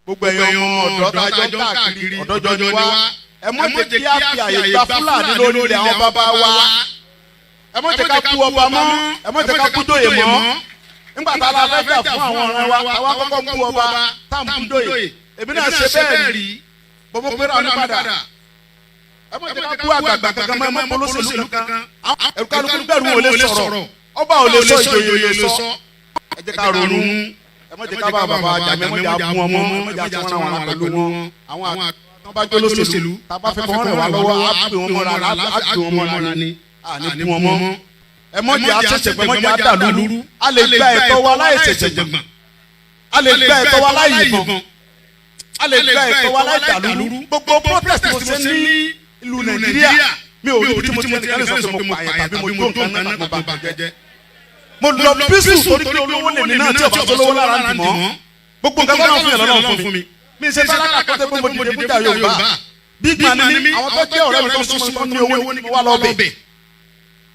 gbogbo ẹ̀yọ́ ọmọ ọ̀dọ́ tájọ́ káàkiri ọ̀dọ́jọ́ ni wá ẹ mọ̀ jẹ́ kí á fi àyè gba Fúlàní lórí ilẹ̀ àwọn bàbá wa ẹ mọ̀ jẹ́ ká kú ọba mọ́ ẹ mọ̀ jẹ́ ká kú dóyè mọ́ nígbà tá a la fẹ́ jà fún àwọn ọ̀rẹ́ wa àwa kọ́kọ́ kú ọba tá à ń kú dóyè èmi náà ṣe bẹ́ẹ̀ rí bọ́bọ́ pẹ́rẹ́ ọ̀nà padà ẹ mọ̀ jẹ́ ká kú àgbàgbà kankan mọ́ ẹ mọ̀ polóṣèlú kankan ẹ̀rù kálukú bẹ̀rù ò lè sọ̀rọ̀ ọba ò lè sọ ìjòyè ò lè sọ ẹ jẹ́ ká ronú ẹ mọ̀ jẹ́ ká bá bàbá àjàmẹ́ mọ̀ jẹ́ àbú ọmọ mọ̀ jẹ́ àtúnwọ́n àwọn pẹ̀lú wọn àwọn àtúnwọ́n bá jẹ́ olóṣèlú tá a bá fẹ́ kọ́ rẹ̀ wá lọ́wọ́ á pè wọ́n mọ́ra á pè wọ́n mọ́ra ni àní kú wọn mọ́ ẹ mọ̀ jẹ́ àṣẹ̀ṣẹ̀ pé mọ̀ jẹ́ àdàlúrú a lè gba ẹ̀tọ́ wa láì ṣẹ̀ṣẹ̀ gbọ̀n a lè gba ẹ̀tọ́ wa láì yìnbọn a lè gba ẹ̀tọ́ wa láì dàlúrú gbogbo protest mo ṣe ní ìlú Nàìjíríà mi ò rí ibi tí mo ti mọ̀ nìkan lè sọ pé mo pààyàn tàbí mo jó nǹkan náà mo bá bàjẹ́ mo lọ bísù torí pé olówó lèmi náà tí ọba tó lówó lára ń dì mọ́ gbogbo nǹkan tó náà fún yàn lọ́nà fún mi mi ṣe tálákà kọ́tẹ́ pé mo dìde fún ìjà Yorùbá big man ni mi àwọn tó jẹ́ ọ̀rẹ́ mi tó súnmọ́ ní owó ni mo wá lọ bẹ̀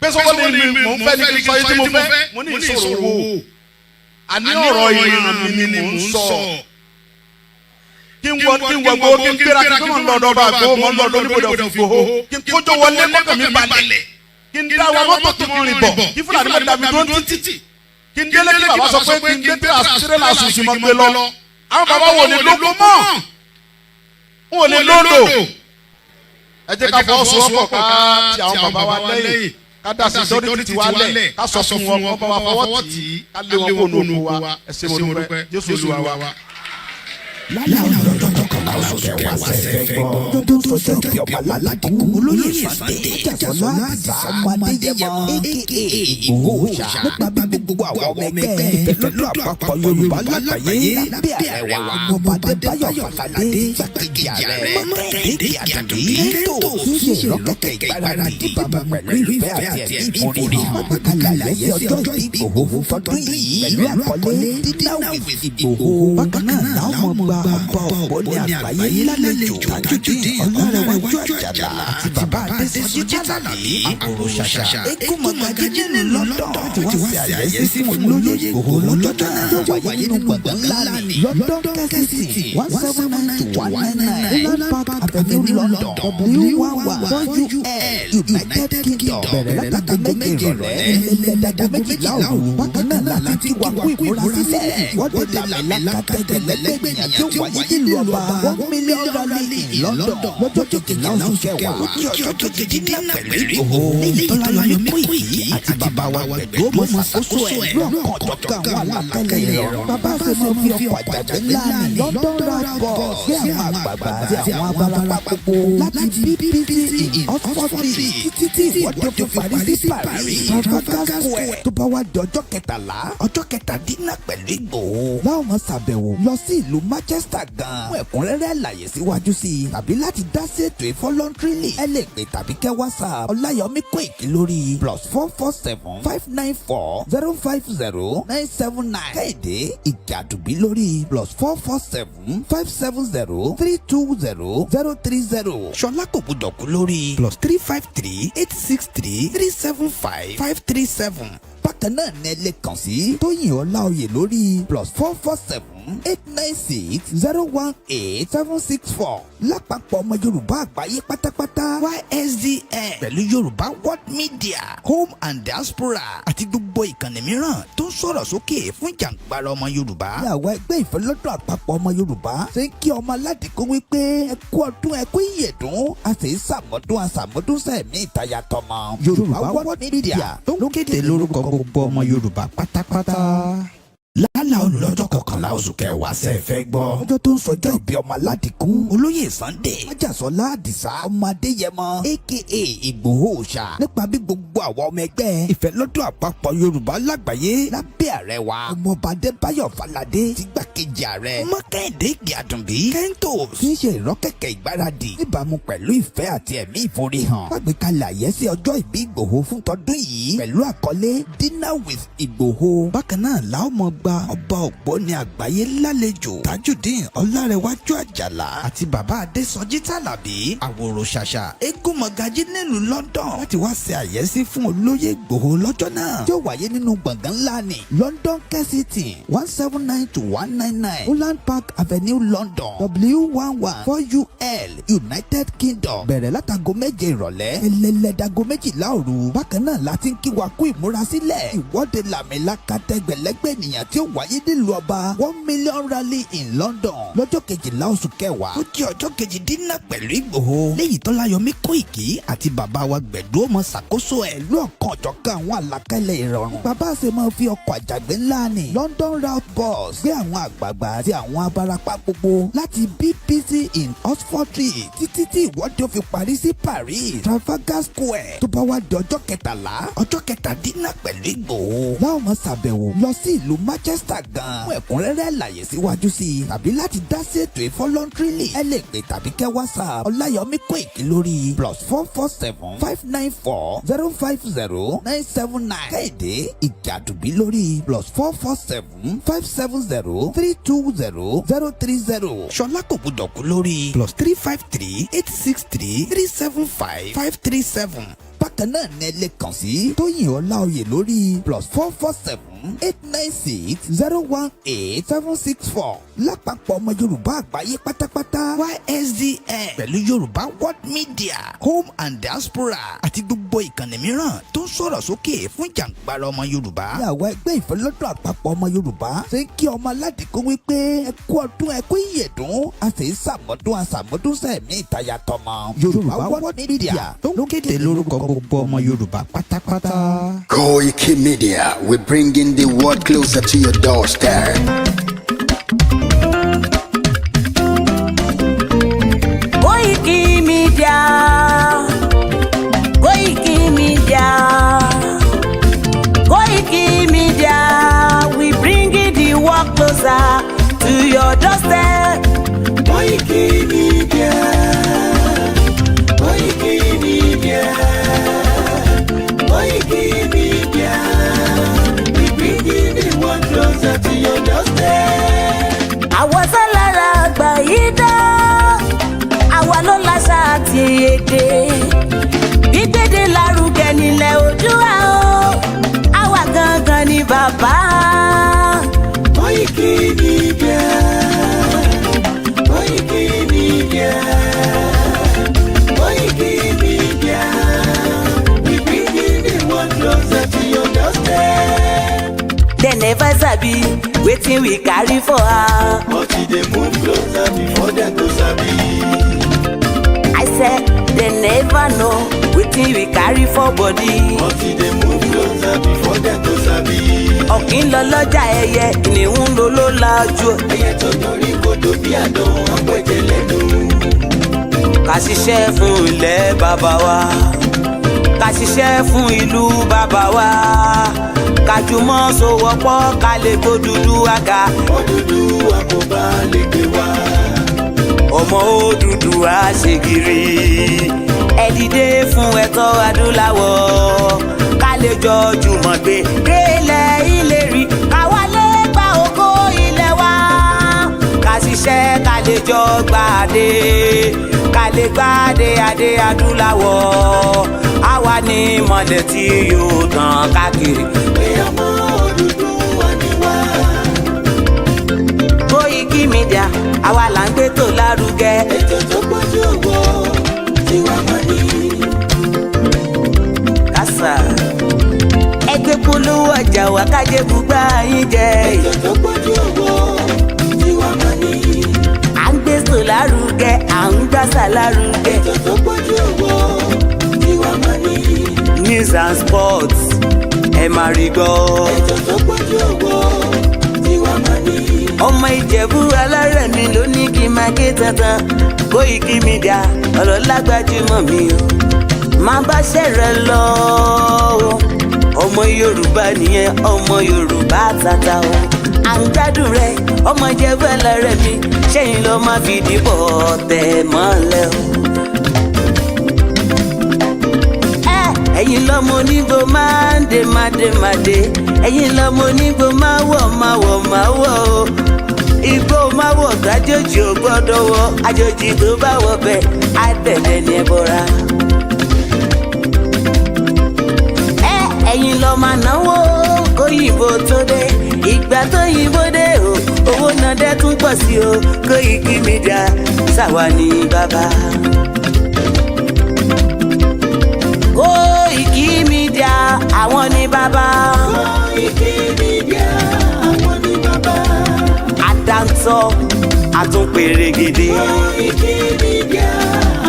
pé sọ́wọ́ ni mò ń fẹ́ ní kí n sọ yìí tí mo fẹ́ mo ní ìṣòro owó àní ọ̀rọ̀ ìran mi ni mò ń sọ kí n wọ gbogbo kí n gbéra kí n mọ̀ lọ́dọ̀ bá gbowó mọ̀ lọ́dọ̀ níbo dẹ̀ fún gbowó kí n kójó wọlé kọ́kọ́ mi balẹ̀ kí n dá wa mọ́tò tí mo rìn bọ̀ kí Fúlàní mọ̀ dàbí tó ń títì kí n délé kí bàbá sọ pé kí n gbé tirẹ́là sùsì mọ́ gbé lọ àwọn bàbá wò ní lóko mọ́ wò ní lóńdò ẹ jẹ́ ká fọwọ́ sowọ́pọ̀ ká ti àwọn bàbá wa lẹ́yìn ká dá sí sọ́dọ̀ tí wà lẹ̀ ká sọ fún wọn kọ́ bá wa fọwọ́ tì í ká lé wọn kó nù wa ẹ ṣé mo dúpẹ́ Jésù Olúwa wa. lálẹ́ àwọn ọ̀dọ́ kọ̀ọ̀kan oṣù kẹwàá sẹ́fẹ́ gbọ́ tó tó sọ ìpè ọ̀pá aládìkú olóyè Sunday Jàsọ́lá àdìsá ọmọdéyẹmọ aka Ìgbòho ṣá nípa bí gbogbo àwọn ọmọ ẹgbẹ́ ìfẹ́lọ́dọ̀ àpapọ̀ Yorùbá lágbàáyé lábẹ́ ààrẹ wa ọba Adébáyọ̀ Fálédé gbàgede ààrẹ mọ́kàndé àdàbí tó ṣe ìrọ́kẹ̀kẹ̀ ìgbáradì bàbá pẹ̀lú ìfẹ́ àti ẹ̀mí ìforí àgbàkalẹ̀ ayẹyẹ ọjọ́ Ìgbòho fún fọdún yìí pẹ̀lú àkọlé Dinner with Ìgbòho bákan náà làwọn ọmọ gba ọba ọ̀pọ̀ ní àgbáyé lálejò àjòjì ọlọ́rẹ̀wájú Àjàlá àti bàbá Adésọjí Jálàbí àkòrò ṣàṣà ekumọ̀gàdé nínú London tí wọ́n ṣe àyẹ̀yẹ́ sí fún olóyè Ìgbòho lọ́jọ́ náà yóò wáyé nínú gbọ̀ngàn ńlá ní London kẹ́sìtì 179-199 Island Park Avenue London W11 United Kingdom bẹ̀rẹ̀ látàgọ́ méje rẹ̀ ẹlẹ́dàgọ́ méjìlá òru bákan náà láti wà kú ìmúra sílẹ̀ wọ́n dé làmìlàkàtẹ̀lẹ́gbẹ̀yìn tí ó wáyé nílùú ọba $1 million rally in London lọ́jọ́ kejìlá oṣù kẹwàá kí ọjọ́ kejì dínà pẹ̀lú Ìgbòho lẹ́yìn tọ́láyọ̀ Koiki àti bàbá wa pẹ̀lú ọmọ ṣàkóso ẹ̀ lọ́kàn tọ́ka àwọn alákẹ́lẹ́ rẹ̀ bàbá fẹ́mi fi ọkọ̀ àjàgbé ńlá ní London rapọ̀ sí àwọn àgbààgbà àti àwọn abalapa gbogbo láti BBC Oxford títí ìwọ́de tó parí sí Paris Trafalgar Square tó bá wá di ọjọ́ kẹtàlá ọjọ́ kẹtàdínà pẹ̀lú Ìgbòho láwọn máa ṣàbẹ̀wò lọ sí ìlú Manchester gan fún ẹ̀kúnrẹ́rẹ́ àlàyé síwájú sí i tàbí láti dá sí ètò ìfọlọ́ntírìlì ẹ lè pè tàbí kẹ́ WhatsApp Ọláyọmí Koiki lórí +447-594-050-979 Kẹ́hìndé Ìjàdùbí lórí +447-570-320-030 Ṣọlá Kògbódọ̀kú lórí +353-863-375-537 bákan náà ní ẹ lè kàn sí Tóyìn Ọláoyè lórí +447-896-018-764 lápapọ̀ ọmọ Yorùbá àgbáyé pátápátá YSDN pẹ̀lú Yorùbá World Media Home and Diaspora àti gbogbo ìkànnì mìíràn tó ń sọ̀rọ̀ sókè fún ìjàǹgbara ọmọ Yorùbá. ní àwọn ẹgbẹ́ ìfẹ́lọ́dọ̀ àpapọ̀ ọmọ Yorùbá ṣe ń kí ọmọ aládìkú wípé ẹ kú ọdún ẹ kú ìyèdún a sì ń ṣàmọ́dún sẹ̀mí ìtayà tọmọ. Yorùbá World Media tó ń kéde lórúkọ gbogbo ọmọ Yorùbá pátápátá. lálẹ́ olùlọ́jọ́ kọkànlá oṣù kẹwàá sẹ́fẹ́ gbọ́. ọjọ́ tó ń sọjọ́ ìbí ọmọ aládìkú olóyè Sunday Jàsọ́lá àdìsá ọmọdéyẹmọ aka Ìgbòho ṣá nípa bí gbogbo àwọn ọmọ ẹgbẹ́ ìfẹ́lọ́dọ̀ àpapọ̀ Yorùbá lágbàáyé lábẹ́ ààrẹ wa ọmọọba Adébáyọ̀ Fálédé ti gbàkejì ààrẹ mọ́kàndé ìgbàdùnbí kẹ́ńtò tí ń ṣe ìrọ́kẹ̀kẹ̀ ìgbáradì níbàámu pẹ̀lú ìfẹ́ àti ẹ̀mí ìforihàn lágbèkalẹ̀ àyẹ́sí ọjọ́ ìbí Ìgbòho fún tọdún yìí pẹ̀lú àkọlé Dinner with Ìgbòho bákan náà làwọn ọmọ gba ọba ògbóni àgbáyé lálejò Tajudeen Ọlárẹ̀wájú Àjàlá àti bàbá Adésọjí Tàlàbí àwòrò ṣàṣà eégún mọ̀gájí nílùú London láti wá ṣe àyẹ́sí fún olóyè Ìgbòho lọ́jọ́ náà tí ó wáyé nínú gbọ̀ngàn ńlá ní London Kensington 179-199 Holland Park Avenue London W114UL United Kingdom bẹ̀rẹ̀ látago 7 ìrọ̀lẹ́ ẹlẹ́lẹ́dago 12 òru. Bákan náà láti ń kí wa kú ìmúrasílẹ̀ ìwọ́de làmìlaka tẹgbẹ̀lẹ́gbẹ̀ ènìyàn tí ó wáyé nílùú ọba 1 million rally in London lọ́jọ́ 12 oṣù kẹwàá ó jẹ́ ọjọ́ kejì dínà pẹ̀lú Ìgbòho léyìí tó láyọmí Koiki àti bàbá wa Gbẹ̀du ọmọ ṣàkóso ẹ̀ lọ́ọ̀kan ọ̀jọ̀kan àwọn àlàkalẹ̀ ìrọ̀rùn. Bàbá ṣe máa fi ọkọ̀ àjàgbé ńlá ní London route bus gbé àwọn àgbààgbà àti àwọn abarapá gbogbo láti BBC in Oxford Street títí tí ìwọ́de ó fi parí sí Paris Trafalgar Square tó bá wá di ọjọ́ 13 ọjọ́ 17 pẹ̀lú Ìgbòho láwọn máa ṣàbẹ̀wò lọ sí ìlú Manchester gan fún ẹ̀kúnrẹ́rẹ́ àlàyé síwájú sí i tàbí láti dá sí ètò ìfọlọ́ntìrìlì ẹ lè pè tàbí kẹ́ WhatsApp Ọláyọmí Koiki lórí +447 594 050 979 Kéde Ìjàdùbí lórí +447 570 320 030 Ṣọlá kò gbúdọ̀ kú lórí +353 863 375 537. Bákan náà ní ẹ lè kàn sí Tóyìn Ọláoyè lórí +447 896 018 764. Lápapọ̀ ọmọ Yorùbá àgbáyé pátápátá YSDN pẹ̀lú Yorùbá World Media Home and Diaspora àti gbogbo ìkànnì mìíràn tó ń sọ̀rọ̀ sókè fún jàǹgbara ọmọ Yorùbá. Ní àwọn ẹgbẹ́ ìfẹ́lọ́dọ̀ àpapọ̀ ọmọ Yorùbá ṣe ń kí ọmọ aládìkún wípé ẹ kú ọdún ẹ kú ìyèdún a sì ń ṣàmọ́dún sẹ́ẹ̀mí ìtayà tọmọ. Yorùbá World Media ló kéde lórúkọ gbogbo ọmọ Yorùbá pátápátá. Koiki Media, we bringing the world closer to your doorstep. Koiki Media, Koiki Media, Koiki Media, we bringing the world closer to your doorstep. Koiki Media, Koiki Media, Koiki Media, we bringing the world closer to your doorstep. Àwọn sálára àgbà yìí dá, àwa ló láṣà àti èdè. Gbígbédè lárugẹ nílẹ̀ Oòduà o, àwa gangan ni bàbá. Koiki Media, Koiki Media, Koiki Media, we bringing the world closer to your doorstep. They never sabi wetin we carry for her. But they move closer before them to sabi. I said they never know wetin we carry for body. But they move closer before them to sabi. Ọ̀kín lọ lọ́jà ẹyẹ, kìnìún ló ló lajú. Ẹyẹ tó dorí kodò bí àdán ọ̀pẹ̀jẹ̀ lẹ́nu. Ká ṣiṣẹ́ fún ilẹ̀ bàbá wa, ká ṣiṣẹ́ fún ìlú bàbá wa, ká jùmọ̀ sowọ́pọ̀ ká lè gbó Odùduwà. Odùduwà kò bá lè gbé wá. Ọmọ Odùduwà ṣe gírí, ẹ dìde fún ẹ̀tọ́ adúláwọ̀, ká lè jọ jùmọ̀ gbé délẹ̀ ìlérí, ká wálé gba ògo ilẹ̀ wa, ká ṣiṣẹ́ ká lè jọ gbàdé, ká lè gbàdé adé adúláwọ̀, àwa ni mọ̀lẹ̀ tí yóò tàn káàkiri. Pé ọmọ Odùduwà ni wá. Koiki Media, àwa là ń gbé tó lárugẹ. Ètò tó pọ̀jù owó tí wàá mọ̀ ní. Kásá ẹgbẹ́ polówó ọjà wá kájé bùgbà yín jẹ. Ètò tó pọ̀jù owó tí wàá mọ̀ ní. À ń gbé tó lárugẹ, à ń gbàsà lárugẹ. Ètò tó pọ̀jù owó tí wàá mọ̀ ní. News and sports ẹ máa rí gbọ́. Ètò tó pọ̀jù owó tí wàá mọ̀ ní. Ọmọ Ìjẹ̀bú alárẹ̀ mi ló ní kí n máa ké tantan. Koiki Media ọ̀rọ̀ lágbájúmọ̀ mi o, máa bá ṣẹ̀rẹ̀ lọ o. Ọmọ Yorùbá nìyẹn, ọmọ Yorùbá tata o. À ń gbádùn rẹ, ọmọ Ìjẹ̀bú alárẹ̀ mi, ṣẹ́yìn ló máa fi dìbò tẹ̀ mọ́lẹ̀ o. ẹ̀yin lọ́mọ onígbò máa ń dé mádémádé ẹ̀yin lọ́mọ onígbò máa wọ̀ o igbó máa wọ̀ gájòjì ò gbọ́dọ̀ wọ̀ àjòjì tó bá wọ̀ bẹ́ẹ̀ á bẹ̀rẹ̀ ní ẹbọra. ẹ̀yin lọ máa náwó kóyìnbó tó dé ìgbà tó yìnbó dé o owó náà dẹ́ tún pọ̀ sí o Koiki Media ṣàwa ní bàbá. Koiki Media àwọn ní bàbá. Koiki Media àwọn ní bàbá. Àdáńtọ́ àtúnpèrègèdè. Koiki Media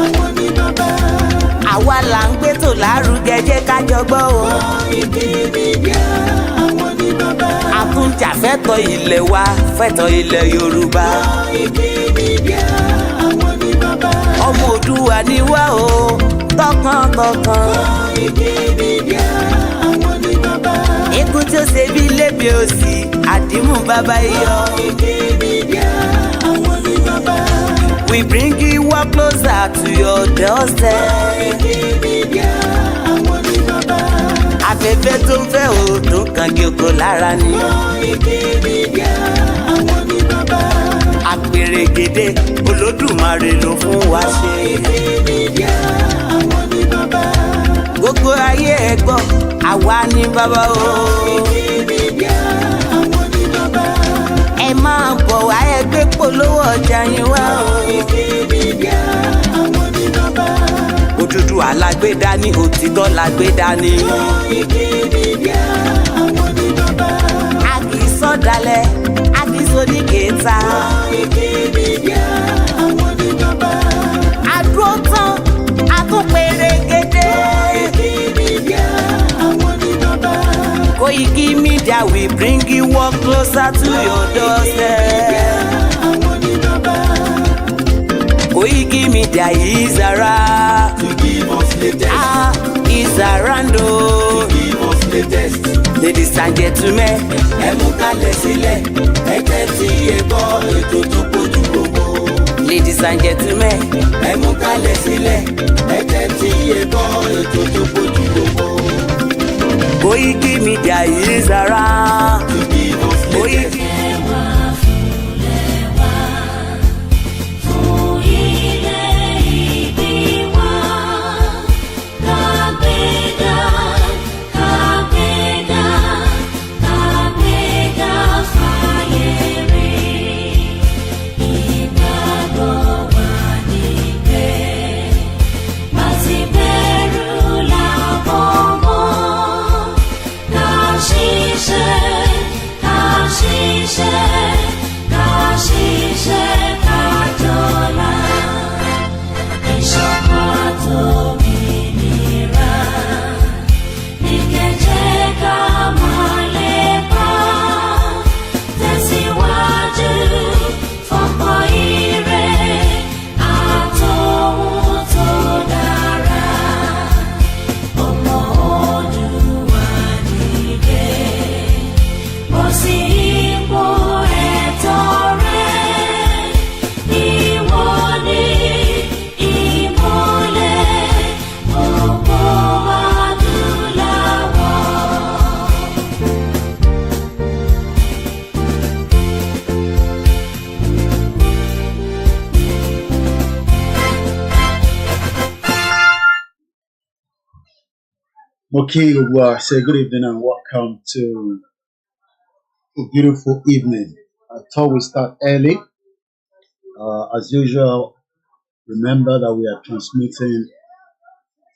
àwọn ní bàbá. Àwa là ń gbé tò lárugẹ jẹ́ ká jọ gbọ́ o. Koiki Media àwọn ní bàbá. Àtúnjà fẹ́tọ̀ ilẹ̀ wa fẹ́tọ̀ ilẹ̀ Yorùbá. Koiki Media àwọn ní bàbá. Ọmọ Òdùwà ni wá o tọkàntọkàn. Koiki Media àwọn ní bàbá. Ikú tí ó ṣe bí lébi òsì àdìmú bàbá iyọ̀. Koiki Media àwọn ní bàbá. We bring you up closer to your doorstep. Koiki Media àwọn ní bàbá. Afẹ́fẹ́ tó ń fẹ́ o tó kàn gé oko lára ni. Koiki Media àwọn ní bàbá. Àpèrègèdè Olódùmarè ló fún wa ṣe. Koiki Media àwọn ní bàbá. Gbogbo ayé ẹ gbọ́ àwa ní bàbá o. Koiki Media àwọn ní bàbá. Ẹ máa bọ̀ wá ẹ gbé polówó ọjà yín wá o. Koiki Media àwọn ní bàbá. Òdúdú alágbèdá ní òtítọ́ lágbèdá ní. Koiki Media àwọn ní bàbá. A kì í sọ̀dálẹ̀ a kì í sóníkèéta. Koiki Media àwọn ní bàbá. Àdúró tán a tún pèrègèdè. Koiki Media àwọn ní bàbá. Koiki Media we bring you up closer to your doorstep. Àwọn ní bàbá. Koiki Media is around. To give us latest. Is around o. Give us latest. Ladies and gentlemen, Ẹ mú kalẹ̀ sílẹ̀. Ẹ tẹ́tí ẹ gbọ́ ètò tó kojú gbogbo. ladies and gentlemen, Ẹ mú kalẹ̀ sílẹ̀. Ẹ tẹ́tí ẹ gbọ́ ètò tó kojú gbogbo. Koiki Media is around. To give us latest. Koiki. Okay, say good evening and welcome to a beautiful evening. I thought we start early. As usual, remember that we are transmitting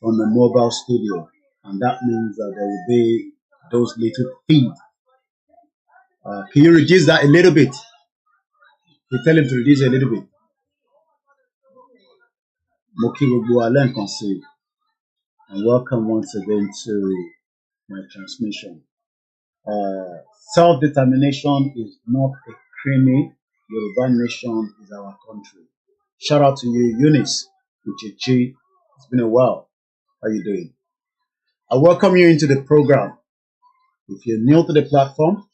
from the mobile studio, and that means that there will be those little feed. Can you reduce that a little bit? You tell him to reduce a little bit. Moki Alen Konse, and welcome once again to my transmission. Self-determination is not a creamy. Yoruba nation is our country. Shout out to you, Eunice, Uchechi. It's been a while. How you doing? I welcome you into the program. If you're new to the platform,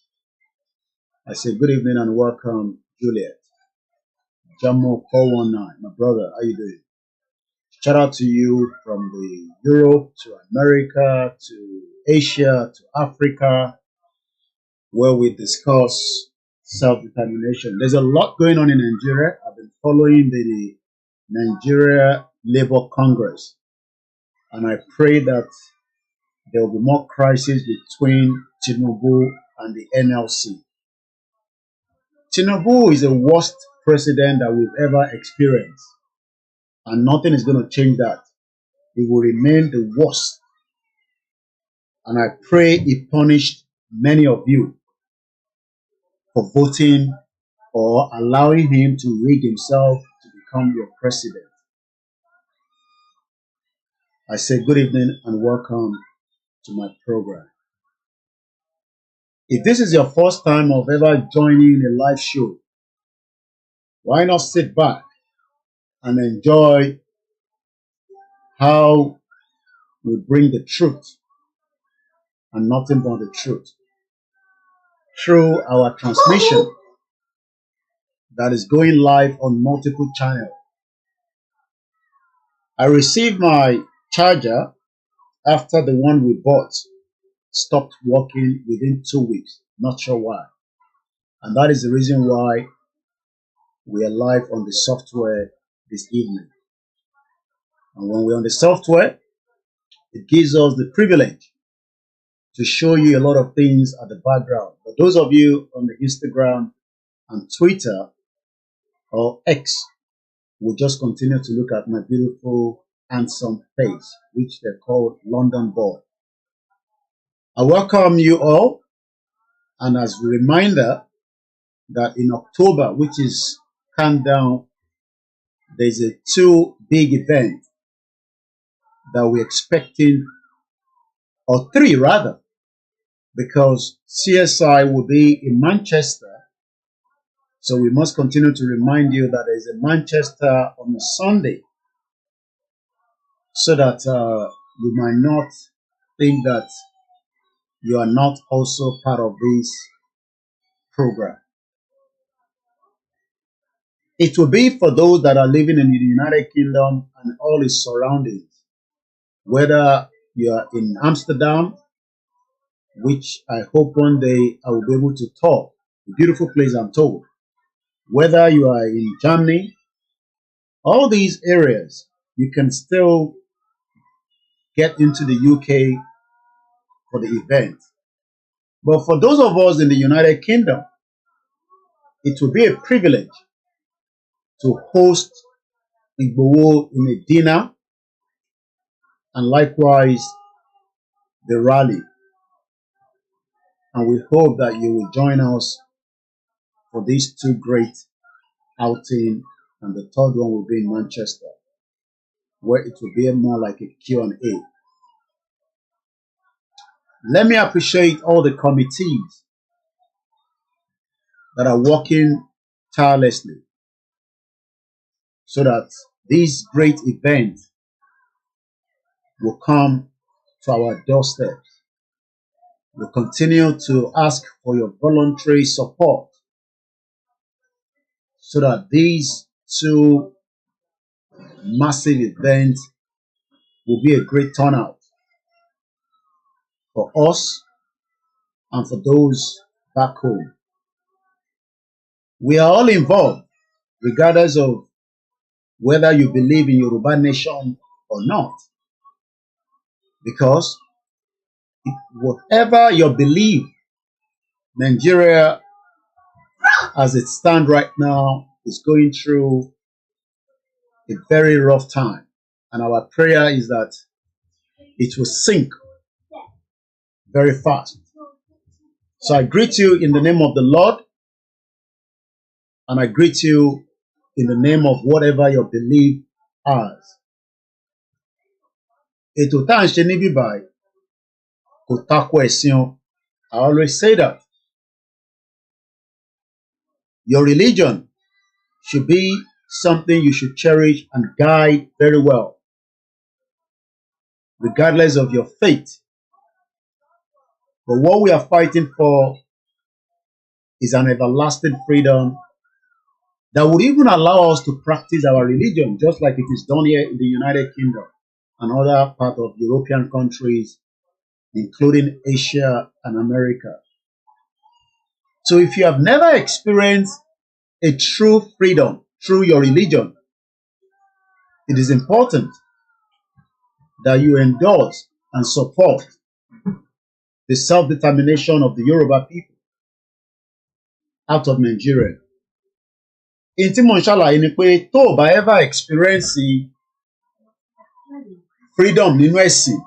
I say good evening and welcome, Juliet. Jamo 419, my brother, how you doing? Shout out to you from the Europe to America to Asia to Africa, where we discuss self-determination. There's a lot going on in Nigeria. I've been following the Nigeria Labour Congress, and I pray that there will be more crisis between Tinubu and the NLC. Tinubu is the worst president that we've ever experienced, and nothing is going to change that. He will remain the worst. And I pray he punished many of you for voting or allowing him to rig himself to become your president. I say good evening and welcome to my program. If this is your first time of ever joining a live show, why not sit back and enjoy how we bring the truth and nothing but the truth through our transmission that is going live on multiple channels. I received my charger after the one we bought stopped working within 2 weeks. Not sure why. And that is the reason why we are live on the software this evening. And when we're on the software, it gives us the privilege to show you a lot of things at the background. For those of you on the Instagram and Twitter or X, will just continue to look at my beautiful, handsome face, which they call London Boy. I welcome you all, and as a reminder that in October, which is countdown, there's a 2 big events that we're expecting, or 3 rather, because CSI will be in Manchester. So we must continue to remind you that there's a Manchester on a Sunday, so that you might not think that you are not also part of this program. It will be for those that are living in the United Kingdom and all its surroundings, whether you are in Amsterdam, which I hope one day I will be able to talk, a beautiful place I'm told, whether you are in Germany, all these areas, you can still get into the UK for the event. But for those of us in the United Kingdom, it will be a privilege to host Igboho in a dinner and likewise the rally. And we hope that you will join us for these 2 great outings, and the third one will be in Manchester, where it will be more like a Q&A. Let me appreciate all the committees that are working tirelessly so that this great event will come to our doorsteps. We'll continue to ask for your voluntary support so that these 2 massive events will be a great turnout for us and for those back home. We are all involved, regardless of whether you believe in Yoruba nation or not, because whatever your belief, Nigeria, as it stands right now, is going through a very rough time. And our prayer is that it will sink very fast. So I greet you in the name of the Lord, and I greet you in the name of whatever your belief has. Ètò tá à ń ṣe níbí báyìí kò tako ẹ̀sìn o. I always say that. Your religion should be something you should cherish and guide very well, regardless of your faith. But what we are fighting for is an everlasting freedom that would even allow us to practice our religion, just like it is done here in the United Kingdom and other parts of European countries, including Asia and America. So if you have never experienced a true freedom through your religion, it is important that you endorse and support the self-determination of the Yoruba people out of Nigeria. In tí mo ń ṣàlàyé ni pé tó o bá ever experience freedom nínú ẹ̀sìn,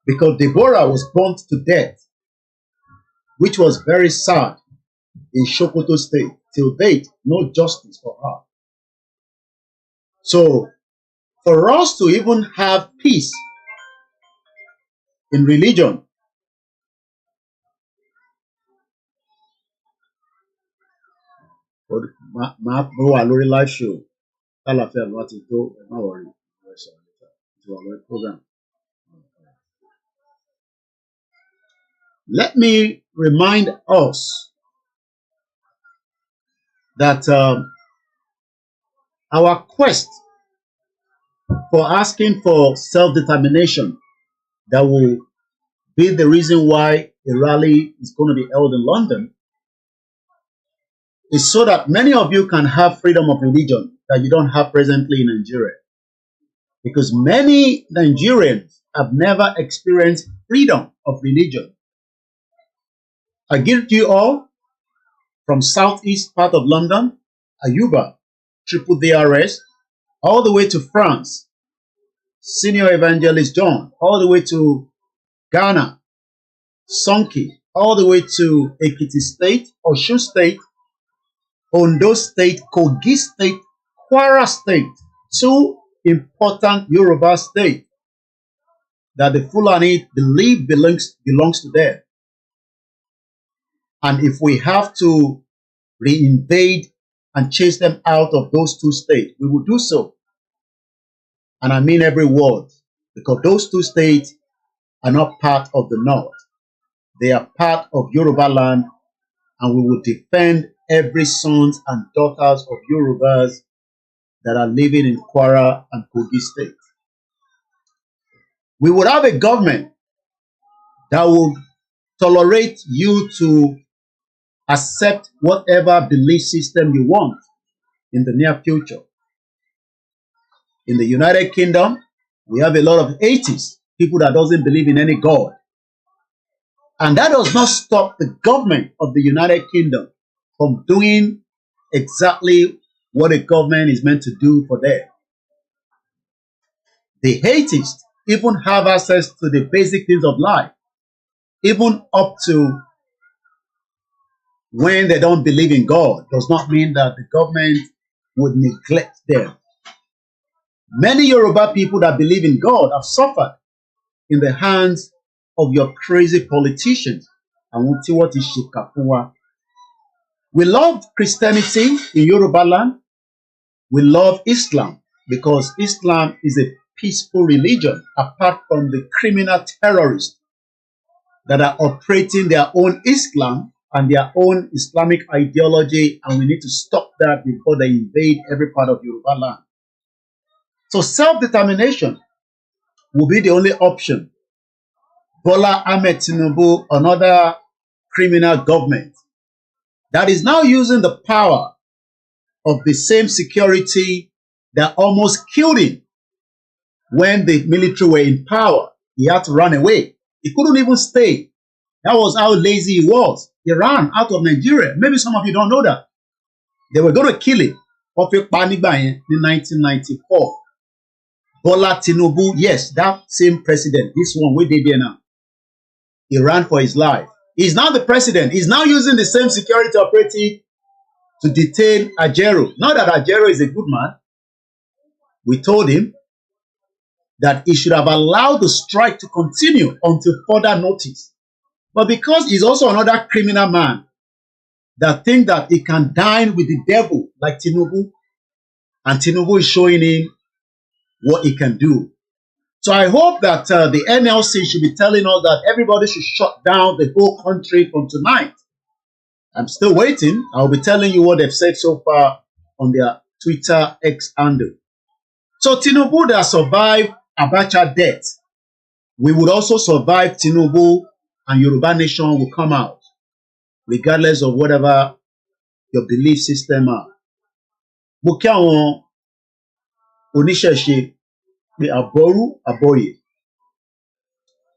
because Deborah was burnt to death, which was very sad in Sokoto State. Till date, no justice for her. So, for us to even have peace in religion, máa bó wa lórí live show tálàfíà ló ti tó ẹ má wọrí to our program. Let me remind us that our quest for asking for self-determination that will be the reason why a rally is going to be held in London is so that many of you can have freedom of religion that you don't have presently in Nigeria. Because many Nigerians have never experienced freedom of religion. I give to you all from southeast part of London, Ayuba, Triple DRS, all the way to France, Senior Evangelist John, all the way to Ghana, Sonki, all the way to Ekiti State, Osun State, Ondo State, Kogi State, Kwara State, two important Yoruba states that the Fulani believe belongs to them. And if we have to reinvade and chase them out of those two states, we will do so. And I mean every word, because those two states are not part of the North. They are part of Yoruba land, and we will defend every sons and daughters of Yorubas that are living in Kwara and Kogi State. We would have a government that would tolerate you to accept whatever belief system you want in the near future. In the United Kingdom, we have a lot of atheists, people that doesn't believe in any God. And that does not stop the government of the United Kingdom from doing exactly what a government is meant to do for them. The atheists even have access to the basic things of life, even up to when they don't believe in God. Does not mean that the government would neglect them. Many Yoruba people that believe in God have suffered in the hands of your crazy politicians. We love Christianity in Yoruba land. We love Islam because Islam is a peaceful religion apart from the criminal terrorists that are operating their own Islam and their own Islamic ideology, and we need to stop that before they invade every part of Yoruba land. So self-determination will be the only option. Bola Ahmed Tinubu, another criminal government that is now using the power of the same security that almost killed him when the military were in power. He had to run away. He couldn't even stay. That was how lazy he was. He ran out of Nigeria. Maybe some of you don't know that. They were going to kill him. In 1994. Bola Tinubu, yes, that same president, this one we did there now. He ran for his life. He's now the president. He's now using the same security operative to detain Ajero. Not that Ajero is a good man. We told him that he should have allowed the strike to continue until further notice. But because he's also another criminal man that thinks that he can dine with the devil like Tinubu, and Tinubu is showing him what he can do. So I hope that the NLC should be telling us that everybody should shut down the whole country from tonight. I'm still waiting. I'll be telling you what they've said so far on their Twitter X handle. So Tinubu that survived Abacha death, we would also survive Tinubu, and Yoruba nation will come out, regardless of whatever your belief system are. Mo kí àwọn oníṣẹ̀ṣe pé àbọ̀rú àbọ̀yè.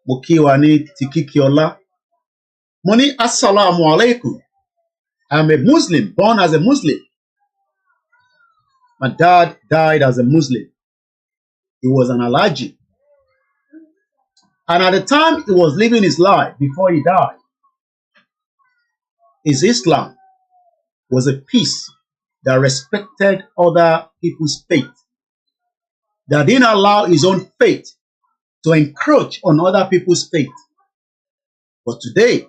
Mo kí wa ní ti kíkí ọlá. Mo ní assalamu alaikum. I'm a Muslim, born as a Muslim. My dad died as a Muslim. He was an Alhaji. And at the time he was living his life before he died, his Islam was a peace that respected other people's faith, that didn't allow his own faith to encroach on other people's faith. But today,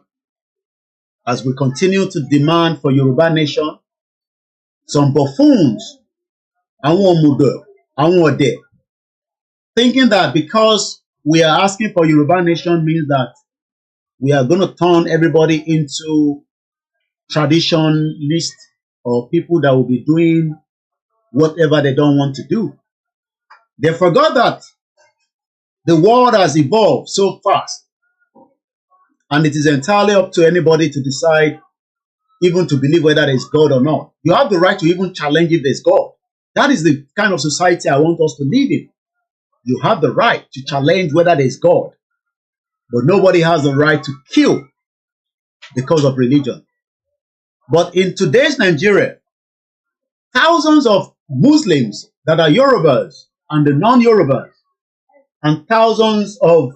as we continue to demand for Yoruba nation, some buffoons, thinking that because we are asking for Yoruba nation means that we are going to turn everybody into traditionalists or people that will be doing whatever they don't want to do. They forgot that the world has evolved so fast, and it is entirely up to anybody to decide even to believe whether there is God or not. You have the right to even challenge if there is God. That is the kind of society I want us to live in. You have the right to challenge whether there is God, but nobody has the right to kill because of religion. But in today's Nigeria, thousands of Muslims that are Yorubas and the non-Yorubas, and thousands of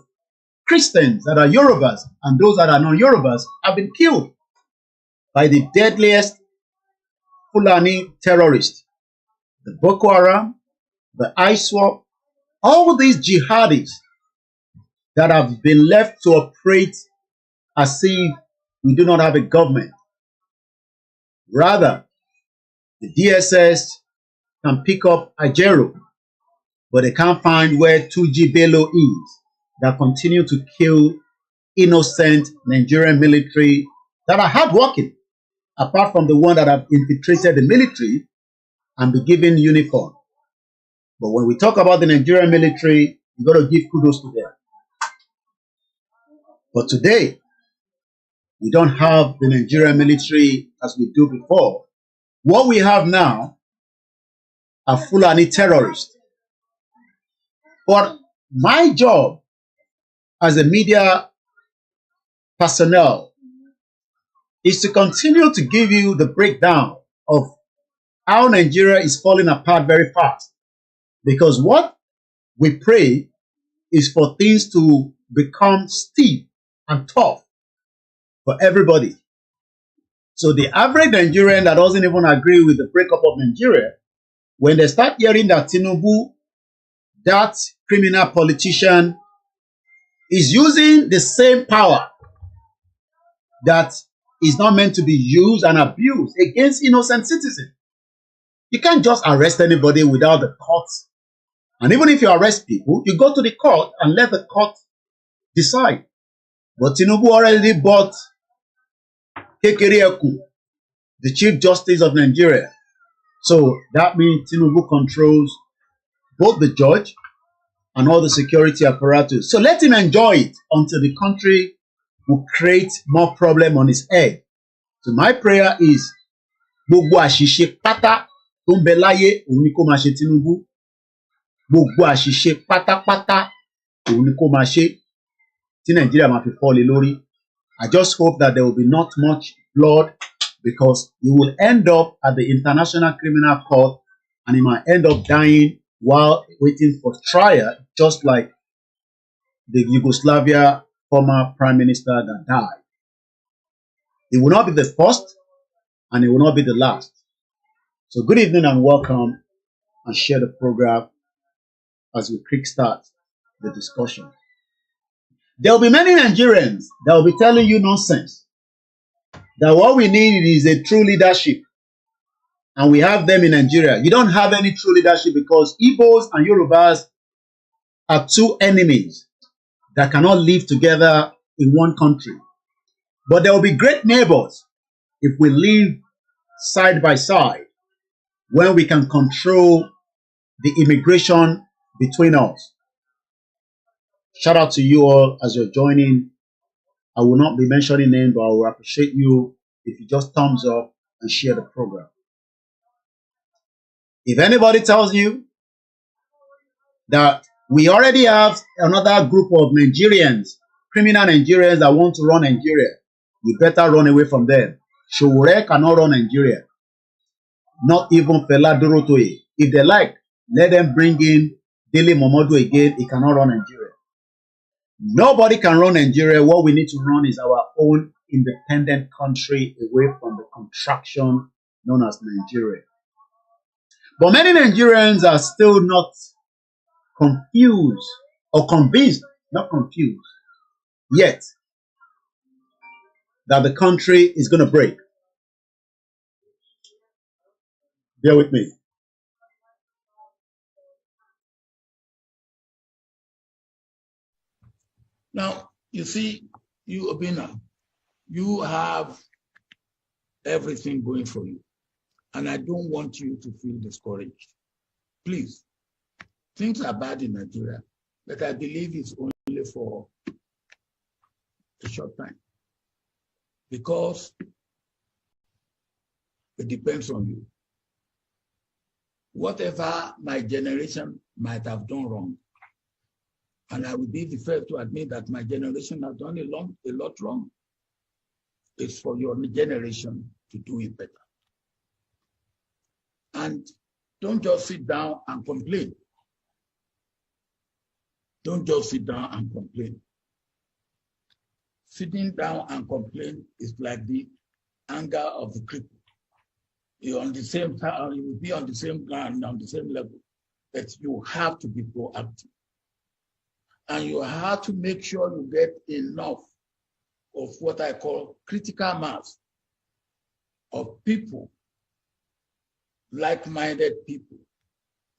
Christians that are Yorubas and those that are non-Yorubas have been killed by the deadliest Fulani terrorists, the Boko Haram, the ISWAP, all these jihadis that have been left to operate as if we do not have a government. Rather, the DSS can pick up Ajero, but they can't find where 2G Bello is, that continue to kill innocent Nigerian military that are hardworking, apart from the one that have infiltrated the military and be given uniform. But when we talk about the Nigerian military, you got to give kudos to them. But today, we don't have the Nigerian military as we do before. What we have now are Fulani terrorists. But my job as a media personnel is to continue to give you the breakdown of how Nigeria is falling apart very fast. Because what we pray is for things to become stiff and tough for everybody. So the average Nigerian that doesn't even agree with the breakup of Nigeria, when they start hearing that Tinubu, that criminal politician, is using the same power that is not meant to be used and abused against innocent citizens. You can't just arrest anybody without the courts. And even if you arrest people, you go to the court and let the court decide. But Tinubu already bought Kekereeku, the Chief Justice of Nigeria. So that means Tinubu controls both the judge and all the security apparatus. So let him enjoy it until the country will create more problem on his head. So my prayer is, gbogbo àṣìṣe pátá tó ń bẹ láyé òun ni kó máa ṣe Tinubu. Gbogbo àṣìṣe pátápátá òun ni kó máa ṣe tí Nàìjíríà máa fi fọ́ lé lórí. I just hope that there will be not much blood, because he will end up at the International Criminal Court and he might end up dying while waiting for trial, just like the Yugoslavia former prime minister that died. It will not be the first and it will not be the last. So good evening and welcome, and share the program as we kickstart the discussion. There will be many Nigerians that will be telling you nonsense, that what we need is a true leadership, and we have them in Nigeria. You don't have any true leadership because Igbos and Yorubas are two enemies that cannot live together in one country. But there will be great neighbors if we live side by side. when we can control the immigration between us. Shout out to you all as you're joining. I will not be mentioning names, but I will appreciate you if you just thumbs up and share the program. If anybody tells you that we already have another group of Nigerians, criminal Nigerians that want to run Nigeria, you better run away from them. Showore cannot run Nigeria. Not even Fela Dorotoye. If they like, let them bring in Dele Momodu again. He cannot run Nigeria. Nobody can run Nigeria. What we need to run is our own independent country away from the contraction known as Nigeria. But many Nigerians are still not confused or convinced, not confused, yet that the country is going to break. Bear with me. Now, you see, you, Obina, you have everything going for you. And I don't want you to feel discouraged. Please, things are bad in Nigeria, but I believe it's only for a short time. Because it depends on you. Whatever my generation might have done wrong, and I would be the first to admit that my generation has done a lot wrong. It's for your generation to do it better. And don't just sit down and complain. Don't just sit down and complain. Sitting down and complain is like the anger of the cripple. You're on the same time, you will be on the same ground, on the same level, but you have to be proactive. And you have to make sure you get enough of what I call critical mass of people, like-minded people,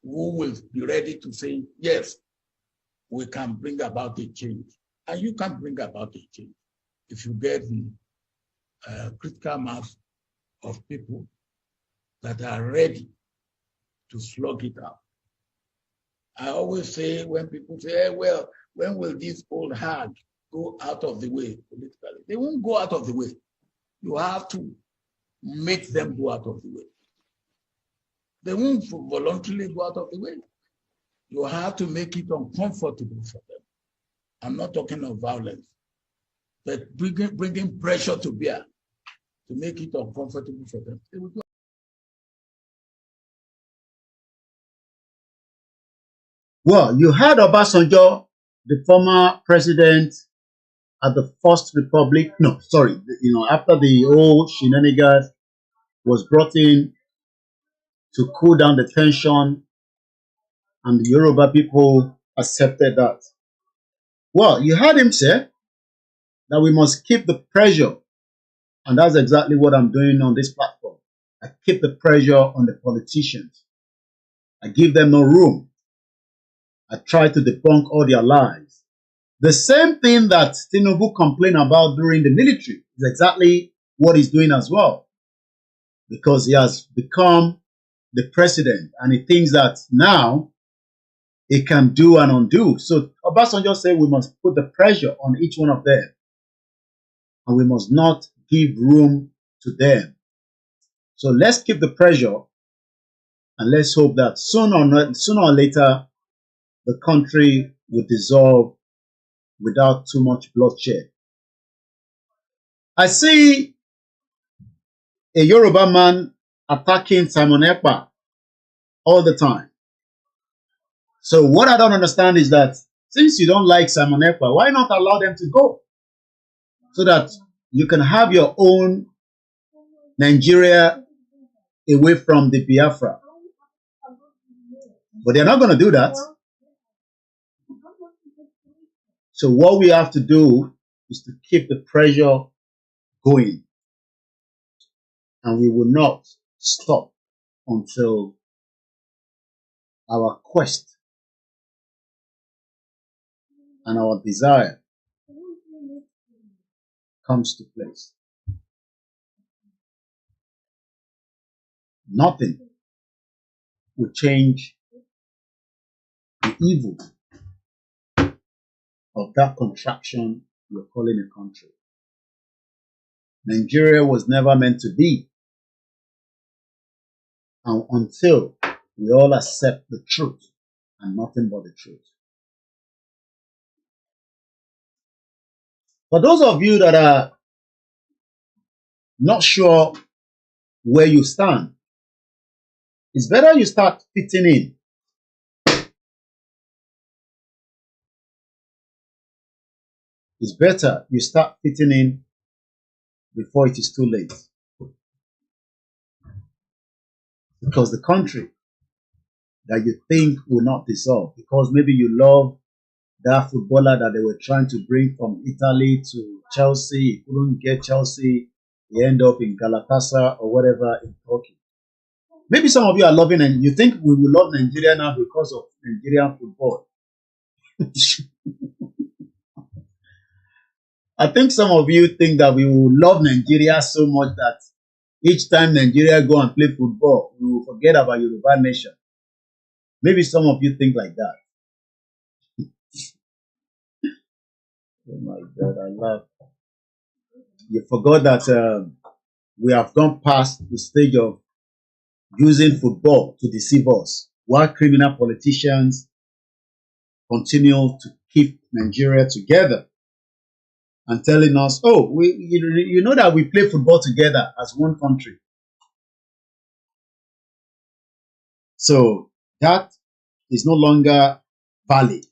who will be ready to say, yes, we can bring about a change. And you can bring about a change if you get the critical mass of people that are ready to slug it out. I always say when people say, hey, well, when will this old hag go out of the way politically? They won't go out of the way. You have to make them go out of the way. They won't voluntarily go out of the way. You have to make it uncomfortable for them. I'm not talking of violence, but bringing pressure to bear to make it uncomfortable for them. They will go. Well, you had Obasanjo, the former president at the First Republic. No, sorry, after the whole shenanigans was brought in to cool down the tension, and the Yoruba people accepted that. Well, you heard him say that we must keep the pressure, and that's exactly what I'm doing on this platform. I keep the pressure on the politicians. I give them no room. I try to debunk all their lies. The same thing that Tinubu complained about during the military is exactly what he's doing as well. Because he has become the president and he thinks that now he can do and undo. So Obasanjo said we must put the pressure on each one of them. And we must not give room to them. So let's keep the pressure and let's hope that sooner or later the country will dissolve without too much bloodshed. I see a Yoruba man attacking Simon Ekpa all the time. So what I don't understand is that since you don't like Simon Ekpa, why not allow them to go? So that you can have your own Nigeria away from the Biafra. But they're not going to do that. So what we have to do is to keep the pressure going. And we will not stop until our quest and our desire comes to place. Nothing will change the evil of that contraction you're calling a country. Nigeria was never meant to be. And until we all accept the truth and nothing but the truth. For those of you that are not sure where you stand, it's better you start fitting in. It's better you start fitting in before it is too late. Because the country that you think will not dissolve, because maybe you love that footballer that they were trying to bring from Italy to Chelsea, he couldn't get Chelsea, he ended up in Galatasaray or whatever in Turkey. Maybe some of you are loving and you think we will love Nigeria now because of Nigerian football. I think some of you think that we will love Nigeria so much that each time Nigeria go and play football, we will forget about Yoruba nation. Maybe some of you think like that. Oh my God, I love. You forgot that we have gone past the stage of using football to deceive us, while criminal politicians continue to keep Nigeria together and telling us, oh, you know that we play football together as one country. So that is no longer valid.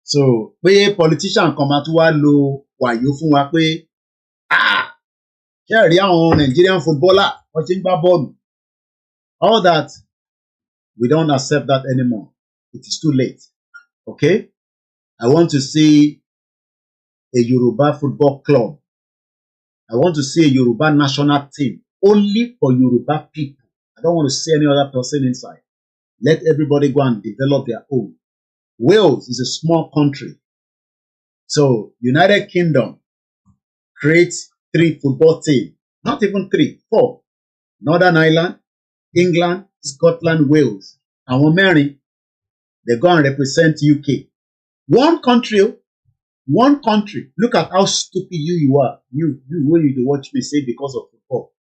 So, pé politician kan máa tún wá lo wàyó fún wa pé, ṣé ẹ rí àwọn Nigerian footballer wọ́n ti ń gbá bọ́ọ̀lù. All that, we don't accept that anymore. It is too late. Okay? I want to see a Yoruba football club. I want to see a Yoruba national team only for Yoruba people. I don't want to see any other person inside. Let everybody go and develop their own. Wales is a small country. So, United Kingdom creates 3 football teams. Not even 3, 4. Northern Ireland, England, Scotland, Wales. And when marry, they go and represent UK. One country. Look at how stupid you are. You when you watch me say because of football.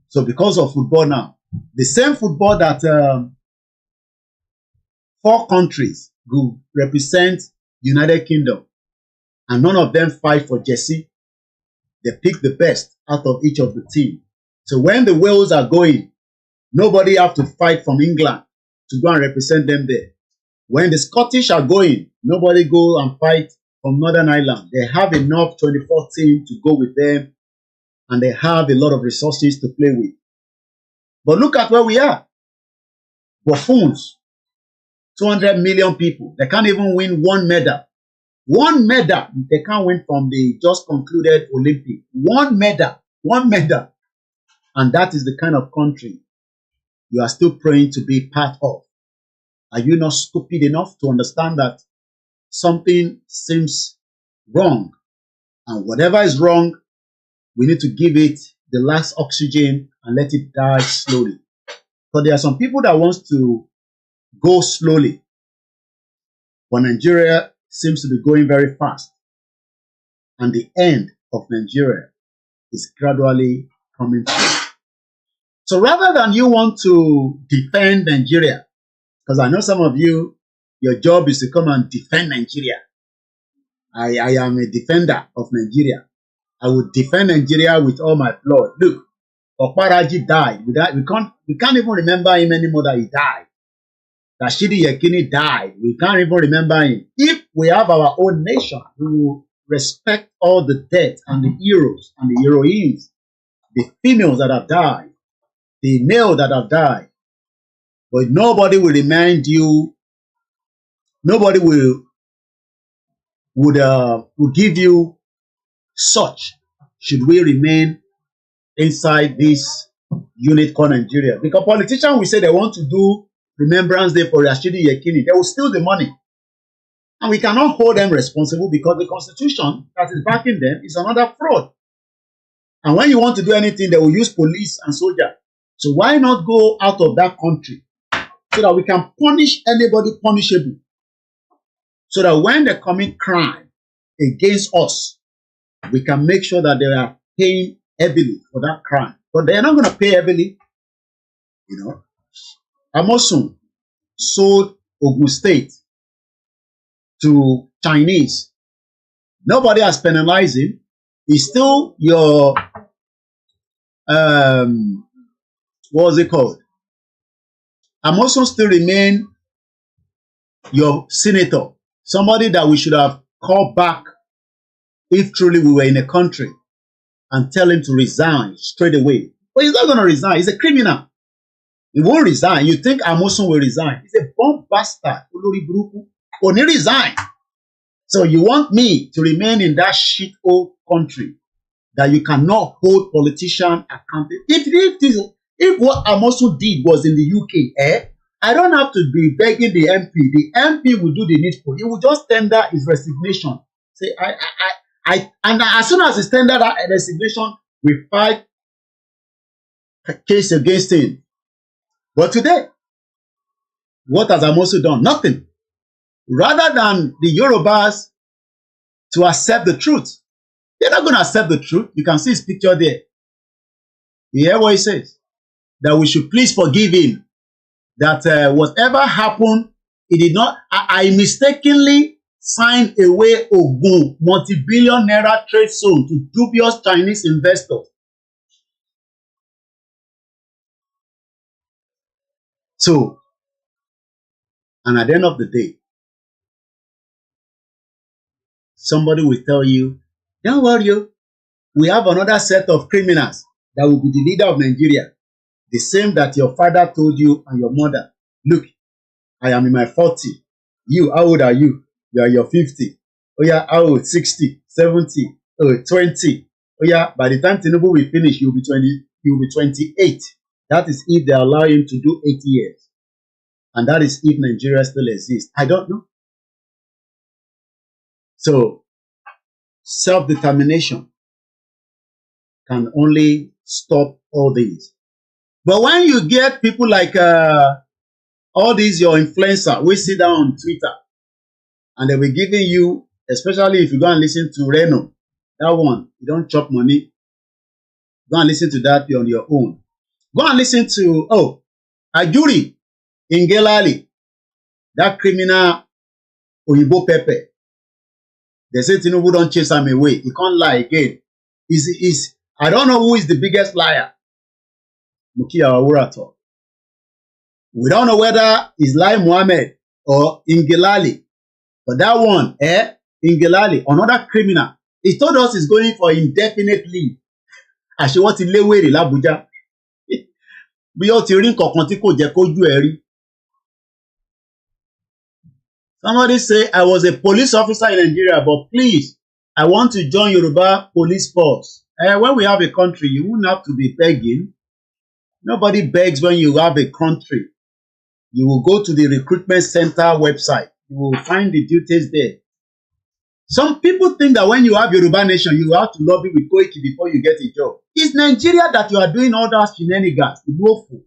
So because of football now, the same football that 4 countries will represent United Kingdom, and none of them fight for jersey. They pick the best out of each of the team. So when the Wales are going, nobody have to fight from England to go and represent them there. When the Scottish are going, nobody go and fight from Northern Ireland. They have enough 24 teams to go with them, and they have a lot of resources to play with. But look at where we are. Buffoons. 200 million people. They can't even win 1 medal. 1 medal. They can't win from the just concluded Olympic. 1 medal. 1 medal. And that is the kind of country you are still praying to be part of. Are you not stupid enough to understand that something seems wrong? And whatever is wrong, we need to give it the last oxygen and let it die slowly. But there are some people that want to go slowly. But Nigeria seems to be going very fast. And the end of Nigeria is gradually coming through. So rather than you want to defend Nigeria, because I know some of you, your job is to come and defend Nigeria. I am a defender of Nigeria. I would defend Nigeria with all my blood. Look, Okparaji died. We can't even remember him anymore that he died. Rashidi Yekini died. We can't even remember him. If we have our own nation, we will respect all the dead and the heroes and the heroines, the females that have died, the male that have died. But nobody will remind you, nobody will give you such should we remain inside this unit called Nigeria. Because politicians will say they want to do Remembrance Day for Rashidi Yekini. They will steal the money. And we cannot hold them responsible because the constitution that is backing them is another fraud. And when you want to do anything, they will use police and soldiers. So why not go out of that country so that we can punish anybody punishable. So that when they commit crime against us, we can make sure that they are paying heavily for that crime. But they're not going to pay heavily. You know, Amosun sold Ogun State to Chinese. Nobody has penalized him. He's still your, what was it called? Amosun still remain your senator. Somebody that we should have called back if truly we were in a country and tell him to resign straight away. But he's not going to resign. He's a criminal. He won't resign. You think Amosun will resign? He's a bomb bastard. Only resign. So you want me to remain in that shit old country that you cannot hold politicians accountable? If what Amosun did was in the UK, I don't have to be begging the MP. The MP will do the needful. He will just tender his resignation. Say, and as soon as he tender that resignation, we fight a case against him. But today, what has Amosun done? Nothing. Rather than the Yorubas to accept the truth, they're not going to accept the truth. You can see his picture there. You hear what he says? That we should please forgive him. That whatever happened, he did not. I mistakenly signed away Ogun multi-billion naira trade zone to dubious Chinese investors. So, and at the end of the day, somebody will tell you, don't worry, we have another set of criminals that will be the leader of Nigeria. The same that your father told you and your mother. Look, I am in my 40. You, how old are you? You are your 50. Oh yeah, how old? 60, 70, 20. Oh yeah, by the time Tinubu will finish, you'll be 20, you'll be 28. That is if they allow him to do 80 years. And that is if Nigeria still exists. I don't know. So, self-determination can only stop all these. But when you get people like all these your influencer, we sit down on Twitter and they will giving you, especially if you go and listen to Reno, that one, you don't chop money. Go and listen to that on your own. Go and listen to, Ajuri in Gelali, that criminal Oyibo Pepe. They say Tinubu don't chase him away. He can't lie again. I don't know who is the biggest liar. Mukia Awurato. We don't know whether it's Lai Mohammed or Ingelali. But that one, Ingelali, another criminal, he told us he's going for indefinite leave. Àṣé wọ́n ti léwèrè l'Abuja. Bí ó ti rí nǹkan tí kò jẹ́ kójú ẹ̀ rí. Somebody say, I was a police officer in Nigeria, but please, I want to join Yoruba police force. When we have a country, you wouldn't have to be begging. Nobody begs when you have a country. You will go to the recruitment center website. You will find the details there. Some people think that when you have Yoruba nation, you have to lobby with Koiki before you get a job. It's Nigeria that you are doing all that shenanigans. Woeful.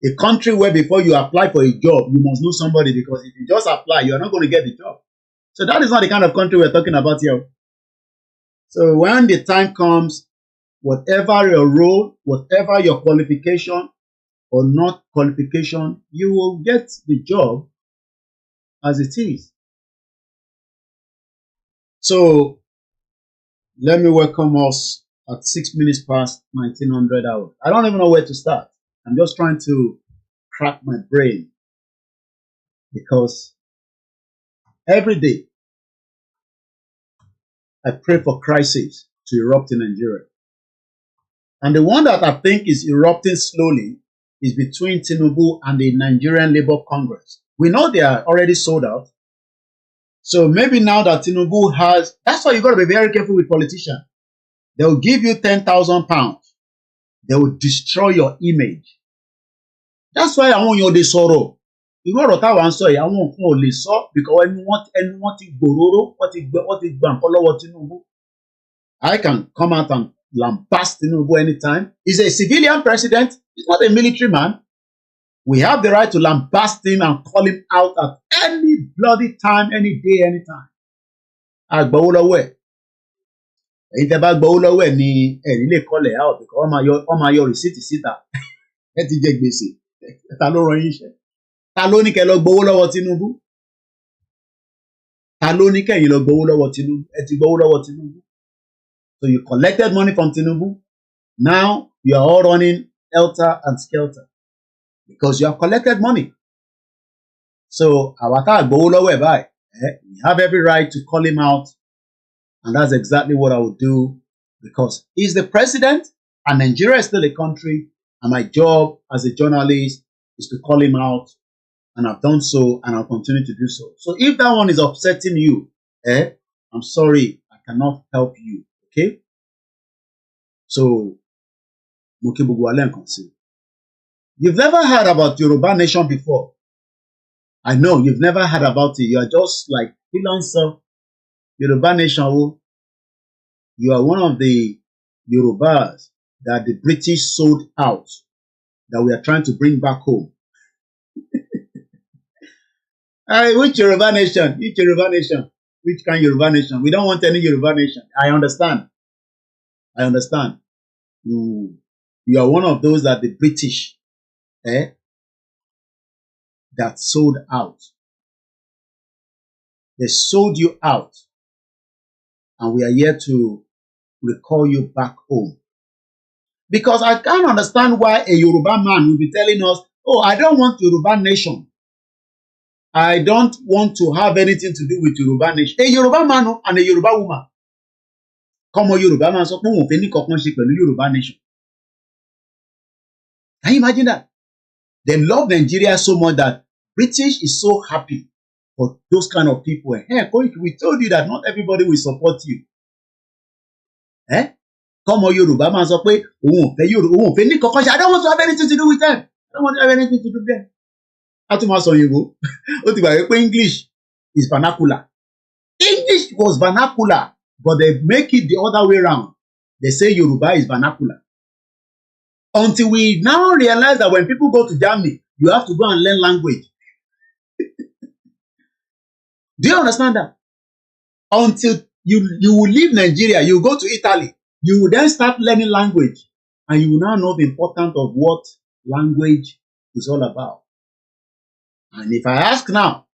A country where before you apply for a job, you must know somebody, because if you just apply, you are not going to get the job. So that is not the kind of country we're talking about here. So when the time comes, whatever your role, whatever your qualification or not qualification, you will get the job as it is. So let me welcome us at 6 minutes past 1900 hours. I don't even know where to start. I'm just trying to crack my brain, because every day I pray for crisis to erupt in Nigeria. And the one that I think is erupting slowly is between Tinubu and the Nigerian Labour Congress. We know they are already sold out. So maybe now that Tinubu has, that's why you got to be very careful with politicians. They will give you 10,000 pounds. They will destroy your image. That's why I want you to sorrow. You know what I want to say? I want you to sorrow because anyone to borrow what is Tinubu. I can come out and lambast Tinubu anytime. He's a civilian president. He's not a military man. We have the right to lambast him and call him out at any bloody time, any day, anytime. Agbowó lọ́wọ́ ẹ̀. Èyí tẹ́ bá gbowó lọ́wọ́ ẹ̀ ni ẹ̀rí lè call ẹ̀ out because wọ́n máa yọ rìsíìtì síta. Ẹ ti jẹ gbèsè. Ta ló rán yín iṣẹ́? Ta ló ní kẹ́ lọ gbowó lọ́wọ́ Tinubu? Ta ló ní kẹ́yìn lọ gbowó lọ́wọ́ Tinubu? Ẹ ti gbowó lọ́wọ́ Tinubu. So you collected money from Tinubu. Now you are all running helter and skelter because you have collected money. So àwa tá gbowó lọ́wọ́ ẹ̀ báyìí, we have every right to call him out, and that's exactly what I would do because he's the president and Nigeria is still a country, and my job as a journalist is to call him out, and I've done so and I'll continue to do so. So if that one is upsetting you, I'm sorry, I cannot help you. Okay? So, you've never heard about Yoruba nation before. I know you've never heard about it. You are just like freelancer. Yoruba nation. You are one of the Yorubas that the British sold out, that we are trying to bring back home. Which Yoruba nation? Which Yoruba nation? Which kind of Yoruba nation? We don't want any Yoruba nation. I understand. I understand. You are one of those that the British that sold out. They sold you out. And we are here to recall you back home. Because I can't understand why a Yoruba man will be telling us, oh, I don't want Yoruba nation. I don't want to have anything to do with Yoruba nation. A Yoruba man and a Yoruba woman. Come on, Yoruba man, so Yoruba nation. Can you imagine that? They love Nigeria so much that British is so happy for those kind of people. Hey, Koiki, we told you that not everybody will support you. Come on, Yoruba man, so I don't want to have anything to do with them. I don't want to have anything to do with them. English is vernacular. English was vernacular, but they make it the other way around. They say Yoruba is vernacular. Until we now realize that when people go to Germany, you have to go and learn language. Do you understand that? Until you will leave Nigeria, you go to Italy, you will then start learning language, and you will now know the importance of what language is all about. And if I ask now,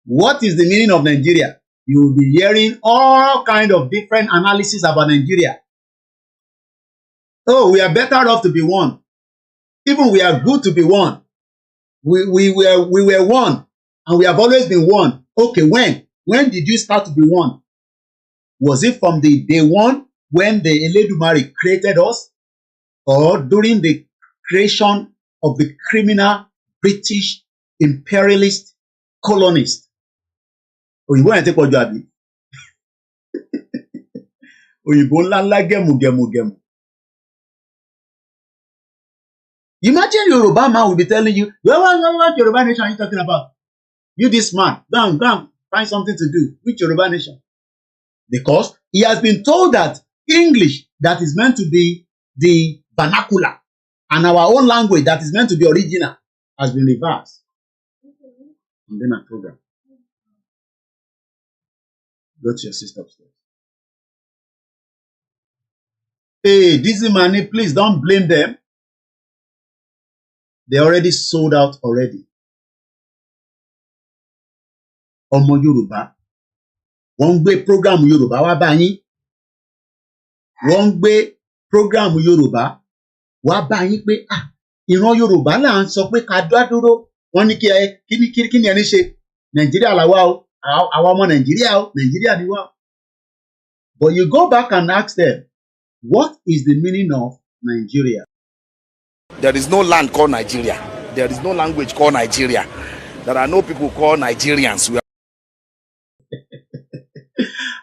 what is the meaning of Nigeria? You will be hearing all kinds of different analysis about Nigeria. Oh, we are better off to be one. Even we are good to be one. We were one, and we have always been one. Okay, when? When did you start to be one? Was it from the day one when the Eledumare created us? Or during the creation of the criminal British imperialist colonist? Òyìnbó yẹn ti pọ̀jù àbí? Òyìnbó ńláńlá gẹ̀mùgẹ̀mùgẹ̀mù. Imagine Yoruba man will be telling you, what Yoruba nation are you talking about? You this man, go and find something to do. Which Yoruba nation? Because he has been told that English that is meant to be the vernacular and our own language that is meant to be original has been reversed. And then a program. Go to your sister upstairs. Hey, Dizzy Money, please don't blame them. They already sold out already. Ọmọ Yorùbá, wọ́n ń gbé program Yorùbá wá bá yín. Wọ́n ń gbé program Yorùbá wá bá yín pé ìran Yorùbá là ń sọ pé ká dá dúró. Wọ́n ní kí ni ẹni ṣe? Nàìjíríà là wá o. Àwa ọmọ Nàìjíríà o. Nàìjíríà ni wá. But you go back and ask them, what is the meaning of Nigeria? There is no land called Nigeria. There is no language called Nigeria. There are no people called Nigerians.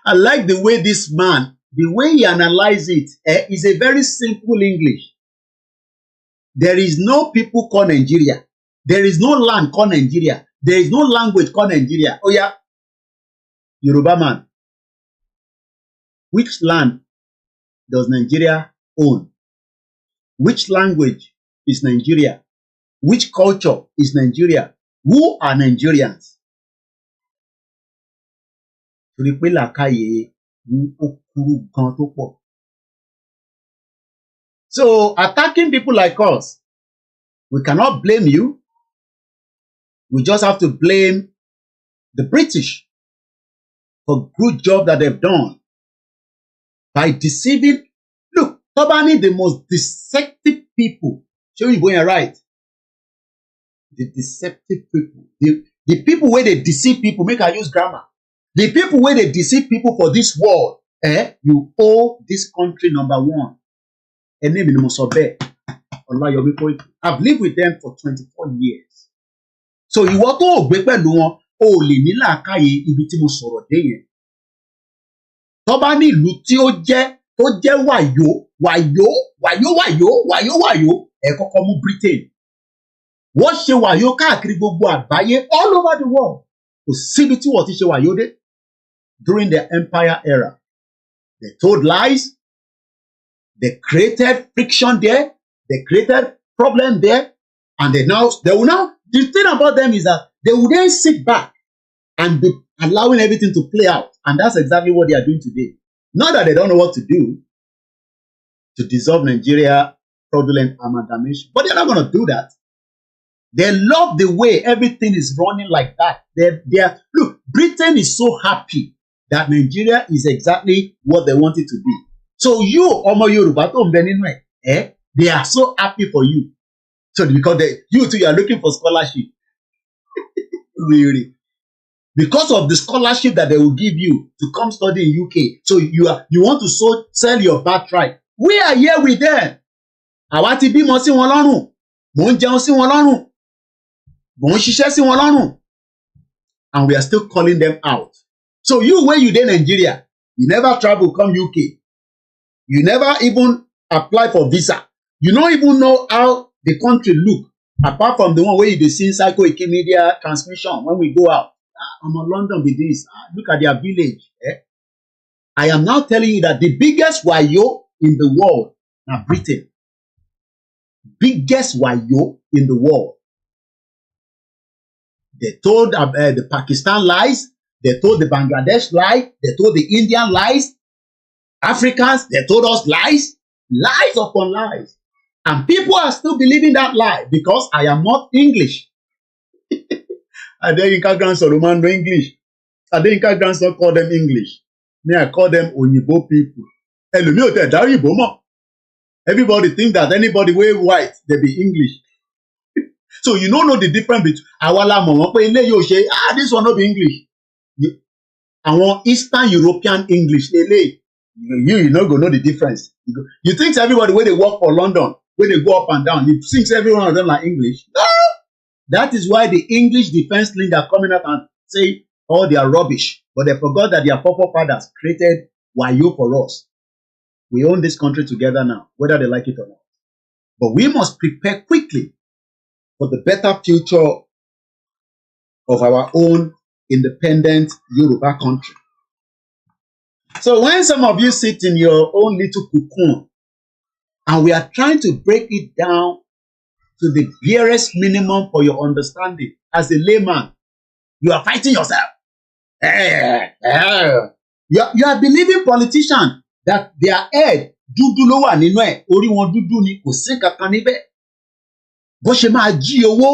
I like the way this man, the way he analyzes it, is a very simple English. There is no people called Nigeria. There is no land called Nigeria. There is no language called Nigeria. Oh yeah, Yoruba man. Which land does Nigeria own? Which language is Nigeria? Which culture is Nigeria? Who are Nigerians? So attacking people like us, we cannot blame you. We just have to blame the British for good job that they've done by deceiving. Look, Tobani, the most deceptive people. Show you going right. The deceptive people. The people where they deceive people, make I use grammar. The people where they deceive people for this world, you owe this country number one. Her name is Musobe. I've lived with them for 24 years. So you want to gbé pẹ̀lú wọn, o lè ní làákàyè ibi tí mo sọ̀rọ̀ dé yẹn. Tó bá ní ìlú tí ó jẹ́ wàyó, ẹ kọ́kọ́ mú Britain. Wọ́n ṣe wàyó káàkiri gbogbo àgbáyé all over the world. Kò síbi tí wọ́n ti ṣe wàyó dé. During the empire era, they told lies. They created friction there. They created problem there. And they will now, the thing about them is that they will then sit back and be allowing everything to play out. And that's exactly what they are doing today. Not that they don't know what to do to dissolve Nigeria fraudulent amalgamation, but they're not going to do that. They love the way everything is running like that. Look, Britain is so happy that Nigeria is exactly what they want it to be. So you, Omo Yoruba, they are so happy for you. So because you too, you are looking for scholarship. Really. Because of the scholarship that they will give you to come study in UK. So you want to sell your birthright. We are here with them. Àwa ti bímọ sí wọn lọ́rùn. Mò ń jẹun sí wọn lọ́rùn. Mò ń ṣiṣẹ́ sí wọn lọ́rùn. And we are still calling them out. So you, when you in Nigeria, you never travel come UK. You never even apply for visa. You don't even know how the country look, apart from the one where you see inside Koiki media transmission when we go out. I'm in London with this. Look at their village. I am now telling you that the biggest wayo in the world is Britain. Biggest wayo in the world. They told the Pakistan lies. They told the Bangladesh lie. They told the Indian lies. Africans, they told us lies. Lies upon lies. And people are still believing that lie because I am not English. Adebanji grandson Roman no English. Adebanji grandson call them English. Me, I call them Oyibo people. Ẹlòmíì ò tẹ̀ dá Òyìnbó mọ̀. Everybody think that anybody wey white, they be English. So you don't know the difference between àwa la mọ̀ wọ́n pé ilé yóò ṣe this one no be English. Àwọn Eastern European English eléyìí. You not gonna know the difference. You think everybody when they work for London, when they go up and down, you think every one of them like English? No! That is why the English defense league are coming out and say all they are rubbish. But they forgot that their forefathers created wayo for us. We own this country together now, whether they like it or not. But we must prepare quickly for the better future of our own independent Yoruba country. So when some of you sit in your own little cocoon and we are trying to break it down to the barest minimum for your understanding as a layman, you are fighting yourself. You are believing politicians that their head dúdú ló wà nínú ẹ̀, orí wọn dúdú ni, kò sí kankan níbẹ̀. Bó ṣe máa jí owó,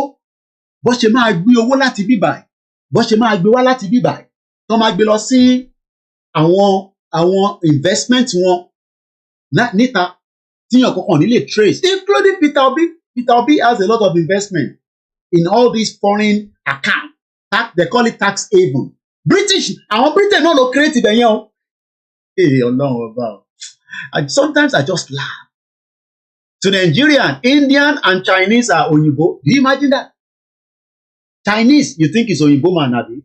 bó ṣe máa gbé owó láti bíbáyìí, bó ṣe máa gbé wá láti bíbáyìí, tó máa gbé lọ sí àwọn investment wọn níta tíyàn kankan ní lè trace, including Peter Obi. Peter Obi has a lot of investment in all these foreign accounts. They call it tax haven. British, àwọn Britain náà ló create ibẹ̀ yẹn o. Ọlọ́run ọba. Sometimes I just laugh. To Nigerian, Indian and Chinese are Oyinbo. Do you imagine that? Chinese, you think is Oyinbo man, Abi?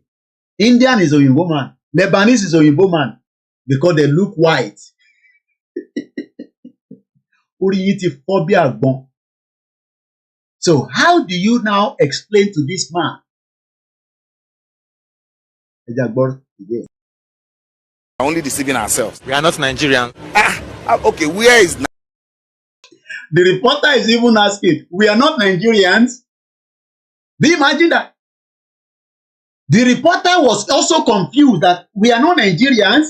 Indian is Oyinbo man. Lebanese is Oyinbo man because they look white. Orí yìí ti fọ́ bí àgbọn. So how do you now explain to this man? Only deceiving ourselves. We are not Nigerian. Okay, where is the reporter is even asking, we are not Nigerians? Do you imagine that? The reporter was also confused that we are not Nigerians.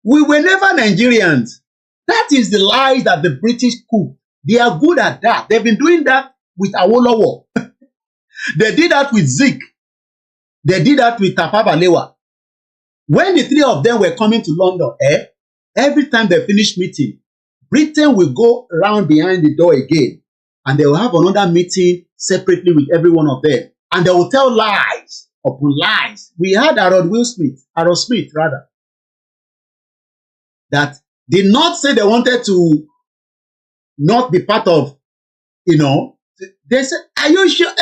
We were never Nigerians. That is the lies that the British cook. They are good at that. They've been doing that with Awolowo. They did that with Zik. They did that with Tafawa Balewa. When the three of them were coming to London, every time they finish meeting, Britain will go around behind the door again, and they will have another meeting separately with every one of them, and they will tell lies upon lies. We had Harold Smith, that did not say they wanted to not be part of, they said, are you sure?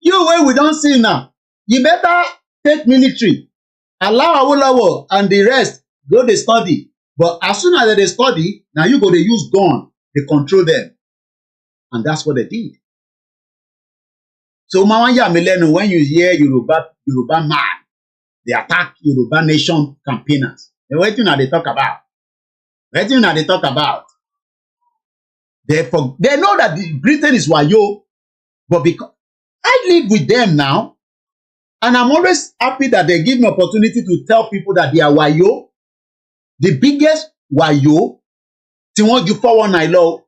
You way we don't see now. You better take military, allow Awolowo and the rest go they study. But as soon as they study, now you go to use gun, they control them. And that's what they did. So when you hear Yoruba man, they attack Yoruba nation campaigners. What do they talk about? What do they talk about? They know that Britain is wayo, but because I live with them now, and I'm always happy that they give me opportunity to tell people that they are wayo. The biggest wayo, tí wọ́n ju 419 lọ.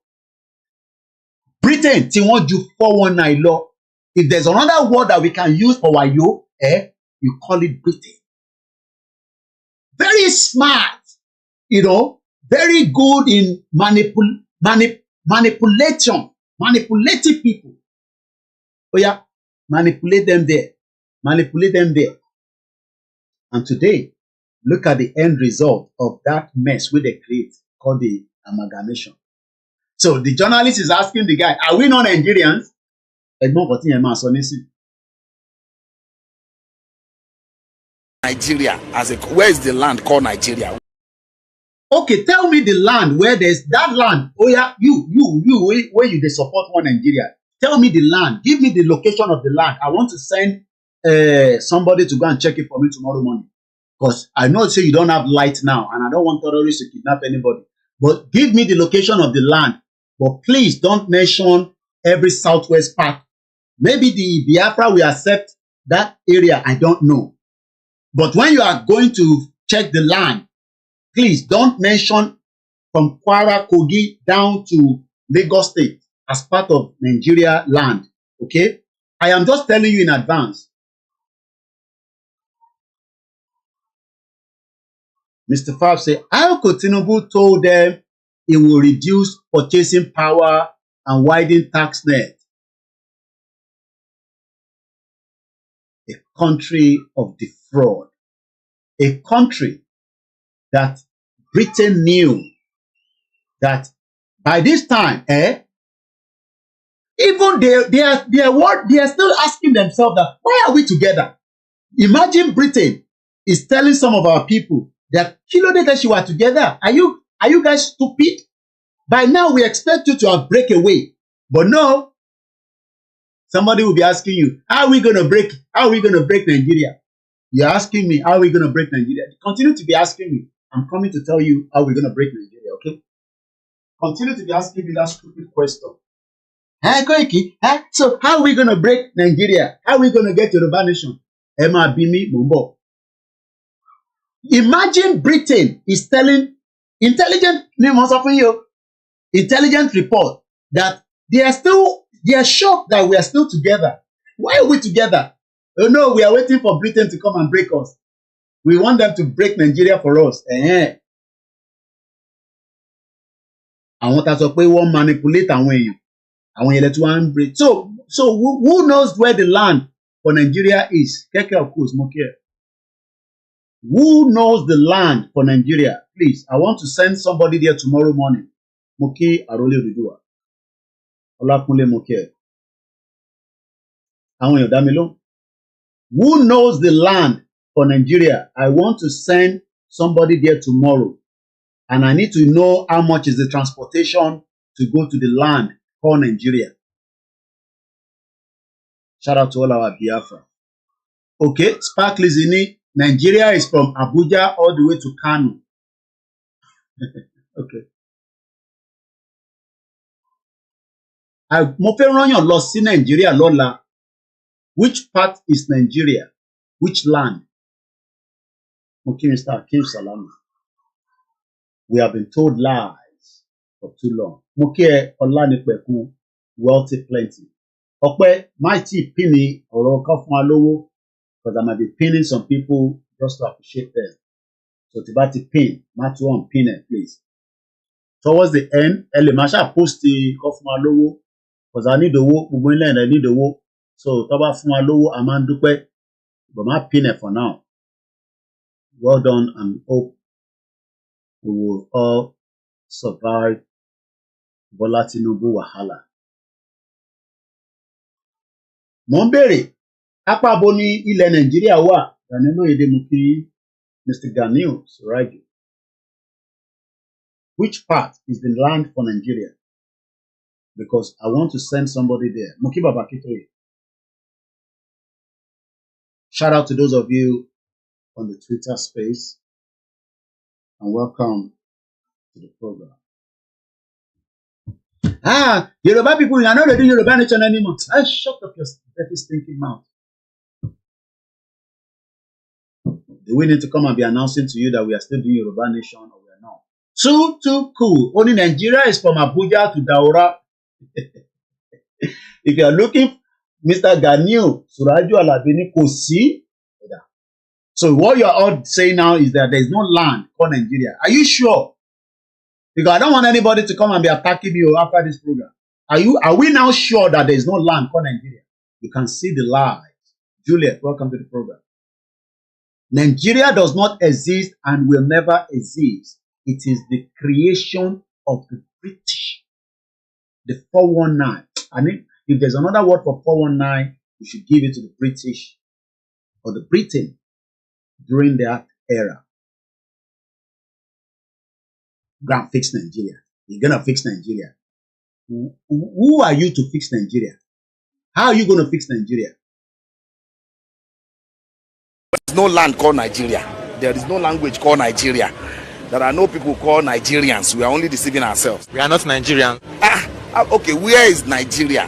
Britain, tí wọ́n ju 419 lọ. If there's another word that we can use for wayo, you call it Britain. Very smart, very good in manipulative people. Oh yeah, manipulate them there. And today, look at the end result of that mess which they create called the amalgamation. So the journalist is asking the guy, are we not Nigerians? Nigeria where is the land called Nigeria? Okay, tell me the land where there's that land. Oh yeah, you where you they support one Nigeria. Tell me the land. Give me the location of the land. I want to send somebody to go and check it for me tomorrow morning. Because I know say you don't have light now, and I don't want terrorists to kidnap anybody. But give me the location of the land. But please don't mention every southwest part. Maybe the Biafra will accept that area. I don't know. But when you are going to check the land, please don't mention from Kwara, Kogi down to Lagos State as part of Nigeria land. Okay? I am just telling you in advance. Mr. Fab said, how could Tinubu told them it will reduce purchasing power and widen tax net? A country of defraud. A country that Britain knew that by this time, even they are still asking themselves that why are we together? Imagine Britain is telling some of our people that you are together. Are you guys stupid? By now we expect you to have break away. But no. Somebody will be asking you, how are we gonna break Nigeria? You're asking me, how are we gonna break Nigeria? Continue to be asking me. I'm coming to tell you how we're gonna break Nigeria, okay? Continue to be asking me that stupid question. Koiki, so how are we gonna break Nigeria? How are we gonna get Yoruba nation? Emma Bimi Mumbo. Imagine Britain is telling intelligent report that they are shocked that we are still together. Why are we together? Oh no, we are waiting for Britain to come and break us. We want them to break Nigeria for us. I want us to pay one manipulate and when I want you to one break. So who knows where the land for Nigeria is? Keke of course, Mokia. Who knows the land for Nigeria? Please, I want to send somebody there tomorrow morning. Moki Arole Ridua. Olakunle Moki. Who knows the land for Nigeria? I want to send somebody there tomorrow. And I need to know how much is the transportation to go to the land called Nigeria. Shout out to all our Biafra. Okay, Sparkly Zini. Nigeria is from Abuja all the way to Kano. Okay. Mo fẹ́ rán yàn lọ sí Nigeria lọ́la Which part is Nigeria? Which land? Okay, Mr. Akim Salama. We have been told lies for too long. Moke Olanipeku, wealthy plenty. Okpe, mighty pinny or Kafumalowo, because I might be pinning some people just to appreciate them. So Tibati pin, not one pin it, please. Towards the end, Masha post the Kafumalowo, because I need the work, and I need the work. So Taba Fumalowo, Amandupe, but my pin it for now. Well done, and hope we will all survive Bola Tinubu wahala. Mo ń bèrè, apá bo ni ilẹ̀ Nàìjíríà wà? Danilo Edemuki, Mr. Ganiu Suraju. Which part is the land for Nigeria? Because I want to send somebody there. Mo kí Baba Akintoye. Shout out to those of you on the Twitter space, and welcome to the program. Yoruba people, you are not reading Yoruba Nation anymore. Shut up your dirty stinking mouth. Do we need to come and be announcing to you that we are still doing Yoruba Nation or we are not? Too cool. Only Nigeria is from Abuja to Daura. If you are looking, Mr. Ganiu Suraju Alabini Kosi. So what you are all saying now is that there is no land called Nigeria. Are you sure? Because I don't want anybody to come and be attacking you after this program. Are we now sure that there is no land called Nigeria? You can see the lies. Juliet, welcome to the program. Nigeria does not exist and will never exist. It is the creation of the British. The 419. I mean, if there's another word for 419, we should give it to the British or the Britain during that era. Go and fix Nigeria. You're gonna fix Nigeria. Who are you to fix Nigeria? How are you gonna fix Nigeria? There's no land called Nigeria. There is no language called Nigeria. There are no people called Nigerians. We are only deceiving ourselves. We are not Nigerian. Okay, where is Nigeria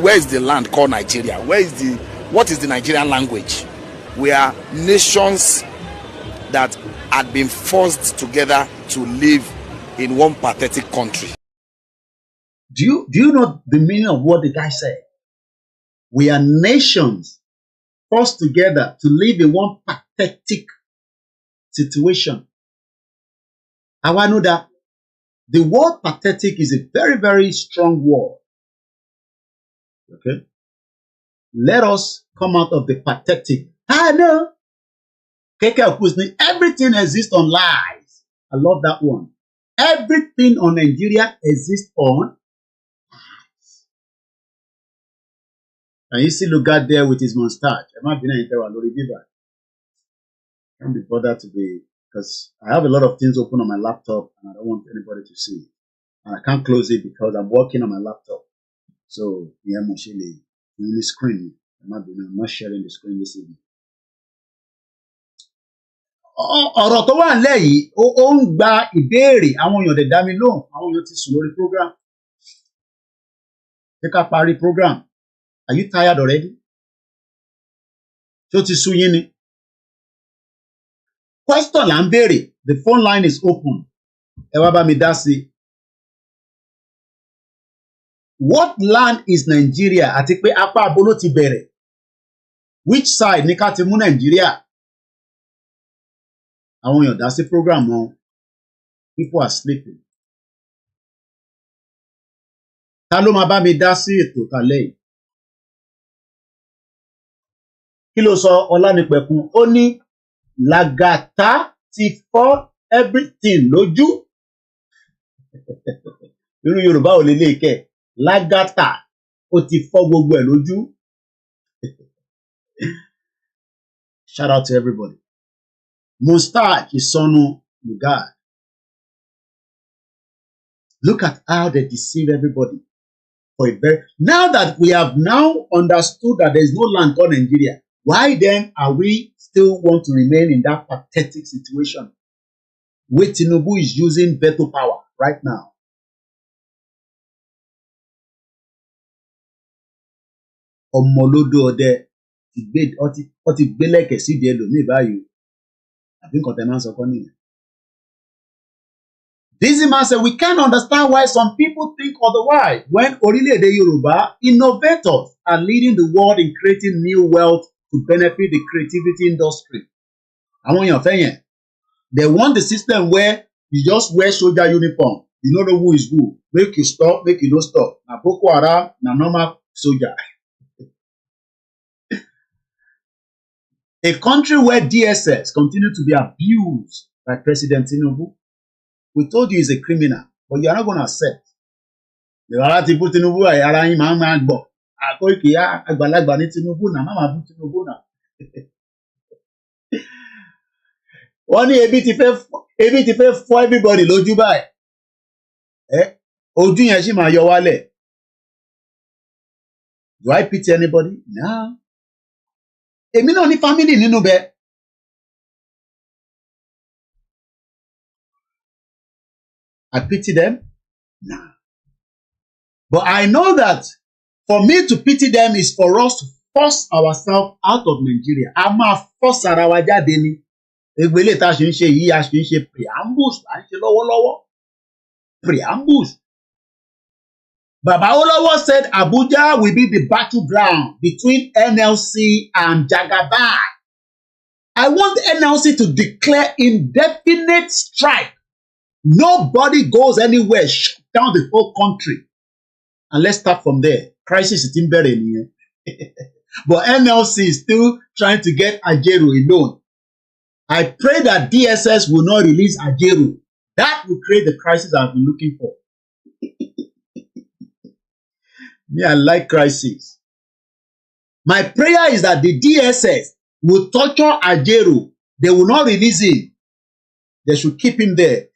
where is the land called Nigeria? What is the Nigerian language? We are nations that had been forced together to live in one pathetic country. Do you know the meaning of what the guy said? We are nations forced together to live in one pathetic situation. How I know that the word pathetic is a very, very strong word. Okay? Let us come out of the pathetic. I know. Everything exists on lies. I love that one. Everything on Nigeria exists on lies. And you see Lugard there with his mustache. Can't be bothered to be, because I have a lot of things open on my laptop and I don't want anybody to see it. And I can't close it because I'm working on my laptop. So, yeah, I'm actually on the screen. I'm not sharing the screen this evening. Ọ̀rọ̀ tó wà nílẹ̀ yìí ó ń gba ìbéèrè, àwọn èèyàn dẹ̀ dá mi lóhùn, àwọn èèyàn ti sùn lórí program. Ṣé ká parí program? Are you tired already? Ṣé ó ti sú yín ni? Question là ń béèrè. The phone line is open. Ẹ wá bá mi dá sí. What land is Nigeria? Àti pé apá abo ló ti bẹ̀rẹ̀. Which side ni ká ti mú Nigeria? Àwọn èèyàn dá sí program wọn. People are sleeping. Ta ló máa bá mi dá sí ètò tálẹ́ yìí? Kí ló sọ Ọlánipẹ̀kun? Ó ní Làgàtà ti fọ́ everything lójú. Irú Yorùbá ò lè lè kẹ́. Làgàtà ó ti fọ́ gbogbo ẹ̀ lójú. Shout out to everybody. Mustache Isonu Lugard. Look at how they deceive everybody. Now that we have now understood that there is no land called Nigeria, why then are we still want to remain in that pathetic situation where Tinubu is using veto power right now? Omolodo Ode, ó ti gbé lẹ́kẹ̀ síbi ẹlòmíì báyìí. Àbí nǹkan tẹ́ máa ń sọ kọ́ nìyẹn. This man said, we can't understand why some people think otherwise when Orílẹ̀-èdè Yorùbá innovators are leading the world in creating new wealth to benefit the creativity industry. Àwọn èèyàn fẹ́ yẹn. They want the system where you just wear soldier uniform. You don't know who is who. Make you stop, make you don't stop. Na Boko Haram, na normal soldier. A country where DSS continue to be abused by President Tinubu. We told you he's a criminal, but you are not going to accept. Ìrọ̀lá ti bú Tinubu ara yín máa ń gbọ̀. Koiki àgbàlagbà ní Tinubu náà, má máa bú Tinubu náà. Wọ́n ní ebi ti fẹ́ fọ́ everybody lójú báyìí. Ojú yẹn sì máa yọ wálẹ̀. Do I pity anybody? No. Èmi náà ní family nínú bẹ́ẹ̀. I pity them? Nah. But I know that for me to pity them is for us to force ourselves out of Nigeria. A máa force ara wa jáde ni. Egbele tá a ṣe ń ṣe yìí, a ṣe ń ṣe preambles, à ń ṣe lọ́wọ́lọ́wọ́. Preambles. Baba Olowo said Abuja will be the battleground between NLC and Jagaban. I want NLC to declare indefinite strike. Nobody goes anywhere, shut down the whole country. And let's start from there. Crisis is in Berlin. But NLC is still trying to get Ajeru alone. I pray that DSS will not release Ajeru. That will create the crisis I've been looking for. Me, I like crisis. My prayer is that the DSS will torture Ajeru. They will not release him. They should keep him there.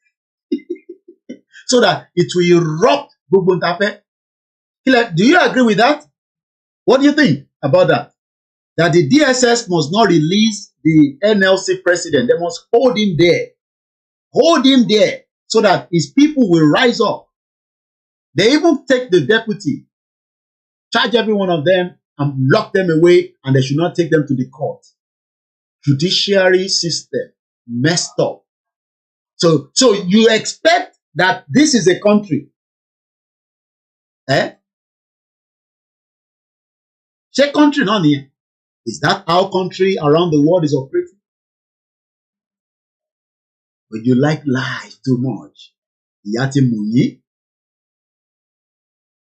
So that it will erupt. Do you agree with that? What do you think about that? That the DSS must not release the NLC president. They must hold him there. Hold him there so that his people will rise up. They even take the deputy, charge every one of them and lock them away, and they should not take them to the court. Judiciary system messed up. So you expect that this is a country. Ṣé country náà nìyẹn? Is that how country around the world is operating? But you like lies too much. Ìyá ti mú yín.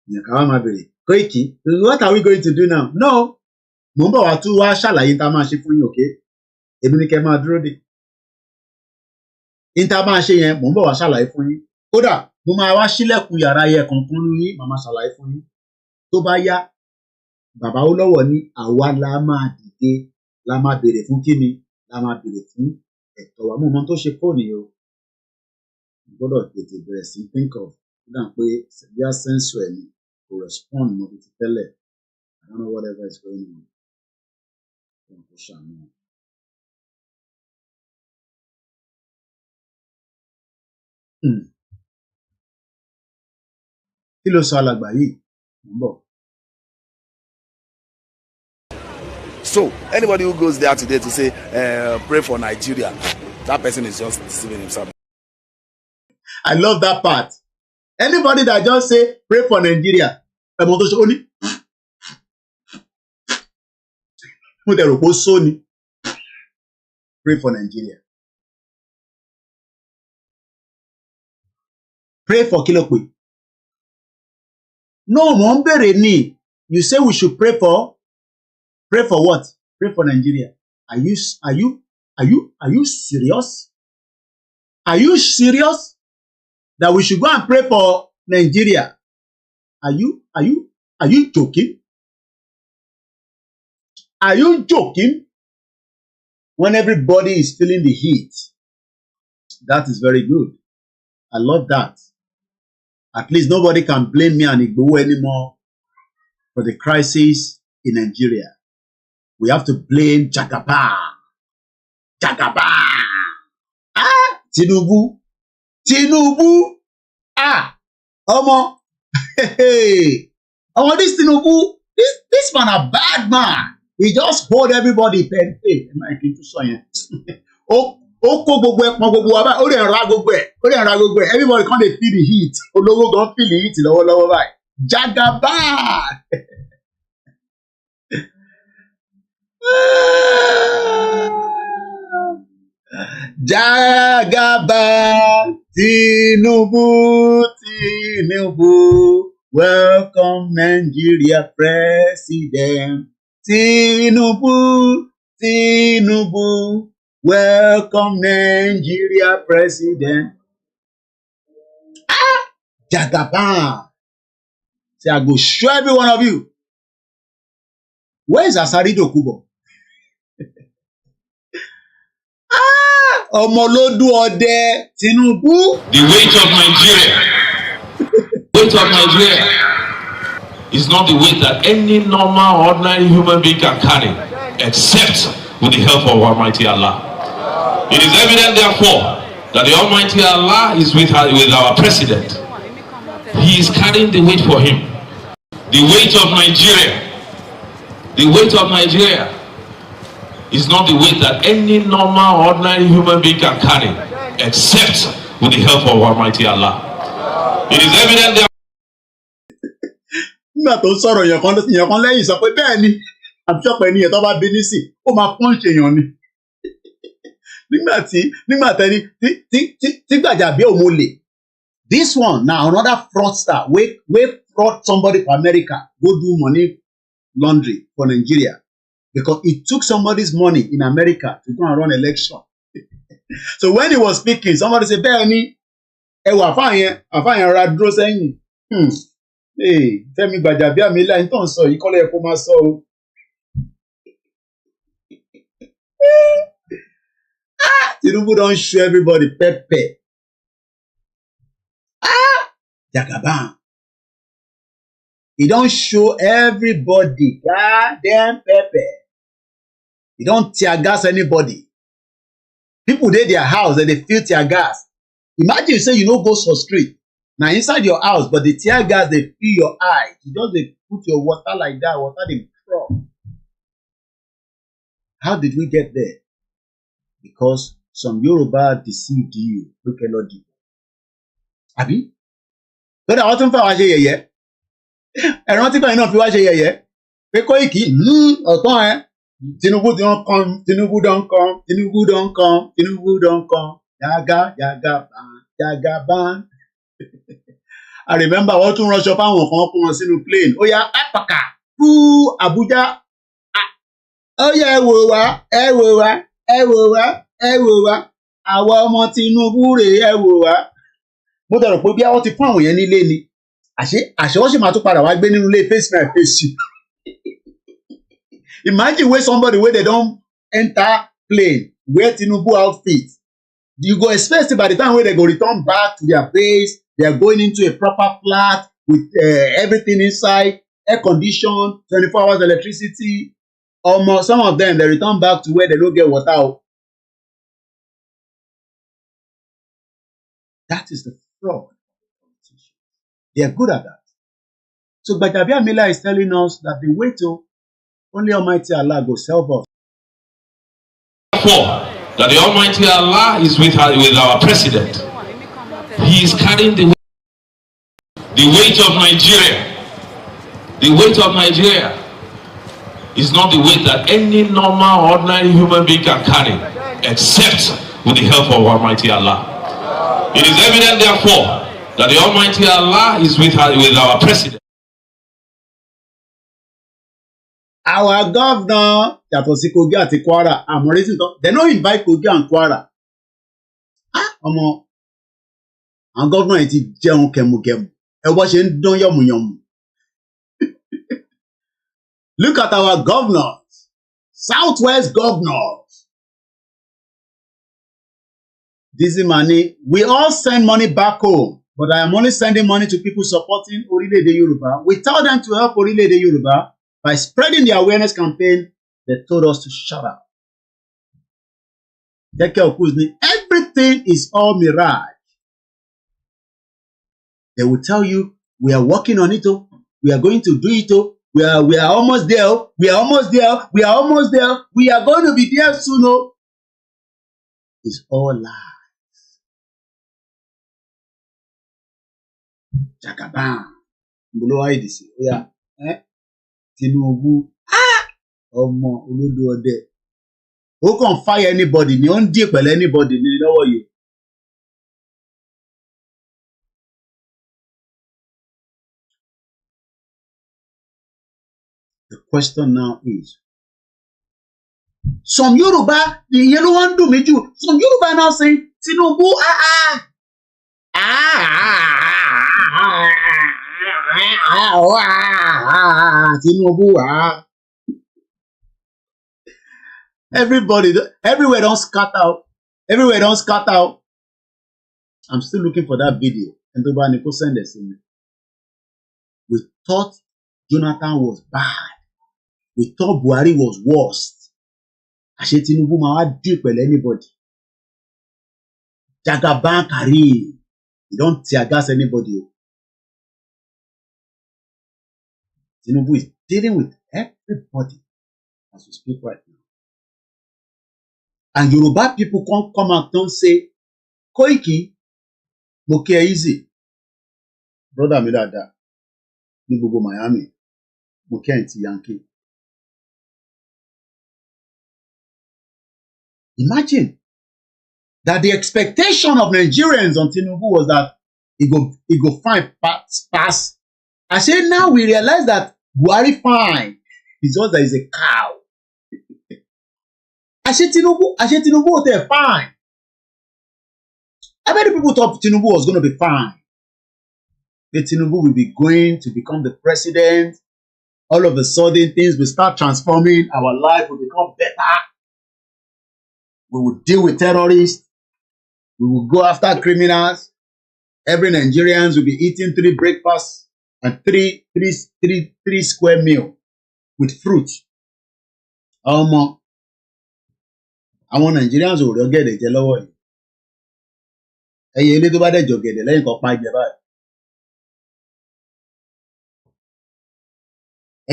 Ìyẹn ká wá máa bèrè. Koiki, what are we going to do now? No. Mo ń bọ̀ wá tún wá ṣàlàyé tá a máa ṣe fún yín, okay? Èmi ni kẹ́ máa dúró dè. Ìta máa ṣe yẹn, mo ń bọ̀ wá ṣàlàyé fún yín. Kódà, mo máa wá ṣílẹ̀kùn yàrá yẹ kankan nínú yín, màá máa ṣàlàyé fún yín. Tó bá yá, Bàbá Olowo ní àwa la máa dìde, la máa béèrè fún kíni, la máa béèrè fún ẹ̀tọ́ wa. Mo mọ tó ṣe fóònù yìí o. Mo gbọ́dọ̀ tètè bẹ̀rẹ̀ sí think of nígbà pé bí a sẹ́ńsù ẹ̀ ni kò respond mo ti tẹ́lẹ̀. I don't know whatever is going on. Kò ṣàmì. Kí ló sọ alàgbà yìí? Mo ń bọ̀. So anybody who goes there today to say pray for Nigeria, that person is just deceiving himself. I love that part. Anybody that just say pray for Nigeria, ẹ̀mọ́ tó ṣe ó ní. Mo dẹ̀ rò pé ó só ni. Pray for Nigeria. Pray for kí ló pè? No, mo ń bèrè ni. You say we should pray for what? Pray for Nigeria. Are you serious? Are you serious that we should go and pray for Nigeria? Are you joking? Are you joking? When everybody is feeling the heat. That is very good. I love that. At least nobody can blame me and Igboho anymore for the crisis in Nigeria. We have to blame Jagaban. Jagaban. Tinubu. Ọmọ, this Tinubu, this man a bad man. He just hold everybody pen. Hey, I can do something. Oh, everybody can't feel the heat. Olowo don't feel the heat. Jagaban. Jagaban. Tinubu. Welcome Nigeria President. Tinubu. Welcome Nigeria President. Jagaban. Say, I go show every one of you. Where is Asari Dokubo? Omolodu Ode Tinubu. The weight of Nigeria is not the weight that any normal, ordinary human being can carry, except with the help of Almighty Allah. It is evident, therefore, that the Almighty Allah is with our president. He is carrying the weight for him. The weight of Nigeria is not the weight that any normal, ordinary human being can carry, except with the help of Almighty Allah. It is evident that Nígbà tó sọ̀rọ̀ èèyàn kan lẹ́yìn sọ pé bẹ́ẹ̀ ni àbíṣọ́pọ̀ ènìyàn tó bá bí nísì ó máa pọ́ǹṣì èèyàn ni. Nígbà tẹ́ni tí Gbajabi Omole, this one na another fraudster wey fraud somebody for America go do money laundry for Nigeria because he took somebody's money in America to go and run election. So when he was speaking, somebody say bẹ́ẹ̀ ni ẹwà àfààyàn ra dúró sẹ́yìn. Fẹ́mi Gbajabi Amila ń tàn sọ yìí kọ́lẹ̀ ẹ̀kọ́ máa sọ o. Tinubu don show everybody pepper. Jagaban. He don show everybody goddamn pepper. He don tear gas anybody. People dey their house and they feel tear gas. Imagine say you no go for street. Now inside your house, but the tear gas they fill your eye. You just they put your water like that, water they drop. How did we get there? Because some Yoruba deceived you. We cannot do. Abi? But I want to wá ṣe yẹ̀yẹ́. Ẹ̀rọ tí báyìí náà fi wá ṣe yẹ̀yẹ́. Pé Koiki, ọ̀tán ẹ̀. Tinubu don come. Jagaban. I remember wọ́n tún ránṣọ fáwọn kan kó wọn sínú plane. Ó yá apaka fún Abuja. Ó yá ẹ wò wá. Àwọn ọmọ Tinubu rèé ẹ wò wá. Mo dẹ̀rọ̀ pé bí wọ́n ti fún àwọn yẹn nílé ni. Àṣé wọ́n sì máa tún padà wá gbé nínú ilé face my face you. Imagine where somebody where they don't enter plane, wear Tinubu outfit. You go expect by the time where they go return back to their base, they are going into a proper flat with everything inside, air conditioned, 24 hours electricity. Almost some of them they return back to where they don't get water. That is the fraud. They are good at that. So Gbajabi Amila is telling us that the way to only Almighty Allah go help us. That the Almighty Allah is with our president. He is carrying the weight of Nigeria. The weight of Nigeria is not the weight that any normal, ordinary human being can carry, except with the help of Almighty Allah. It is evident, therefore, that the Almighty Allah is with our president. Our governor, yàtọ̀ sí Kogi àti Kwara, I'm raising they no invite Kogi and Kwara. Àwọn governor yìí ti jẹun kẹmukẹmu. Ẹ wọ́n ṣe ń dán yọ̀mùyọ̀mù. Look at our governors, Southwest governors. This is money. We all send money back home, but I am only sending money to people supporting ORILEEDE Yoruba. We tell them to help ORILEEDE Yoruba. By spreading the awareness campaign, they told us to shut up. Everything is all mirage. They will tell you, we are working on it, we are going to do it, We are almost there. We are almost there. We are almost there. We are going to be there soon. Oh. It's all lies. Jagaban. Mbolo Aidisi. Yeah. Tinubu. Ọmọ olódò ọdẹ. Who can fire anybody? You don't deal with anybody. You know what you. The question now is, some Yoruba, the yellow one do me too. Some Yoruba now saying, Tinubu, Tinubu, Everybody, everywhere don't scatter out. Everywhere don't scatter out. I'm still looking for that video. And Nico send this in me. We thought Jonathan was bad. We thought Buhari was worst. Ashe Tinubu ma wa deal with anybody. Jagaban Karim. You don't tear gas anybody. Tinubu is dealing with everybody as we speak right now. And Yoruba people can't come out and say, Koiki, mo kí ẹ easy. Brother mi dada, ní gbogbo Miami, mo kí ẹ ti Yankee. Imagine that the expectation of Nigerians on Tinubu was that he go fine pass. I say now we realize that Buhari fine. It's just that he's a cow. I say Tinubu was fine. How many people thought Tinubu was going to be fine? That Tinubu will be going to become the president. All of a sudden, things will start transforming. Our life will become better. We will deal with terrorists. We will go after criminals. Every Nigerians will be eating 3 breakfasts and three square meal with fruit. Àwọn Nigerians ò rí ọ̀gẹ̀dẹ̀ jẹ lọ́wọ́ yìí. Ẹyẹ ilé tó bá dẹ̀ jọ̀gẹ̀dẹ̀ lẹ́yìn kan pa jẹ báyìí.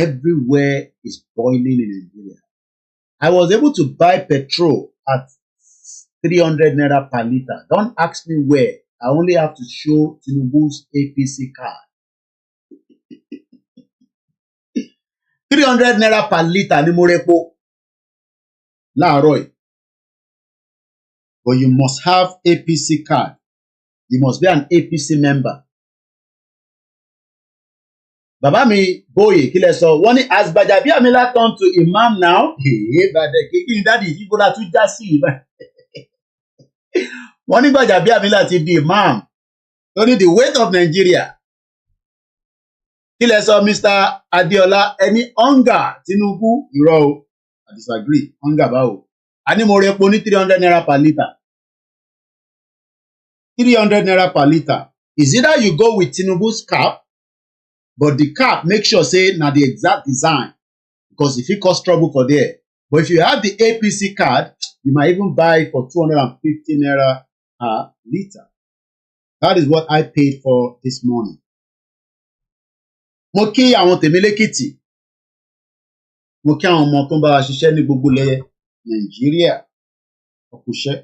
Everywhere is boiling in Nigeria. I was able to buy petrol at 300 naira per liter. Don't ask me where. I only have to show Tinubu's APC card. 300 naira per liter ni mo repo láàárọ̀ yìí. But you must have APC card. You must be an APC member. Bàbá mi Boye kí lẹ sọ, wọ́n ní as Gbajabiamila turn to imam now. Bàdẹ̀ kékeré dáàdì ìbúra tún já sí ibà. Wọ́n ní Gbajabiamila ti di imam. Only the weight of Nigeria. Kí lẹ sọ Mr. Adeola, any hunger Tinubu irọ́ o. I disagree. Hunger báwo. A ní mo repo ní 300 naira per liter. 300 naira per liter. Is either you go with Tinubu's cap, but the cap make sure say na the exact design, because if it cause trouble for there. But if you have the APC card, you might even buy it for 250 naira per liter. That is what I paid for this morning. Mo kí àwọn tèmi l'Èkìtì. Mo kí àwọn ọmọ tó ń bá wa ṣiṣẹ́ ní gbogbo ilẹ̀ Nàìjíríà. Ọkùṣẹ́.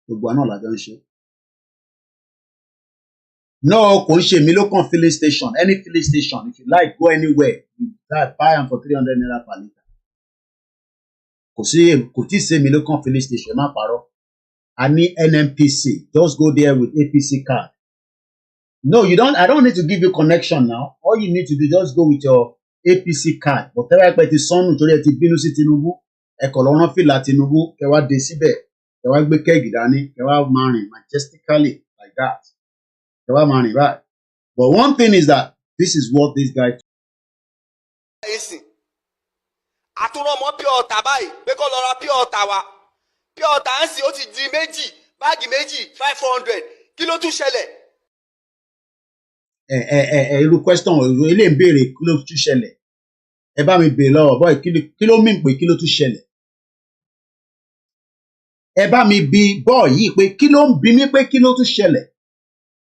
Gbogbo àná làjọ ń ṣe. No, kò ń ṣe mi ló kàn filling station. Any filling station, if you like, go anywhere. You buy them for 300 naira per liter. Kò tí ì ṣe mi ló kàn filling station, má parọ́. I need NNPC. Just go there with APC card. No, you don't. I don't need to give you connection now. All you need to do, just go with your APC card. Whatever I put is son nítorí ẹ ti bínú sí Tinubu. Ẹ kọ̀ lọ rán fìlà Tinubu. Kẹ wá dé síbẹ̀. Kẹ wá gbé kẹ́ẹ̀gì dání. Kẹ wá máa rìn majestically like that. Kẹ wá máa rìn báyìí. But one thing is that this is what this guy. Àtúnrọ̀mọ́ pure water báyìí pé kó lọ ra pure water wa. Pure water ń sìn ó ti di méjì, báàgì méjì 500. Kí ló tún ṣẹlẹ̀? Irú question ilé ń béèrè kí ló tún ṣẹlẹ̀. Ẹ bá mi béèrè lọ́wọ́ boy kí ló mean pé kí ló tún ṣẹlẹ̀. Ẹ bá mi bi boy yìí pé kí ló ń bi mí pé kí ló tún ṣẹlẹ̀.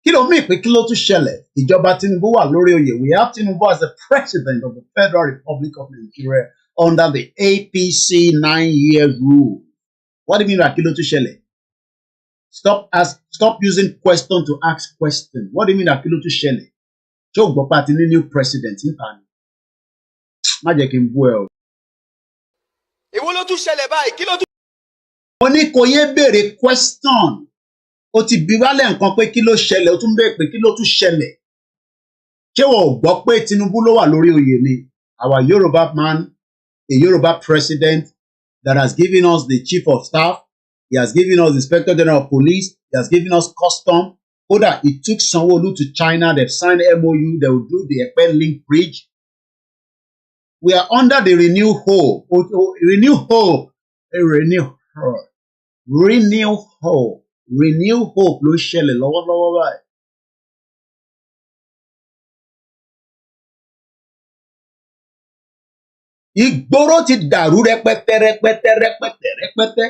Kí ló mí pé kí ló tún ṣẹlẹ̀? Ìjọba Tinubu wà lórí oyè. We have Tinubu as the president of the Federal Republic of Nigeria under the APC 9-year rule. What do you mean by kí ló tún ṣẹlẹ̀? Stop using question to ask question. What do you mean by kí ló tún ṣẹlẹ̀? Ṣé o gbọ́ pé a ti ní new president níta ni? Má jẹ́ kí n bú ẹ o. èwo ló tún ṣẹlẹ̀ báyìí kí ló tún. Mo ní kò yé béèrè question. O ti bi wálẹ̀ nǹkan pé kí ló ṣẹlẹ̀, o tún béèrè pé kí ló tún ṣẹlẹ̀. Ṣé wọ́n ò gbọ́ pé Tinubu ló wà lórí oyè ni? Our Yoruba man, a Yoruba president that has given us the chief of staff, he has given us the inspector general of police, he has given us custom. Kódà, he took Sanwo-Olu to China, they've signed MOU, they will do the Epe Link Bridge. We are under the renew hope, renew hope, renew hope. Renew hope ló ṣẹlẹ̀ lọ́wọ́lọ́wọ́ báyìí. Ìgboro ti dàrú rẹpẹtẹ.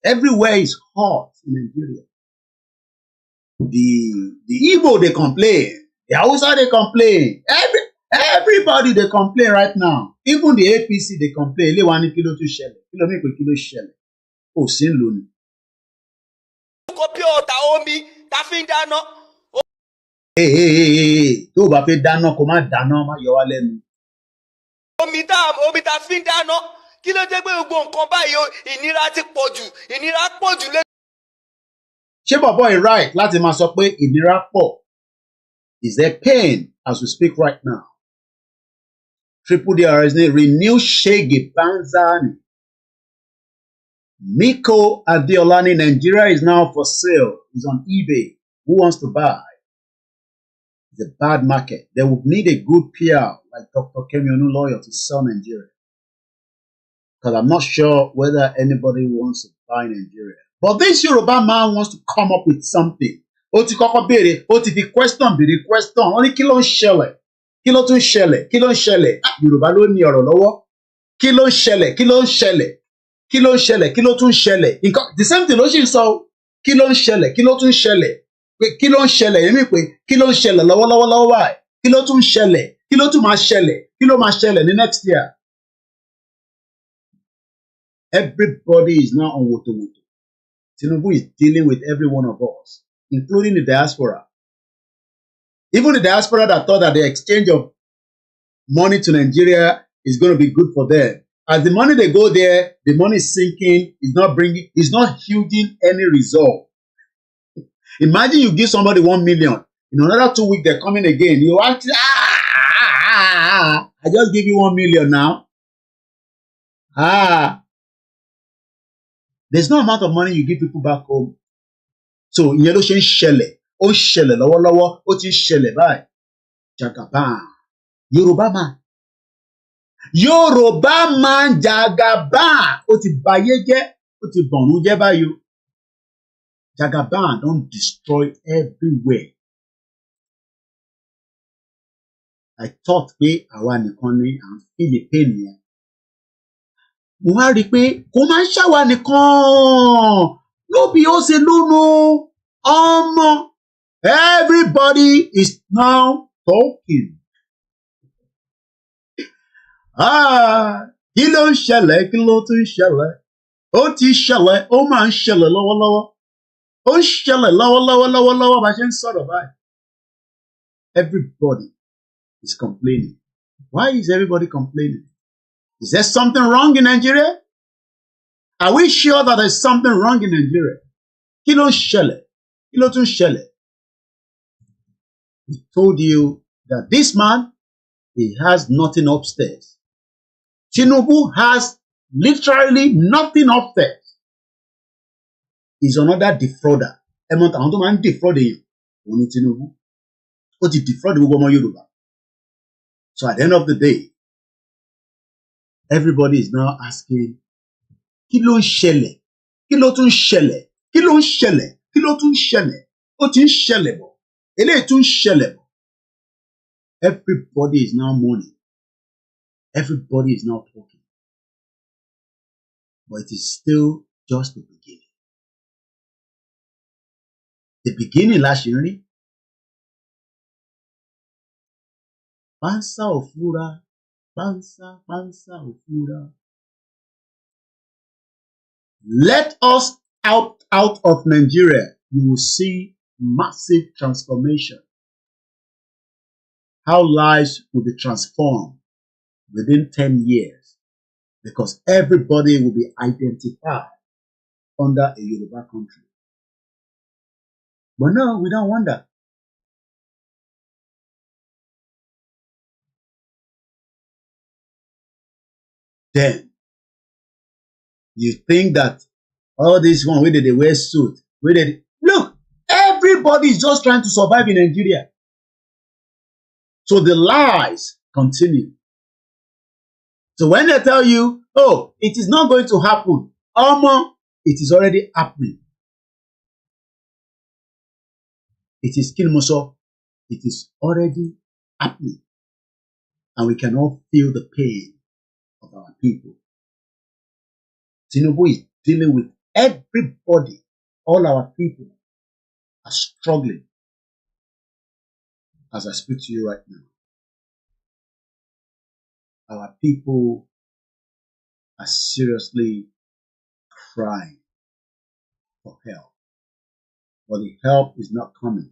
Everywhere is hot in Nigeria. The Igbo they complain, the Hausa they complain, everybody they complain right now. Even the APC they complain. Ilé wa ní kí ló tún ṣẹlẹ̀, kí ló ní pé kí ló ṣẹlẹ̀, kò sí ń lò ní. Pure ọ̀tá omi ta fi ń dáná. Tó o bá fẹ́ dáná kó má dáná, má yọ wá lẹ́nu. Omi ta fi ń dáná kí ló dé pé gbogbo nǹkan báyìí ìnira ti pọ̀ jù lé. Ṣé bọ̀bọ̀ is right láti máa sọ pé ìnira pọ̀? Is there pain as we speak right now? Triple DRS ní renew Shege Banzani. Miko Adeolani, Nigeria is now for sale. It's on eBay. Who wants to buy? It's a bad market. They would need a good PR like Dr. Kemi Lawyer to sell Nigeria. Because I'm not sure whether anybody wants to buy Nigeria. But this Yoruba man wants to come up with something. Ó ti kọ́kọ́ béèrè, ó ti fi question béèrè question. Ó ní kí ló ń ṣẹlẹ̀? Kí ló tún ṣẹlẹ̀? Kí ló ń ṣẹlẹ̀? Yorùbá ló ní ọ̀rọ̀ lọ́wọ́. Kí ló ń ṣẹlẹ̀? Kí ló ń ṣẹlẹ̀? Kí ló ń ṣẹlẹ̀? Kí ló tún ṣẹlẹ̀? The same thing ló ṣì ń sọ. Kí ló ń ṣẹlẹ̀? Kí ló tún ṣẹlẹ̀? Pé kí ló ń ṣẹlẹ̀? Èmi pé kí ló ń ṣẹlẹ̀ lọ́wọ́lọ́wọ́ báyìí? Kí ló tún ṣẹlẹ̀? Kí ló tún máa ṣẹlẹ̀? Kí ló máa ṣẹlẹ̀ ní next year? Everybody is now on woto-woto. Tinubu is dealing with every one of us, including the diaspora. Even the diaspora that thought that the exchange of money to Nigeria is going to be good for them. As the money they go there, the money is sinking, it's not yielding any result. Imagine you give somebody 1 million, in another 2 weeks they're coming again. You actually, I just give you 1 million now. There's no amount of money you give people back home. So, ìyẹn ló ṣe ń ṣẹlẹ̀, ó ń ṣẹlẹ̀ lọ́wọ́lọ́wọ́, ó ti ń ṣẹlẹ̀ báyìí. Jagaban, Yoruba man Jagaban, ó ti bayé jẹ́, ó ti bọ̀rún jẹ́ báyìí. Jagaban don destroy everywhere. I thought pé àwa nìkan ni à ń feel the pain yẹn. Mo wá rí i pé kò máa ń ṣàwa nìkan. No be ó ṣe lónà ọmọ. Everybody is now talking. Kí ló ń ṣẹlẹ̀? Kí ló tún ń ṣẹlẹ̀? Ó ti ṣẹlẹ̀, ó máa ń ṣẹlẹ̀ lọ́wọ́lọ́wọ́. Ó ń ṣẹlẹ̀ lọ́wọ́lọ́wọ́ bá ṣe ń sọ̀rọ̀ báyìí. Everybody is complaining. Why is everybody complaining? Is there something wrong in Nigeria? Are we sure that there's something wrong in Nigeria? Kí ló ń ṣẹlẹ̀? Kí ló tún ń ṣẹlẹ̀? We told you that this man, he has nothing upstairs. Tinubu has literally nothing upstairs. He's another defrauder. Ẹ̀mọ́ àwọn tó máa ń defraud èèyàn, òun ni Tinubu. Ó ti defraud gbogbo ọmọ Yorùbá. So at the end of the day, everybody is now asking, kí ló ń ṣẹlẹ̀? Kí ló tún ń ṣẹlẹ̀? Kí ló ń ṣẹlẹ̀? Kí ló tún ń ṣẹlẹ̀? Ó ti ń ṣẹlẹ̀ bọ̀. Eléyìí tún ń ṣẹlẹ̀ bọ̀. Everybody is now mourning. Everybody is now talking. But it is still just the beginning. The beginning la ṣe ń rí. Pansa òfúra, pansa òfúra. Let us out of Nigeria. You will see massive transformation. How lives will be transformed within 10 years. Because everybody will be identified under a Yoruba country. But no, we don't want that. Then, you think that all this one, where did they wear suit? Look, everybody is just trying to survive in Nigeria. So the lies continue. So when they tell you, oh, it is not going to happen, it is already happening. It is Kilmoso. It is already happening. And we can all feel the pain of our people. Tinubu is dealing with everybody. All our people are struggling as I speak to you right now. Our people are seriously crying for help. But the help is not coming.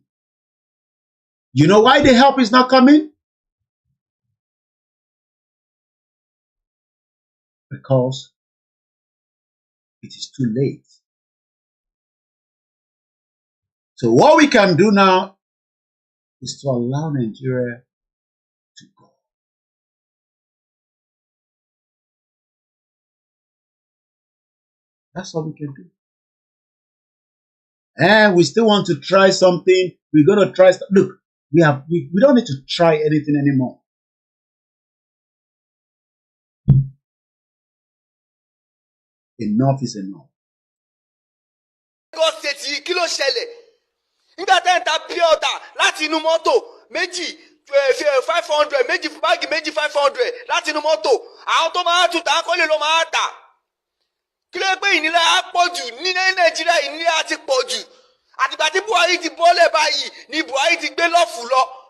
You know why the help is not coming? Because it is too late. So what we can do now is to allow Nigeria to go. That's all we can do. And we still want to try something. We're going to try. Look, we don't need to try anything anymore. Enough is enough. Kí ló ṣẹlẹ̀? Nígbà tẹ́ ń ta pure water láti inú mọ́tò méjì 500 méjì báàgì méjì 500 láti inú mọ́tò àwọn tó máa tún tà kọ́lé ló máa tà. Kí ló pé ìnira á pọ̀ jù ní Nàìjíríà ìnira ti pọ̀ jù. Àtìgbà tí Buhari ti bọ́lẹ̀ báyìí ni Buhari ti gbé lọ́ọ̀fù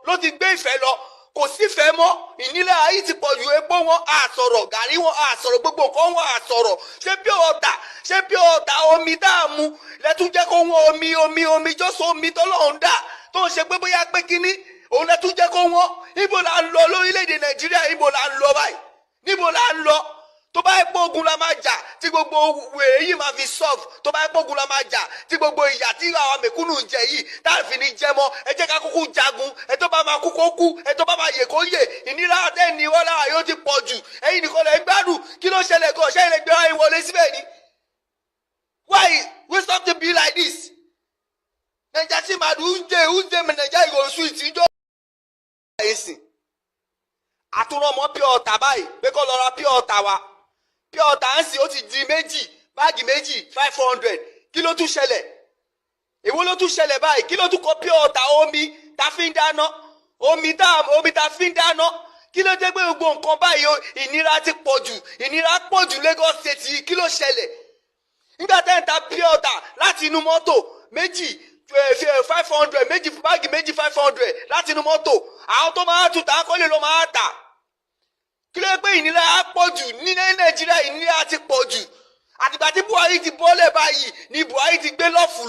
ló ti gbé ìfẹ́ lọ. Kò sífẹ̀ẹ́ mọ́ ìnira ayé ti pọ̀ ju epo wọn àsọ̀rọ̀ gàrí wọn àsọ̀rọ̀ gbogbo nǹkan wọn àsọ̀rọ̀ ṣé pure water omi tá a mu lẹ́tún jẹ́ kó wọ́n omi jọ́sọ̀ omi tọ́lọ́run dà tó ń ṣe pé bóyá pé kínní òun lẹ́tún jẹ́ kó wọ́n níbo la ń lọ lórílẹ̀‐èdè Nàìjíríà níbo la ń lọ báyìí níbo la ń lọ tó bá pọ̀ ogun la máa jà tí gbogbo wèrè yìí máa fi solve tó bá pọ̀ ogun la máa jà tí gbogbo ìyà tí àwọn mẹ̀kúnnù ń jẹ yìí táàfì ní jẹ mọ́ ẹ jẹ́ ká kúkú jagun ẹ tó bá máa kú kó kú ẹ tó bá máa yè kó yè ìnira àtẹ́ni wọ́n lára yóò ti pọ̀ jù ẹ̀yin nìkan lè gbádùn kí ló ṣẹlẹ̀ gan ṣẹ́yìn lè gbé wáyé wọlé síbẹ̀ ni. Why we stop to be like this? Nàìjíríà sì máa dùn únjẹ Nàìjíríà ìgòsù ìtìjọ́ ẹ̀sìn àtúnrọ̀mọ́ pure water báyìí pé kó lọ ra pure water wa. Pure water ń sìn ó ti di méjì báàgì méjì 500 kí ló tún ṣẹlẹ̀ èwo ló tún ṣẹlẹ̀ báyìí kí ló tún kọ pure water omi tá fi ń dáná omi tá fi ń dáná kí ló dé pé gbogbo nǹkan báyìí ìnira ti pọ̀ jù Lagos State yìí kí ló ṣẹlẹ̀ nígbà tẹ́ ń ta pure water láti inú mọ́tò méjì 500 méjì báàgì méjì 500 láti inú mọ́tò àwọn tó máa tún tà kọ́lé ló máa tà. Kí ló pé ìnira á pọ̀ jù ní Nàìjíríà ìnira ti pọ̀ jù àtìgbà tí Buhari ti bọ́lẹ̀ báyìí ni Buhari ti gbé lọ́ọ̀fù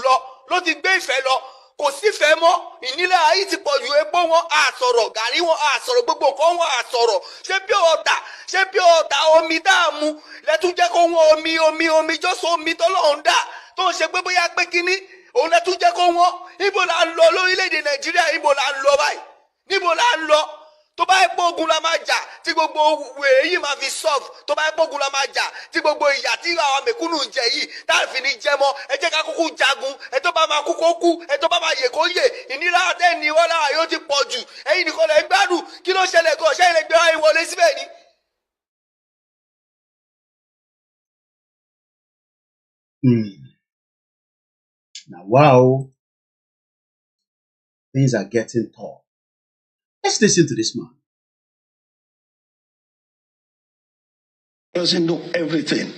ló ti gbé ìfẹ́ lọ kò sífẹ̀ẹ́ mọ́ ìnira ayé ti pọ̀ ju epo wọn àsọ̀rọ̀ gàrí wọn àsọ̀rọ̀ gbogbo nǹkan wọn àsọ̀rọ̀ ṣé pure water omi tá a mu lẹ́tún jẹ́ kó wọ́n omi jọ́sọ̀ omi tọ́lọ́run dà tó ń ṣe pé bóyá pé kínní òun lẹ́tún jẹ́ kó wọ́n níbo la ń lọ lórílẹ̀‐èdè Nàìjíríà níbo la ń lọ báyìí níbo la ń lọ tó bá pọ̀ ogun la máa jà tí gbogbo wèrè yìí máa fi solve tó bá pọ̀ ogun la máa jà tí gbogbo ìyà tí àwọn mẹ̀kúnnù ń jẹ yìí táàfin ní jẹ mọ́ ẹ jẹ́ ká kúkú jagun ẹ tó bá máa kú kó kú ẹ tó bá máa yè kó yè ìnira àtẹ́ni wọ́n lára yóò ti pọ̀ jù ẹ̀yin nìkan lè gbádùn kí ló ṣẹlẹ̀ gan ṣẹ́yìn lè gbé wáyé wọlé síbẹ̀ ni. Now, wow, things are getting tough. Let's listen to this man. Doesn't know everything.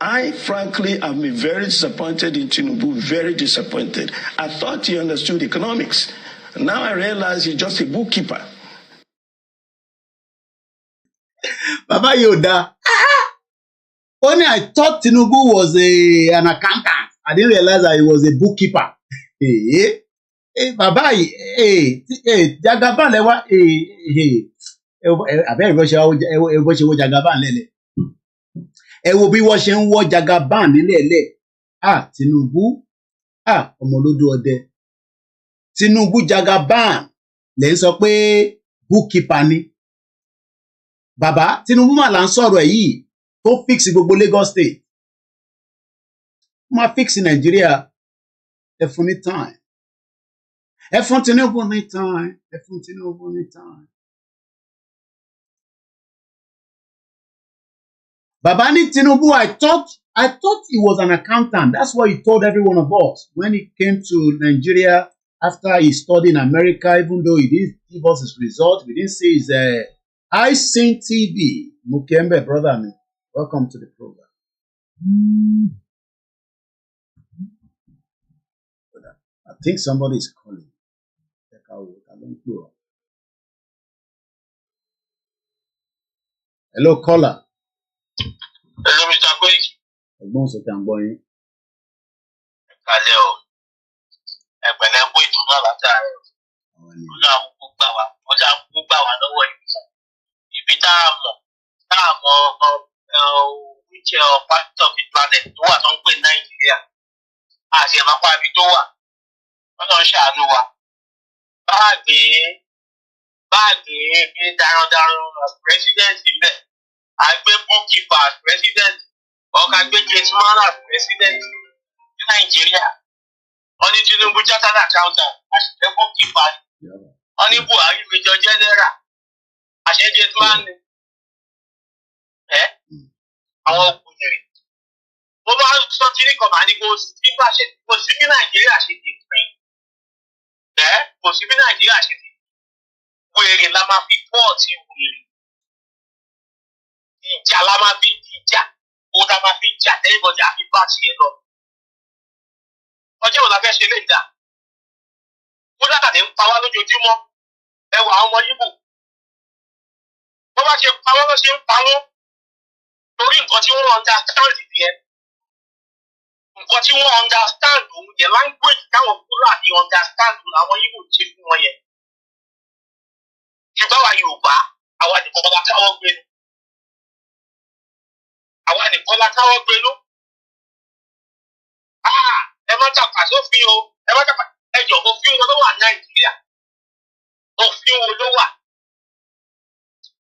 I frankly have been very disappointed in Tinubu, very disappointed. I thought he understood economics. Now I realize he's just a bookkeeper. Baba Yoda. Only I thought Tinubu was an accountant. I didn't realize that he was a bookkeeper. Baba, Jagaban lewa, abẹ́ ìbọn ṣe wọ́ Jagaban lẹ́lẹ̀. Ẹ wo bí wọ́n ṣe ń wọ́ Jagaban nílẹ̀ẹ́lẹ̀. Tinubu, ọmọlódó ọdẹ. Tinubu Jagaban lè ń sọ pé bookkeeper ni. Bàbá, Tinubu mà là ń sọ̀rọ̀ ẹ̀ yìí tó fix gbogbo Lagos State. Má fix Nàìjíríà, ẹ fún ní time. Ẹ fún Tinubu ní time. Ẹ fún Tinubu ní time. Baba ni Tinubu, I thought he was an accountant. That's what he told every one of us when he came to Nigeria after he studied in America, even though he didn't give us his result. We didn't see his I Seen TV. Mukembe, brother, man. Welcome to the program. I think somebody is calling. Hello, caller. Hello, Mr. Koiki. Ẹ̀gbọ́n sọ pé à ń gbọ́ yín. Kalẹ́ o. Ẹ̀pẹ̀lẹ́ kó ìtùnú àlàáfíà. Ọjọ́ àkókò gbà wá lọ́wọ́ ìbísà. Ibi tá a mọ̀ which part of the planet tó wà tó ń pè Nàìjíríà. Àti ẹ̀mápá ibi tó wà. Wọ́n lọ ń ṣàánú wa. Báàgì bí darandaran as president ilẹ̀. Àgbẹ̀ bookkeeper as president. Ọ̀ka gbé gateman as president ní Nàìjíríà. Wọ́n ní Tinubu chartered accountant àṣìṣe bookkeeper. Wọ́n ní Buhari major general àṣẹ gateman ni. Àwọn òkùnrin. Mo máa ń sọ kiri kan máa ní kò sí bí Nàìjíríà ṣe ti pín. Kò sí bí Nàìjíríà ṣe ti pín. Wèrè la máa fi pọ́ọ̀tì wèrè. Ìjà la máa fi jà. Òun la máa fi jà tẹ́lifọ̀jà àfi bá tiẹ̀ lọ. Ọjọ́ wo la fẹ́ ṣe lè dà? Fúlàní ń pa wá lójoojúmọ́. Ẹ wà ọmọ Yíbò. Wọ́n bá ṣe pa wọ́n ló ṣe ń pa wọ́n. Torí nǹkan tí wọ́n understand yẹn. Nǹkan tí wọ́n understand òun yẹn language táwọn Fúlàní understand làwọn Yíbò ṣe fún wọn yẹn. Ṣùgbọ́n àwa Yorùbá, àwa nìkan la káwọ́ gbénu. Àwa nìkan la káwọ́ gbénu. Ẹ má tàpá sófin o, ẹ má tàpá ẹjọ́ òfin wo ló wà Nàìjíríà? Òfin wo ló wà?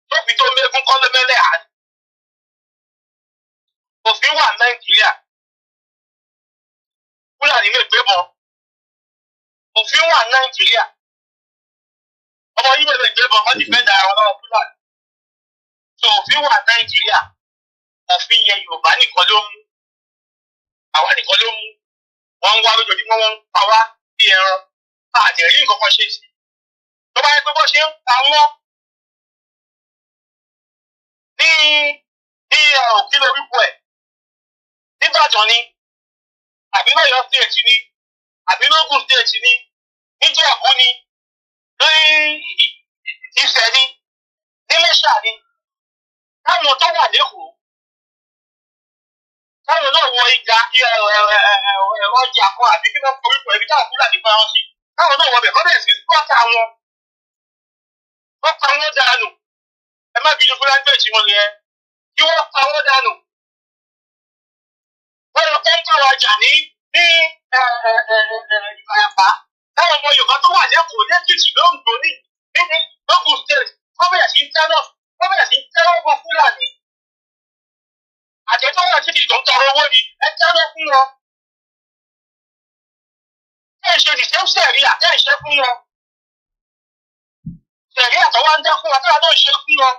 Tóbi tó mẹ́gún kọ́ lẹ́mẹ́lẹ́ àná. Òfin wà Nàìjíríà. Fúlàní lè gbé bọ̀. Òfin wà Nàìjíríà. Ọmọ Yíbò lè gbé bọ̀ wọ́n ti fẹ́ da àwọn ọmọ Fúlàní. So òfin wà Nàìjíríà. Òfin yẹn Yorùbá nìkan ló mú. Àwa nìkan ló mú. Wọ́n ń wá lójoojúmọ́ wọ́n ń pa wá bí ẹran. Àjẹ̀rí nǹkan kan ṣe sí. Tó bá yẹ pé bó ṣe ń pa wọ́n ní òkìlẹ̀ wípé ẹ̀. Nígbàdàn ni, àbí lọ́yọ̀ state ni, àbí lógùn state ni, níjẹ̀bú ni, ní Ifẹ̀ ni, níléṣà ni. Táwọn tó wà lẹ́kọ̀ọ́, táwọn náà wọ ìjà ọjà kan àbí kí wọ́n forí pọ̀ ibi táwọn Fúlàní bá wọn sí. Táwọn náà wọ bẹ̀ kọ́ bẹ̀rẹ̀ sí pọ́tà wọn. Wọ́n pa wọ́n dànù. Ẹ má bínú Fúlàní bẹ̀rẹ̀ sí wọn yẹn. Kí wọ́n pa wọ́n dànù. Wọ́n lọ kọ́ ń bá wa jà ní Ìbàràpá. Táwọn ọmọ Yorùbá tó wà lẹ́kọ̀ọ́ lẹ́kìtì lóńdó ní lógùn state. Wọ́n bẹ̀rẹ̀ sí tẹ́lọ̀ fún Fúlàní. Àjẹtọ́ wà títí tó ń tọrọ owó ni ẹ tẹ́lọ̀ fún wọn. Ẹ ṣe the same sẹ̀ríà ẹ ṣe fún wọn. Sẹ̀ríà tó wá ń dá fún wa táwa náà ṣe fún wọn.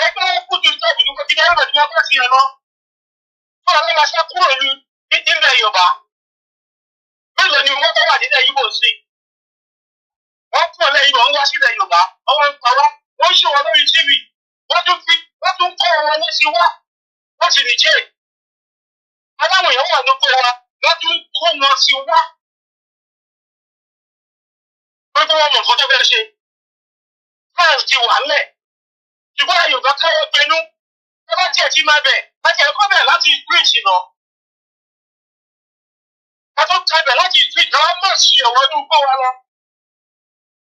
Ẹgbẹ́ wọn kú ju sẹ́ẹ̀bù ní kòkí náírà ní wọ́n bá ti ẹ̀ lọ. Fún ọ̀rẹ́ máa ṣe kúrò ní ilẹ̀ Yorùbá. Mélòó ni wọ́n tó wà nílẹ̀ Yíbò sí? Wọ́n kú ọ̀lẹ́ Yíbò ń wá sílẹ̀ Yorùbá. Wọ́n ń pa wá. Wọ́n ń ṣe wọn lórí TV. Wọ́n tún kọ́ wọn lé sí wá. Wọ́n sì ní jẹ́. Aláwọ̀ èèyàn wà lóko wa lọ́dún kó wọn sí wá. Wọ́n tó wọ́n mọ̀ nǹkan tó fẹ́ ṣe. France ti wà lẹ̀. Ṣùgbọ́n Yorùbá káwọ́ pinnu. Ẹ bá tiẹ̀ ti máa bẹ̀. Láti ẹ̀kọ́ bẹ̀ láti Greece náà. Ẹ tó ka bẹ̀ láti Greece náà má ṣe ọ̀wọ́ inú gbọ́ wa lọ.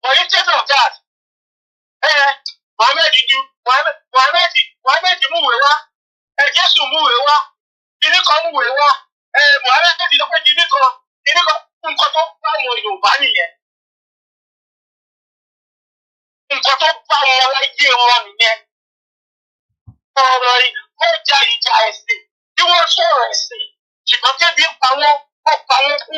Wọ̀nyí tẹ́tọ̀ gáàd. Mohammed múwèé wá. Jésù múwèé wá. Kìnní kan múwèé wá. Mohammed lọ pé kìnní kan nǹkan tó bá wọn Yorùbá nìyẹn. Nǹkan tó bá wọn láyé wọn nìyẹn. Ọ̀rọ̀ ọjà ìjà ẹ̀sìn tí wọ́n sọ̀rọ̀ ẹ̀sìn ṣùgbọ́n kébi pa wọ́n ó pa wọ́n kú.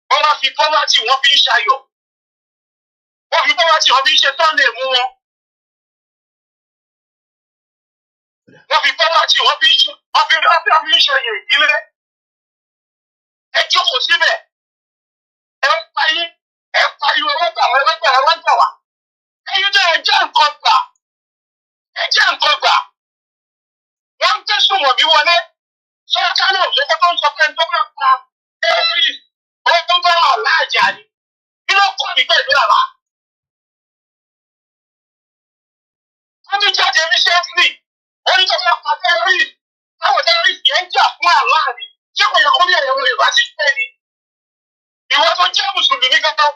Wọ́n máa fi pọ́wátì wọ́n fi ń ṣayọ̀. Wọ́n fi pọ́wátì wọ́n fi ń ṣe tọ́lẹ̀ mú wọn. Wọ́n fi pọ́wátì wọ́n fi ń ṣe oyè ìdílé. Ẹ jókòó síbẹ̀. Ẹ ń pariwo wọ́n gbà wá. Ẹyin náà ẹ jẹ́ nǹkan gbà. Wọ́n ń tẹ̀sùn wọ̀n bí wọlé. Sọ́jà náà lọ́kọ́ tó ń sọ pé tó bá pa ẹ̀rí ọdún bá wà láàjà ni. Kí ló kọ́ ní pẹ̀lú àwa? Wọ́n ti jáde recently. Wọ́n ní tó bá pa ẹ̀rí. Báwo ẹ̀rí yẹn ń jà fún àlá ni? Ṣé kò yẹ kó ní ẹ̀yọ́ Yorùbá ti pẹ́ ni? Ìwọ tó jẹ́ Mùsùlùmí gẹ́gẹ́ kò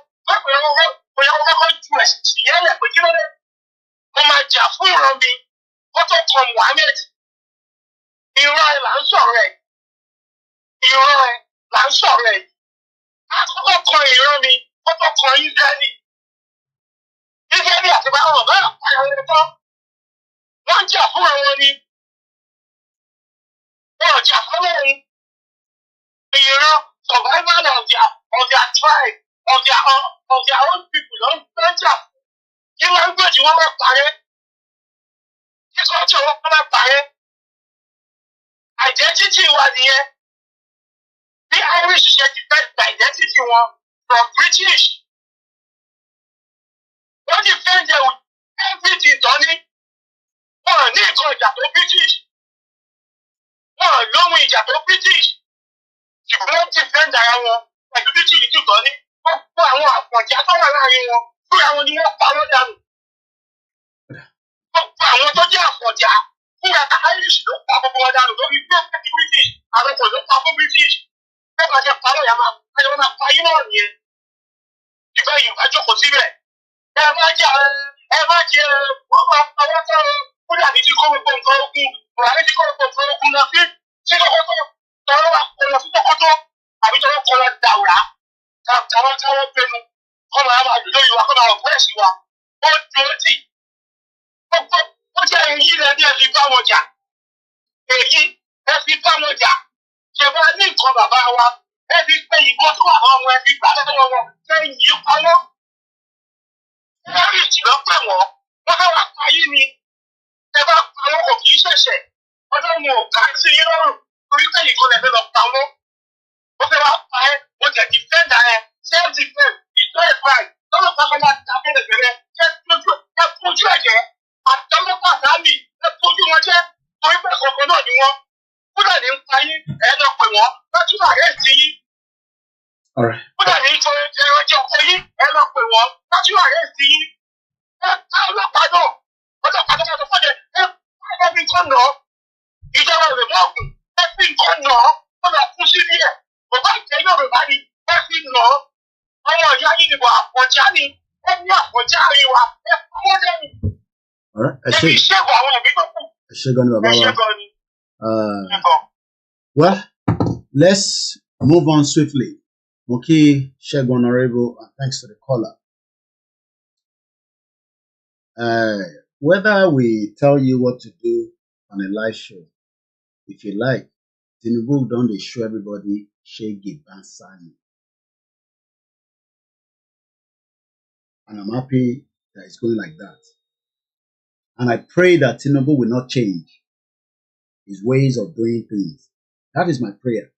yẹ kó ju ẹ̀sìn yẹn lẹ̀ pé kí ló dé? Mo máa jà fún ìran mi. Ó tó kan Muhammed. Ìran ẹ̀ là ń sọ̀rọ̀ ẹ̀. Àkọ́kọ́ kan ìran mi. Ó tó kan Ísírẹ́lì. Ísírẹ́lì àti báwọn bẹ́ẹ̀ pààyàn rẹ̀ tán. Wọ́n jà fún àwọn ni. Wọ́n jà fún òun. Ìran survival of their tribe, of their own people ló ń jà fún. Kí language wọn bá parẹ́? Kí culture wọn bá parẹ́? Identity wa nìyẹn. Bí Irish ṣe ti fẹ́ gba identity wọn from British. Wọ́n ti fẹ́ jẹ everything tán ní. Wọ́n ní nǹkan ìjà tó British. Wọ́n lóhun ìjà tó British. Ṣùgbọ́n wọ́n ti fẹ́ dára wọn pẹ̀lú British jù tán ní. Wọ́n fún àwọn àpọ̀já tó wà láàrin wọn. Fúnra wọn ni wọ́n pa wọ́n dànù. Wọ́n pa àwọn tó jẹ́ àpọ̀já. Fúnra Irish ló pa gbogbo wọn dànù lórí bẹ́ẹ̀ ti British. Àwọn kò ló pa fún British. Bẹ́ẹ̀ bá ṣe parọ́ ìyá máa pa yín náà nìyẹn. Ìgbà yìí bá jókòó síbẹ̀. Ẹ má jẹ́ wọ́n máa pa wọ́n tán. Kódà ní ti kó gbogbo nǹkan ogun. Buhari ti kó gbogbo nǹkan ogun lọ sí Sókótó. Tọ́lọ́ wa kọ́ lọ sí Sókótó. Àbí tọ́lọ́ kọ́ lọ Dàwúrà. Káwọn pinnu. Kọ́ máa dùn lórí wa, kọ́ máa wọ̀ ẹ̀sìn wa. Ó dúró tì. Ó jẹ́ èyí rẹ̀ ní ẹ̀fí bá wọn jà. Èyí ẹ̀fí bá wọn jà. Ṣèbá ní nǹkan bàbá wa. Ẹ̀fí pé ìbọn tó wà àwọn ọmọ ẹ̀fí gbà lọ́wọ́ wọn. Ṣé yìí paná? Lórí ìjìnlọ pè wọ́n. Wọ́n fẹ́ wá payé ni. Ẹ bá pa wọn kò kì í ṣẹ̀ṣẹ̀. Ọjọ́ wọn ò ká sí yín lọ́rùn. Torí pé ìkan lè fẹ́ lọ pa wọn. Wọ́n fẹ́ wá pa ẹ́. Wọ́n jẹ̀ dìfẹ́ndà ẹ̀. Self defense. Ìjọ ìfàì. Lọ́nà pàṣẹ máa ta bẹ̀rẹ̀. Jẹ́ fojú ẹ̀jẹ̀. Àtọ́lọ́pàá sáàmì. Ẹ fojú wọn jẹ́. Torí pé kọ̀ọ̀kan náà ni wọ́n. Kúdà ní ń pa yín. Ẹ lọ pè wọ́n. Lọ́tún àrẹ́ sí yín. Kúdà ní ìjọ ọkọ yín. Ẹ lọ pè wọ́n. Lọ́tún àrẹ́ sí yín. Ẹ ká ọlọ́pàá náà. Ọlọ́pàá tó máa tó fọ́jẹ̀. Ẹ fi nǹkan nà ọ́. Ìjọba rẹ̀ mọ́ ọ̀gùn. Ẹ fi nǹkan nà ọ́. Ó lọ kú sí ilé ẹ̀. Bàbá ìjẹ́ Yorùbá ni. Ẹ fi nà ọ́. Ọmọ ìyá yìí nìbọn àpọ̀já ni. Ẹ ní àpọ̀já rí wa. Ẹ fọwọ́ dẹ́nu. Ẹ fi ṣẹ́gun àwọn ẹ̀mí tó kù. Ẹ ṣé gan ni bàbá wa. Well, let's move on swiftly. Moki Shegun Honorable, and thanks to the caller. Whether we tell you what to do on a live show, if you like, Tinubu don't they show everybody Shege Bansani. And I'm happy that it's going like that. And I pray that Tinubu will not change his ways of doing things. That is my prayer.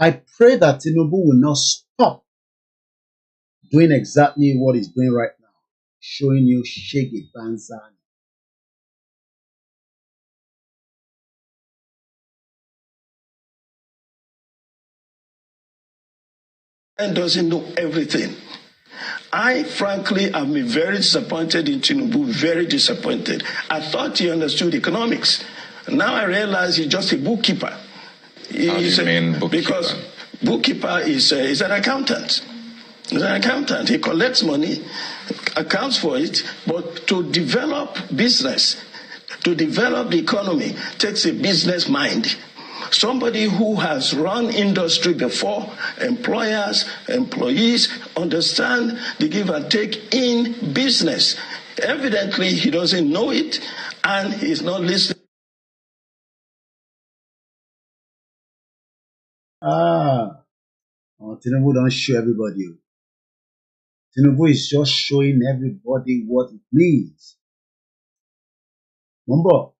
I pray that Tinubu will not stop doing exactly what he's doing right now, showing you Shege Bansani. and doesn't know everything. I frankly have been very disappointed in Tinubu, very disappointed. I thought he understood economics. Now I realize he's just a bookkeeper. How do you mean bookkeeper? Because bookkeeper is an accountant. He's an accountant. He collects money, accounts for it, but to develop business, to develop the economy, takes a business mind. Somebody who has run industry before, employers, employees, understand the give and take in business. Evidently, he doesn't know it, and he's not listening. Tinubu don't show everybody. Tinubu is just showing everybody what it means. Remember?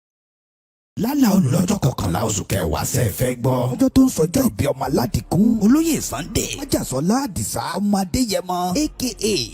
lálàá olùlọ́jọ́ kọkànlá oṣù kẹwàá ṣe fẹ́ gbọ́. ọjọ́ tó ń sọjọ́ ìbí ọmọ aládìkún olóyè Sunday májàsọ́lá àdìsá ọmọ adéyẹmọ aka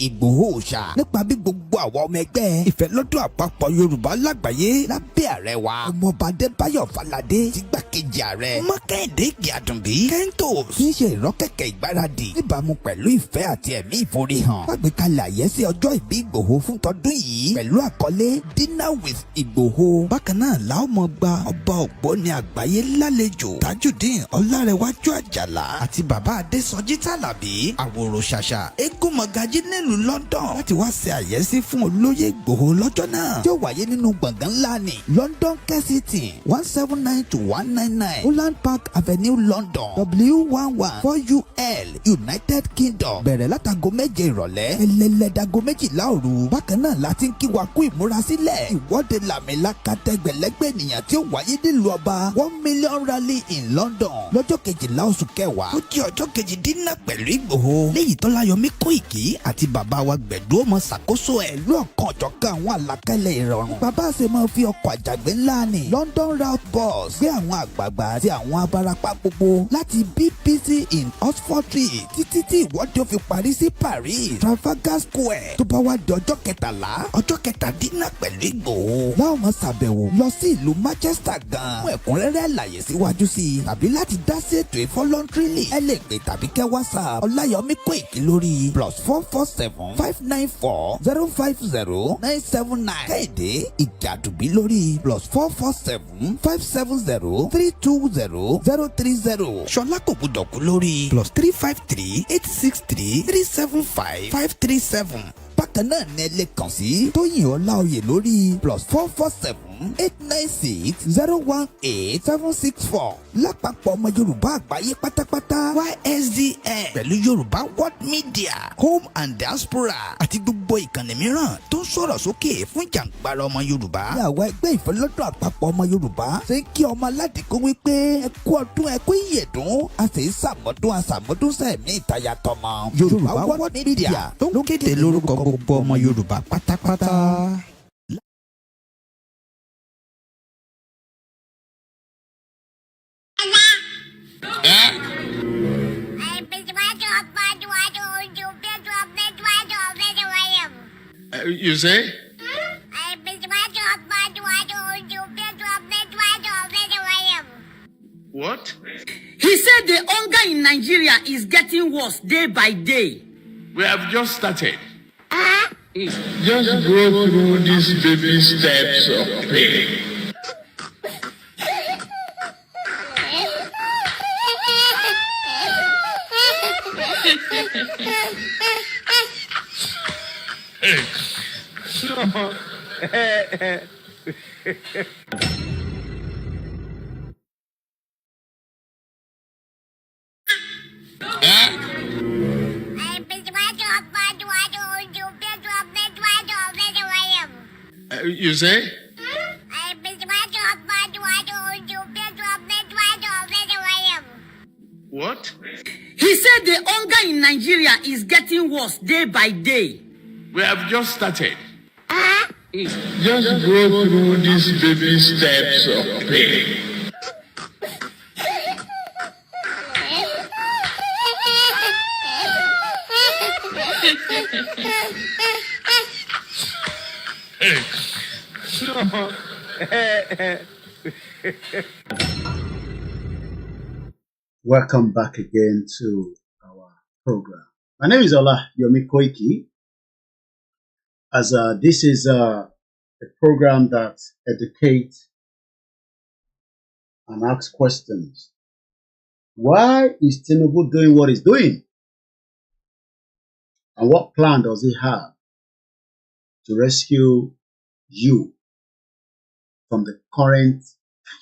Igboho ṣá nípa bí gbogbo àwọn ọmọ ẹgbẹ́ ìfẹ́lọ́dún àpapọ̀ Yorùbá lágbàáyé lábẹ́ ààrẹ wa ọmọọba Adébáyọ̀ Fáládé ti gbàkejì ààrẹ Mọ́kẹ́hìndé Ìgè-Àdùnbí Kentos kì í ṣe ìrọ́kẹ̀kẹ̀ ìgbáradì níbàámu pẹ̀lú ìfẹ́ àti ẹ̀mí ìforihàn wàgbékalẹ̀ àyẹ́sí ọjọ́ ìbí Ìgbòho fún tọdún yìí pẹ̀lú àkọlé Dinner with Ìgbòho bákan náà làwọn ọmọ gba ọba ògbóni àgbáyé lálejò Tajudeen Ọlárẹ̀wájú Àjàlá àti bàbá Adésọjí Tàlàbí àwòrò ṣàṣà eégún mọ̀gájí nílùú London láti wá ṣe àyẹ́sí fún olóyè Ìgbòho lọ́jọ́ náà tí ó wáyé nínú gbọ̀ngàn ńlá ní London Kensington 179-199 Holland Park Avenue London W114UL United Kingdom bẹ̀rẹ̀ látago 7 ìrọ̀lẹ́ ẹlẹ́lẹ́dago 12 òru bákan náà láti ń kí wa kú ìmúrasílẹ̀ ìwọ́de làmìlaka tẹgbẹ̀lẹ́gbẹ̀ ènìyàn tí ó wáyé nílùú ọba 1 million rally in London lọ́jọ́ 12 oṣù kẹwàá ó jẹ́ ọjọ́ kejì dínà pẹ̀lú Ìgbòho léyìí tó láyọmí Koiki àti bàbá wa Gbẹ̀du ọmọ ṣàkóso ẹ̀ lọ́ọ̀kan ọ̀jọ̀kan àwọn àlàkalẹ̀ ìrọ̀rùn bàbá ṣe máa fi ọkọ̀ àjàgbé ńlá ní London route bus gbé àwọn àgbààgbà àti àwọn abarapá gbogbo láti BBC in Oxford Street títí tí ìwọ́de ó fi parí sí Paris Trafalgar Square tó bá wá di ọjọ́ 13 ọjọ́ kẹtàdínà pẹ̀lú Ìgbòho láwọn máa ṣàbẹ̀wò lọ sí ìlú Manchester gan fún ẹ̀kúnrẹ́rẹ́ àlàyé síwájú sí i tàbí láti dá sí ètò ìfọlọ́ntìrìlì ẹ lè pè tàbí kẹ́ WhatsApp Ọláyọmí Koiki lórí +447-594-050-979 Kẹ́hìndé Ìgè-Àdùnbí lórí +447-570-320-030 Ṣọlá Kògbódọ̀kú lórí +353-863-375-537 bákan náà ní ẹ lè kàn sí Tóyìn Ọláoyè lórí +447-896-018-764 lápapọ̀ ọmọ Yorùbá àgbáyé pátápátá YSDN pẹ̀lú Yorùbá World Media Home and Diaspora àti gbogbo ìkànnì mìíràn tó ń sọ̀rọ̀ sókè fún jàǹgbara ọmọ Yorùbá. ní àwọn ẹgbẹ́ ìfẹ́lọ́dún àpapọ̀ ọmọ Yorùbá ṣe ń kí ọmọ aládìkún wípé ẹ kú ọdún ẹ kú ìyèdún a sì ń ṣàmọ́dún sẹ́ẹ̀mí ìtayà tọmọ. Yorùbá World Media tó ń kéde lórúkọ gbogbo ọmọ Yorùbá pátápátá. You say? What? He said the hunger in Nigeria is getting worse day by day. We have just started. Just go through these baby steps of pain. You say? What? He said the hunger in Nigeria is getting worse day by day. We have just started. Just go through these baby steps of pain. Welcome back again to our program. My name is Yomi Koiki. As this is a program that educates and asks questions. Why is Tinubu doing what he's doing? And what plan does he have to rescue you from the current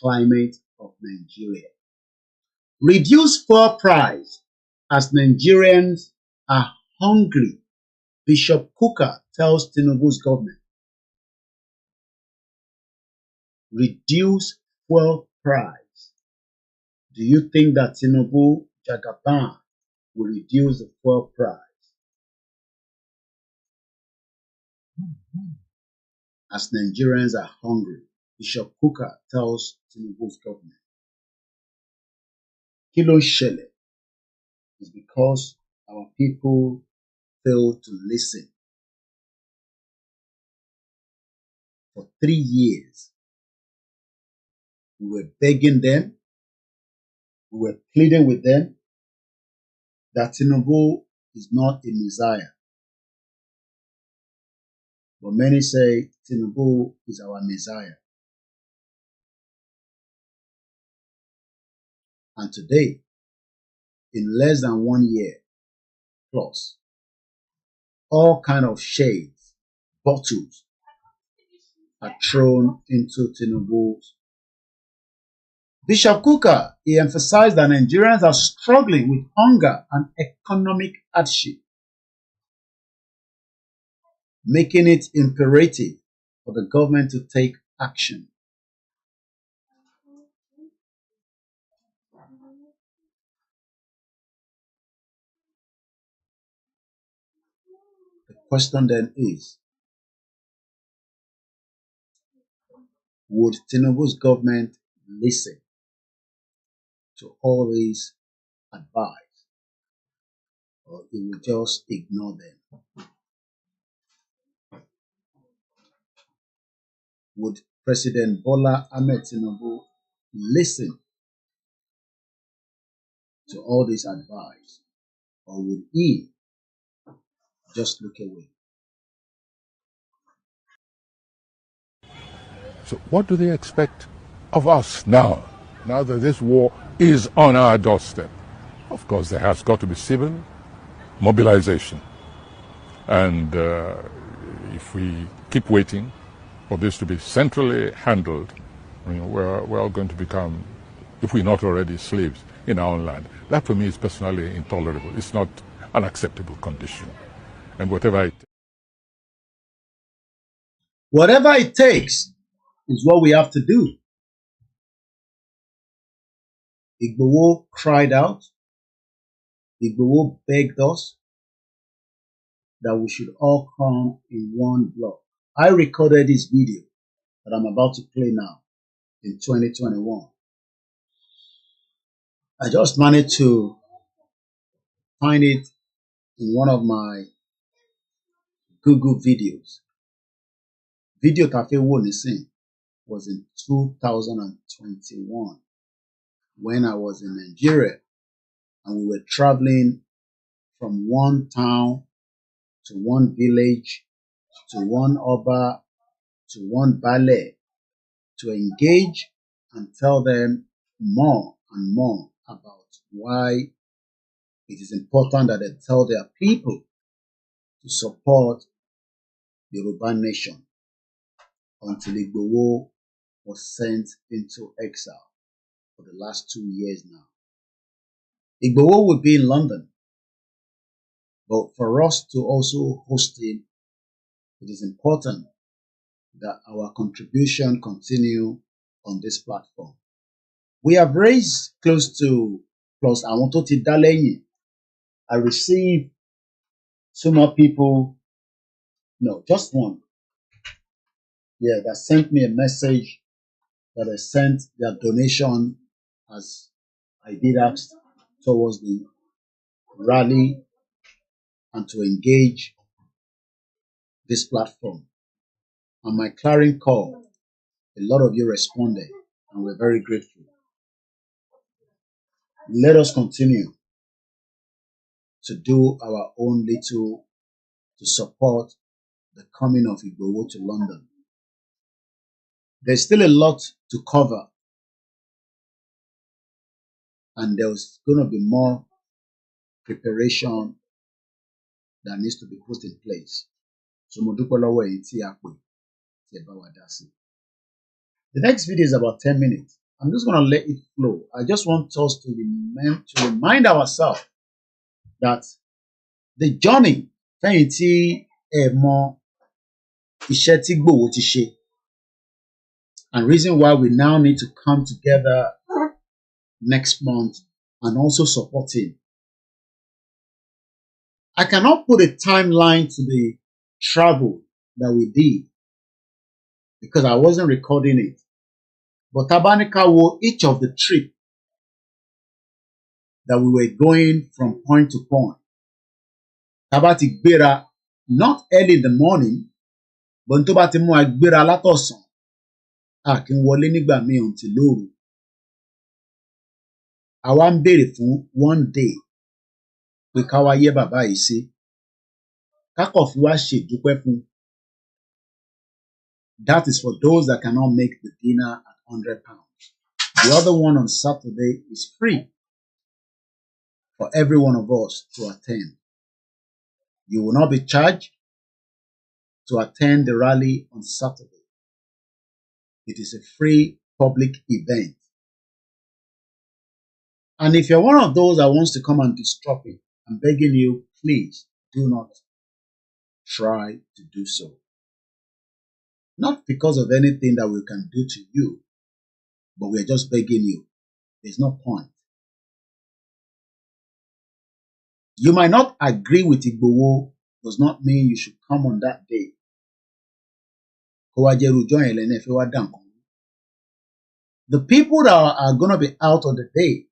climate of Nigeria? Reduce fuel price as Nigerians are hungry, Bishop Kuka tells Tinubu's government. Reduce fuel price. Do you think that Tinubu Jagaban will reduce the fuel price? As Nigerians are hungry, Bishop Kuka tells Tinubu's government. Kilo Shele is because our people fail to listen. For 3 years, we were begging them, we were pleading with them that Tinubu is not a Messiah. But many say Tinubu is our Messiah. And today, in less than 1 year plus, all kind of shades, bottles are thrown into Tinubu's. Bishop Kuka, he emphasized that Nigerians are struggling with hunger and economic hardship, making it imperative for the government to take action. The question then is, would Tinubu's government listen to all this advice, or it will just ignore them? Would President Bola Ahmed Tinubu listen to all this advice, or would he just look away? So what do they expect of us now that this war is on our doorstep? Of course, there has got to be civil mobilization. And if we keep waiting for this to be centrally handled, we're all going to become, if we're not already, slaves in our own land. That for me is personally intolerable. It's not an acceptable condition. And whatever it takes is what we have to do. Igboho cried out. Igboho begged us that we should all come in one block. I recorded this video that I'm about to play now in 2021. I just managed to find it in one of my Google videos. Video Cafe Wonisin was in 2021 when I was in Nigeria and we were traveling from one town to one village to one Oba to one ballet to engage and tell them more and more about why it is important that they tell their people to support the Yoruba nation until Igboho was sent into exile for the last 2 years now. Igboho will be in London, but for us to also host him, it is important that our contribution continue on this platform. We have raised close to, plus I want to Dalenyi. I received 2 more people, no, just one. Yeah, that sent me a message that I sent their donation as I did ask towards the rally and to engage this platform. On my clarion call, a lot of you responded and we're very grateful. Let us continue to do our own little to support the coming of Igboho to London. There's still a lot to cover, and there's going to be more preparation that needs to be put in place. So mo dúpẹ́ lọ́wọ́ ẹ̀yin tí a pè tí ẹ bá wa dá sí. The next video is about 10 minutes. I'm just going to let it flow. I just want us to remind ourselves that the journey fẹ́yìn tí ẹ mọ iṣẹ́ tí Igboho ti ṣe, and reason why we now need to come together next month and also support him. I cannot put a timeline to the travel that we did because I wasn't recording it. But Tabanika wo each of the trip that we were going from point to point. Tabati gbéra not early in the morning, but tó bá ti mú agbéra látọ̀sán, a kì í wọlé nígbà míì until lóru. Àwa ń béèrè fún one day pé ká wá yẹ bàbá yìí sí. Ká kàn fi wá ṣe ìdúpẹ́ fún. That is for those that cannot make the dinner at £100. The other one on Saturday is free for every one of us to attend. You will not be charged to attend the rally on Saturday. It is a free public event. And if you're one of those that wants to come and disrupt it, I'm begging you, please do not try to do so. Not because of anything that we can do to you, but we're just begging you. There's no point. You might not agree with Igboho, does not mean you should come on that day. The people that are going to be out on the day,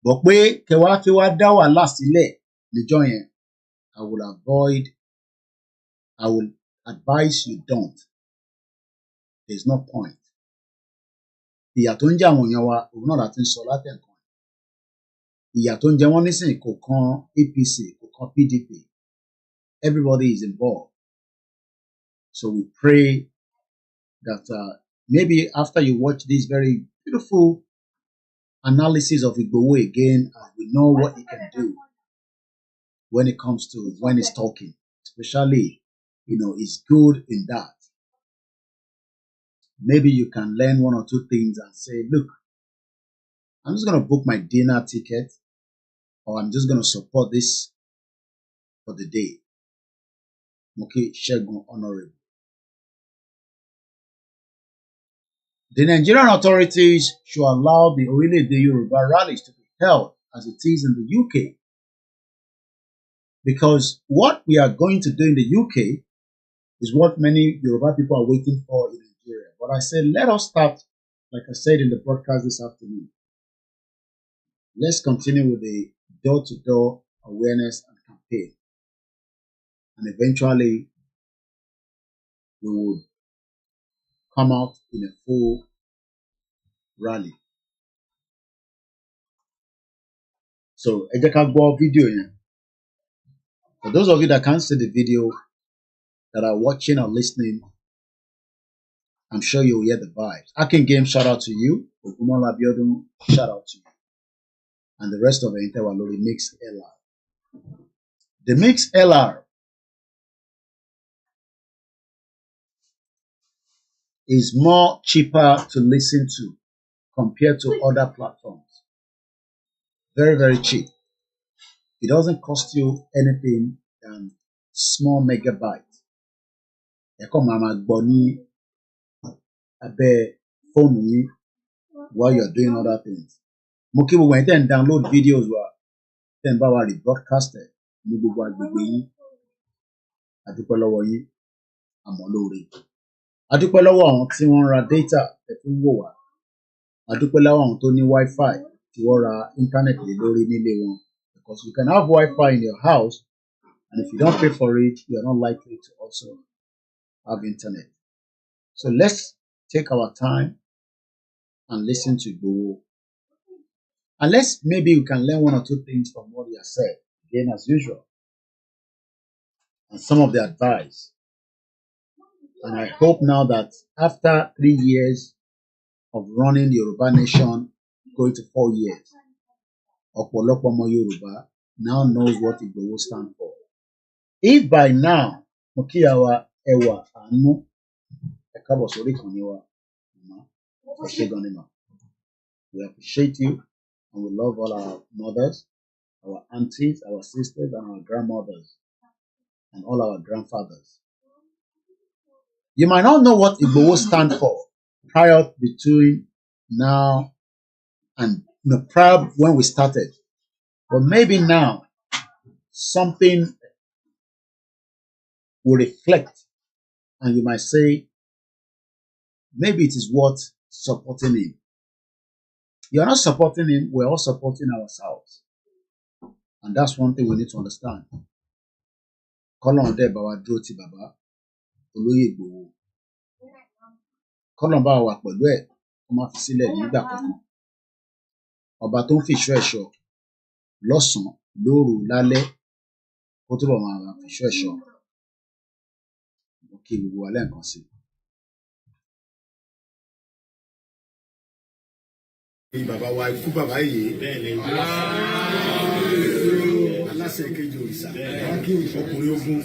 but pé kẹwàá fi wá dá wàhálà sílẹ̀ níjọ́ yẹn, I will advise you don't. There's no point. Ìyà tó ń jẹ àwọn èèyàn wa, òun náà láti ń sọ látẹ̀kàn. Ìyà tó ń jẹ wọ́n nísìnyí kò kan APC, kò kan PDP. Everybody is involved. So we pray that maybe after you watch this very beautiful analysis of Igboho again, we know what he can do when it comes to when he's talking. Especially, he's good in that. Maybe you can learn one or two things and say, look, I'm just going to book my dinner ticket, or I'm just going to support this for the day. Okay, Shegun Honorable. The Nigerian authorities should allow the ORILEEDE Yoruba rallies to be held as it is in the UK. Because what we are going to do in the UK is what many Yoruba people are waiting for in Nigeria. But I said, let us start, like I said in the broadcast this afternoon. Let's continue with the door-to-door awareness and campaign. And eventually, we would come out in a full rally. So, ẹ jẹ́ ká gbọ́ video yẹn. For those of you that can't see the video, that are watching or listening, I'm sure you'll hear the vibes. Akin Game, shout out to you. Ogumola Abiodun, shout out to you. And the rest of the Interwalori Mix LR. The Mix LR is more cheaper to listen to compared to other platforms. Very, very cheap. It doesn't cost you anything than small megabytes. While you're doing other things. Moki when then download videos then bá wa rebroadcasted ní gbogbo agbègbè yín. Adúpẹ́ lọ́wọ́ yín, àmọ́ lóore. Adúpẹ́ lọ́wọ́ àwọn tí wọ́n ra data ẹ fi ń wò wá. Adúpẹ́ lọ́wọ́ àwọn tó ní Wi-Fi tí wọ́n ra internet lé lórí nílé wọn. Because you can have Wi-Fi in your house, and if you don't pay for it, you are not likely to also have internet. So let's take our time and listen to Igboho Unless maybe we can learn one or two things from what he has said, again as usual, and some of the advice. And I hope now that after 3 years of running the Yoruba nation, going to 4 years, Ọ̀pọ̀lọpọ̀ ọmọ Yoruba now knows what Igboho stand for. If by now, Mokiyawa Ewa Anu, Ekabo Sori Koniwa, we appreciate you and we love all our mothers, our aunties, our sisters, and our grandmothers, and all our grandfathers. You might not know what Igboho stand for prior between now and prior when we started. But maybe now something will reflect and you might say, maybe it is worth supporting him. You're not supporting him, we're all supporting ourselves. And that's one thing we need to understand. Kolon de bawa droti baba, Oloye Igboho. Kolon bawa wa pẹ̀lú ẹ̀, ó máa fi sílẹ̀ nígbà kankan. Ọba tó ń fi ìṣọ́ ẹ̀ṣọ́ lọ́sàn-án, lóru, lálẹ́, kó túbọ̀ máa fi ìṣọ́ ẹ̀ṣọ́. Mo kí gbogbo wa lẹ́ẹ̀kan sí. Bàbá wa ikú bàbá yìí aláṣẹ kejì òrìṣà ọkùnrin ogun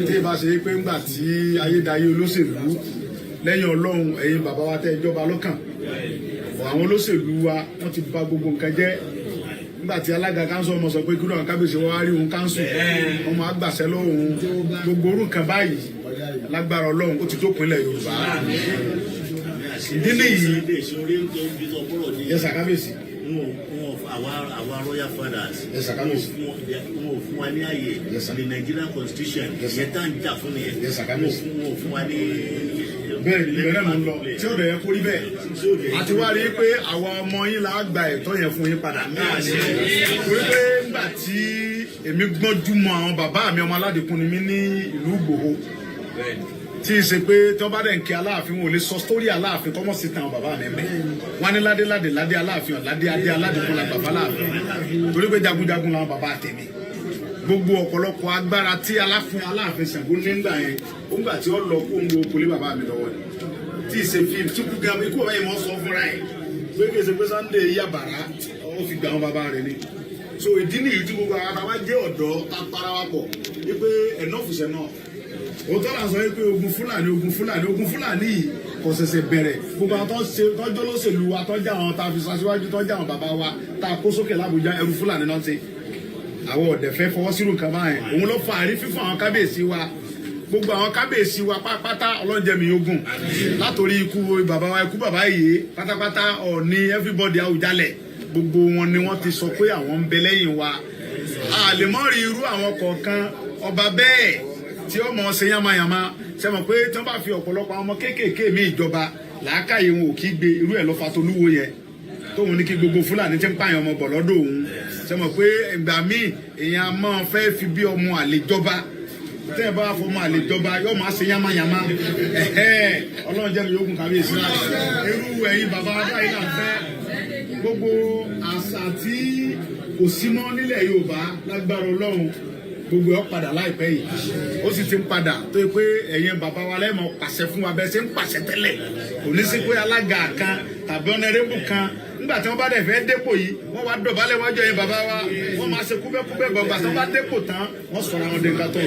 tí ìbá ṣe pé ńgbà tí ayédáyé olóṣèlú lẹ́yìn Ọlọ́run ẹ̀yin bàbá wa tẹ́ ìjọba lọ́kàn àwọn olóṣèlú wa wọ́n ti bà gbogbo nǹkan jẹ́ nígbà tí alága káńsù ọmọ sọ pé kí lóun kábíyèsí wọn wá rí òun káńsù ọmọ àgbàṣẹ lóhùn gbogbo orú nǹkan báyìí lágbára Ọlọ́run ó ti dópin ilẹ̀ Yorùbá. Ìdílé yìí kábíyèsí our royal fathers wọn ò fún wa ní àyè the Nigerian constitution yẹn tá ń jà fún nìyẹn wọn ò fún wa ní. Bẹ́ẹ̀ ni ìbẹ̀rẹ̀ mú lọ tí ó dẹ̀ yẹ kó rí bẹ́ẹ̀ àti wá rí pé àwọn ọmọ yín la gba ẹ̀tọ́ yẹn fún yín padà torí pé nígbà tí èmi gbọ́njú mọ àwọn bàbá mi ọmọ aládìkún ni mí ní ìlú Ìgbòho tí ì ṣe pé tí wọ́n bá dẹ̀ ń kí Aláàfin wọn ò lè sọ sítórì Aláàfin kọ́mọ̀ sí tàn bàbá mi mẹ́ wọ́n ní ládé Aláàfin ọ̀ládé adé aládìkún la bàbá Aláàfin torí pé jagunjagun làwọn bàbá tèmi gbogbo ọ̀pọ̀lọpọ̀ agbára tí Aláàfin Ṣàngó nígbà yẹn ó ń gbà tí ó lọ kó ń wo kólé bàbá mi lọ́wọ́ ni tí ì ṣe fi tí kú gan ikú ọ̀bẹ yìí mọ́ sọ fúnra ẹ̀ pé kì í ṣe pé Sunday yàbàrá ó fi gbà wọn bàbá rẹ̀ ni so ìdí nìyí tí gbogbo ara wa jẹ́ ọ̀dọ́ tá a para wa pọ̀ wípé enough is enough òótọ́ là ń sọ wípé ogun Fúlàní yìí kò ṣẹ̀ṣẹ̀ bẹ̀rẹ̀ gbogbo àwọn tọ́jọ́ lóṣèlú wa tọ́jà àwọn tá a fi ṣaṣíwájú tọ́jà àwọn bàbá wa tá a kó sókè l'Àbújá ẹrú Fúlàní náà ṣe àwọn ọ̀dẹ̀ fẹ́ fọwọ́ sírù nǹkan báyẹn òun ló fa àrí fífún àwọn kábíyèsí wa gbogbo àwọn kábíyèsí wa pátápátá ọlọ́njẹ̀mí ogun látòrí ikú bàbá yìí pátápátá Ọọ̀ni everybody Àwùjalẹ̀ gbogbo wọn ni wọ́n ti sọ pé àwọn ń bẹ lẹ́yìn wa a lè mọ́ rí irú àwọn kọ̀ọ̀kan ọba bẹ́ẹ̀ tí ó mọ̀ ṣe yánmayànmá ṣe mọ̀ pé tí wọ́n bá fi ọ̀pọ̀lọpọ̀ àwọn ọmọ kéékèèké mi ìjọba làákàyè wọn ò kí gbé irú ẹ̀ lọ́fà tó lúwo yẹn tóun ní kí gbogbo Fúlàní tí ń pààyàn ọmọ bọ̀ lọ́dọ̀ òun ṣe mọ̀ pé ìgbà míì èèyàn máa fẹ́ fi bí ọmọ àlejọba tẹ́ ẹ bá fọmọ àlejọba yóò máa ṣe yánmayànmá Ọlọ́run jẹ́ mi yókùn kábíyèsí irú ẹ̀yin bàbá báyìí là ń fẹ́ gbogbo àṣà tí kò sí mọ́ nílẹ̀ Yorùbá lágbára Ọlọ́run gbogbo ọ padà láìpẹ́ yìí ó sì ti ń padà tó yẹ pé ẹ̀yin bàbá wa lẹ́mọ̀ pàṣẹ fún wa bẹ́ẹ̀ ṣe ń pàṣẹ tẹ́lẹ̀ kò ní sí pé alága kan tàbí ọ̀nẹ́rẹ́bù kan nígbà tí wọ́n bá dẹ̀ fẹ́ dépò yìí wọ́n wá dọ̀bálẹ̀ wájú ẹ̀yin bàbá wa wọ́n máa ṣe kúbẹ́kúbẹ́ gbọ̀ngbà tí wọ́n bá dépò tán wọ́n sọ̀rọ̀ àwọn dèkà tó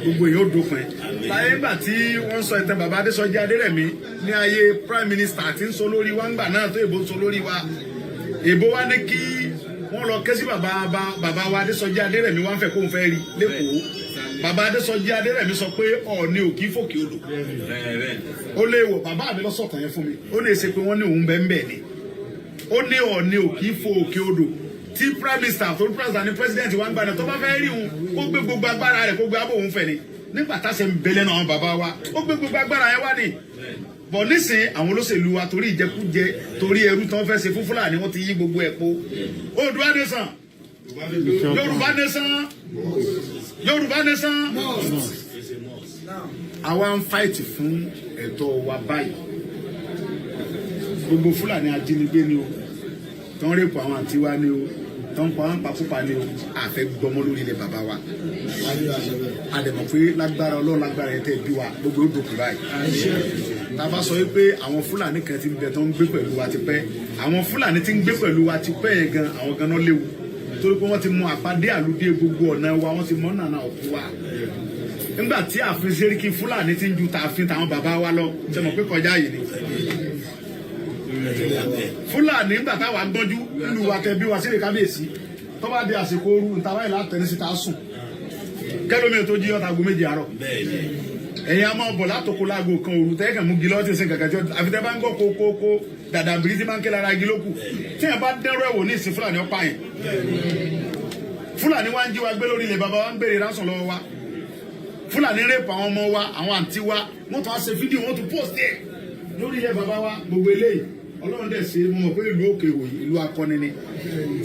gbogbo èèyàn ó dópin láyé nígbà tí wọ́n sọ ìtàn bàbá Adésọjí Adérẹ̀mí ní ayé prime minister tí ń sọ lórí wa ńgbà náà tó èbó ń sọ lórí wa èbó wa ní kí wọ́n lọ ké sí bàbá wa Adésọjí Adérẹ̀mí wọ́n fẹ́ kó ń fẹ́ rí lẹ́kọ̀ọ́ bàbá Adésọjí Adérẹ̀mí sọ pé Ọọ̀ni ò kí fòkè odò ó lè wò bàbá mi lọ́sọ̀tàn yẹn fún mi ó lè ṣe pé wọ́n ní òun bẹ́ẹ̀ ni ó ní Ọọ̀ni ò kí fòkè odò tí prime minister tó president ní president wa ń gbà náà tó bá fẹ́ rí òun kó gbé gbogbo agbára rẹ̀ kó gbé abó òun fẹ́ ni nígbà táṣẹ ń bẹ̀lẹ̀ náà bàbá wa ó gbé gbogbo agbára yẹn wá ní bọ̀ nísìn àwọn olóṣèlú wa torí ìjẹkújẹ torí ẹrú tán fẹ́ ṣe fún Fúlàní wọ́n ti yí gbogbo ẹ̀ po Oòduà nation Yorùbá nation àwa ń fight fún ẹ̀tọ́ wa báyìí gbogbo Fúlàní ajínigbé ni o tó ń rèpò àwọn àǹtí wa ni o tó ń pa wọn pakúpa ni o àfẹ́ gbọmọ lórí ilẹ̀ bàbá wa àdèmọ̀ pé lágbára Ọlọ́run lágbára ẹ̀ tẹ́ bí wa gbogbo ó dòkú báyìí tá a bá sọ wípé àwọn Fúlàní kan ti ń bẹ tó ń gbé pẹ̀lú wa ti pẹ́ àwọn Fúlàní ti ń gbé pẹ̀lú wa ti pẹ́ yẹn gan àwọn gan náà léwu torí pé wọ́n ti mọ àpàdé àlùdé gbogbo ọ̀nà wa wọ́n ti mọ nànà òkú wa nígbà tí ààfin Sẹ́ríkì Fúlàní ti ń ju tààfin tàwọn bàbá wa lọ ṣe mọ̀ pé kọjá yìí ni Fúlàní nígbà táwa gbọ́njú nínú wa tẹ bí wa sílẹ̀ kábíyèsí tó bá di àsìkò ooru ntàwáyé látẹ̀lé síta sùn kẹlómi tó jí ọ̀tá aago méje àárọ̀ ẹ̀yin a máa bọ̀ látòkó láago kan òru tẹ́ kàn mú gilọ́ tí ń sin kàkà tí àfitẹ́ bá ń gbọ́ kókókó dàdàbìrì tí máa ń ké lára igi lókù tí yẹn bá dẹ́rọ ẹ̀wò ní ìsìn Fúlàní ọ̀pá yẹn Fúlàní wá ń jí wa gbé lórí ilẹ̀ bàbá wa ń béèrè ránṣọ̀ lọ́wọ́ wa Fúlàní rèpù àwọn ọmọ wa àwọn àǹtí wa wọ́n tún á ṣe fídíò wọ́n tún post ẹ̀ lórí ilẹ̀ bàbá wa gbogbo eléyìí Ọlọ́run dẹ̀ ṣe mo mọ̀ pé ìlú òkè òyìn ìlú akọni ni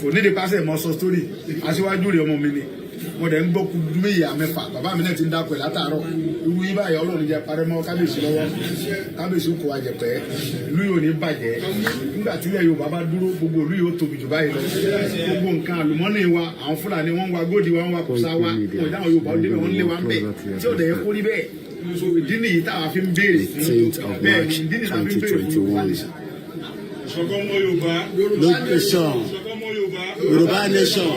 kò nídìí pàṣẹ mọ́ sọ sítórì aṣíwájú rẹ̀ ọmọ mi ni mo dẹ̀ ń gbọ́ kudu méjì àmẹ́fà bàbá mi náà ti ń dákọ̀ ẹ̀ látàárọ̀ irú yí báyìí Ọlọ́run jẹ́ parẹ́ mọ́ kábíyèsí lọ́wọ́ kábíyèsí kò àjẹpẹ́ ìlú yóò ní bàjẹ́ nígbà tí ilẹ̀ Yorùbá bá dúró gbogbo ìlú yóò tóbi jù báyìí lọ gbogbo nǹkan àlùmọ́nì wa àwọn Fúlàní wọn wa góòdì wa wọn wa kùsà wa wọn ìdáhùn Yorùbá ó débẹ̀ wọn lé wa ń bẹ̀ tí ò dẹ̀ yẹ kó rí bẹ́ẹ̀ so ìdí nìyí táwa fi ń béèrè bẹ́ẹ̀ ìdí nìyí táwa fi ń béèrè fún Yorùbá nation. Ṣọ̀gọ́mọ Yorùbá. Yorùbá nation. Yorùbá nation.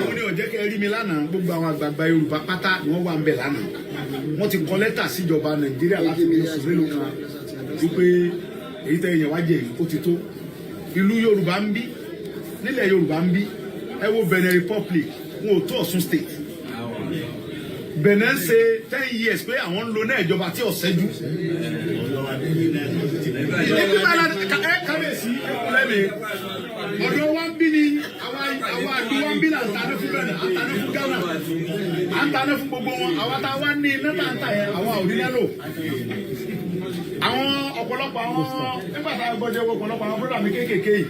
Wọ́n ní ọ̀jẹ́ kẹ́ rí mi lánàá gbogbo àwọn àgbààgbà Yorùbá pátá ni wọ́n wà ń bẹ̀ lánàá. Wọ́n ti kọ lẹ́tà síjọba Nàìjíríà láti bí oṣù mélòó kan wípé èyí tẹ́ ìyẹn wájẹ yìí ó ti tó. Ìlú Yorùbá ń bí nílẹ̀ Yorùbá ń bí ẹ wo Benin Republic wọn ò tó Ọ̀ṣun state. Benin ṣe 10 years pé àwọn ń lo náà ìjọba tí ò ṣẹ́jú. Kábíyèsí lẹ́mìí ọ̀dọ̀ wa ń bí ni àwọn àdó wa ń bí là ń tanú fún Benin à ń tanú fún Ghana à ń tanú fún gbogbo wọn àwọn tá a wá ní iná tá a ń tà yẹn àwọn ò ní lẹ́lò. Àwọn ọ̀pọ̀lọpọ̀ àwọn nígbà tá a gbọ́dọ̀ wọ ọ̀pọ̀lọpọ̀ àwọn bọ́dà mi kéékèèké yìí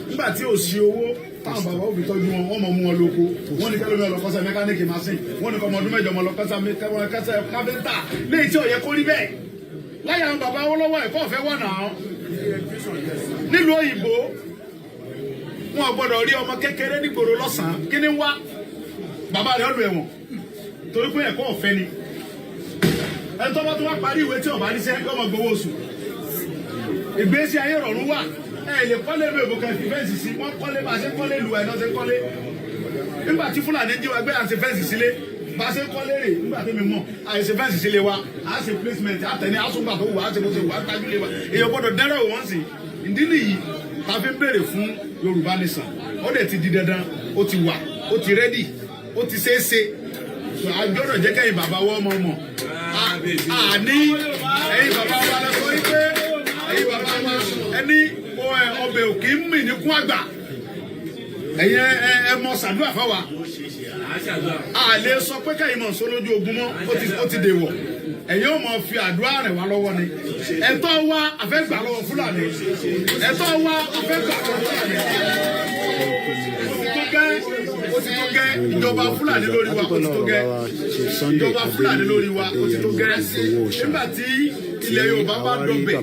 nígbà tí ò sí owó táwọn bàbá òbí tọ́jú wọn wọ́n mọ̀ mú wọn lóko wọ́n ní kẹ́lómi ọlọ́kọ́sẹ̀ mẹkáníìkì machine wọ́n ní kọ́ ọmọ ọdún mẹ́jọ ọmọ ọlọ́kọ́sẹ̀ káfíńtà léyìí tí ò yẹ kó rí bẹ́ẹ̀ láyé àwọn bàbá wọn lọ́wọ́ ẹ̀kọ́ ọ̀fẹ́ wà náà nílùú òyìnbó wọn ò gbọ́dọ̀ rí ọmọ kékeré nígboro lọ́sàn-án kí ni wá bàbá rẹ̀ ọ̀lù ẹ̀wọ̀n torí pé ẹ̀kọ́ ọ̀fẹ́ ni ẹni tó bá tó wá parí ìwé tí ọba níṣẹ́ yọmọ gbowó oṣù ìgbésí ayé rọrùn wà ẹ lè kọ́lé lu èbò kan fi fẹ́ǹsì sí wọ́n kọ́lé bá a ṣe kọ́lé lu ẹ̀ náà ṣe kọ́lé nígbà tí Fúlàní jí wa gbé à ń ṣe fẹ́ǹsì sílé bá a ṣe kọ́lé rè nígbà tí mi mọ̀ à ń ṣe fẹ́ǹsì sílé wa à ń ṣe placement àtẹ̀ní àsùngbà tó wà á ṣe bó ṣe wà á tajú lé wa èèyàn gbọ́dọ̀ dẹ́rẹ́ òun sí ìdí nìyí ta fi ń béèrè fún Yorùbá nation ó dẹ̀ ti di dandan ó ti wà ó ti rẹ́dì ó ti ṣeé ṣe àjọ́dọ̀ jẹ́ kẹ́yìn bàbá wọ́n mọ̀ mọ̀ àní ẹ̀yin bàbá wa lọ sọ wípé ẹ̀yin bàbá wa ẹni ọbẹ̀ òkè ń mì ní kún àgbà ẹ̀yin ẹ mọ ṣàdúrà fáwa àlè sọ pé kẹ́yìn mọ̀ sọ lójú ogun mọ́ ó ti dèwọ̀ ẹ̀yin ò mọ̀ fi àdúrà rẹ̀ wá lọ́wọ́ ni ẹ̀tọ́ wa àfẹ́gbà lọ́wọ́ Fúlàní ẹ̀tọ́ wa àfẹ́gbà lọ́wọ́ Fúlàní ó ti tó gẹ́ ìjọba Fúlàní lórí wa ó ti tó gẹ́ ìjọba Fúlàní lórí wa ó ti tó gẹ́ nígbà tí ilẹ̀ Yorùbá bá dọ̀bẹ̀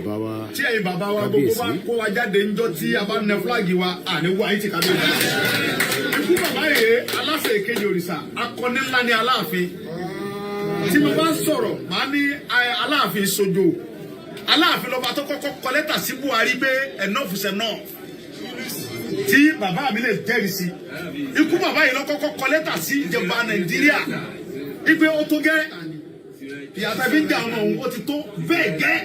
tí ẹ̀yin bàbá wa gbogbo bá kó wa jáde ńjọ́ tí a bá nẹ fúláàgì wa àní wá yìí ti ká lóye. ikú bàbá yìí aláṣẹ ìkejì òrìṣà akọni ńlá ní Aláàfin tí mo bá ń sọ̀rọ̀ màá ní Aláàfin sojo Aláàfin lọ́ba tó kọ́kọ́ kọ lẹ́tà sí Buhari pé enough is enough tí bàbá mi lè jẹ́rìí sí ikú bàbá yìí ló kọ́kọ́ kọ lẹ́tà sí ìjọba Nàìjíríà wípé ó tó gẹ́ ìyàtọ̀ bí ń jà ọmọ òun ó ti tó bẹ́ẹ̀ gẹ́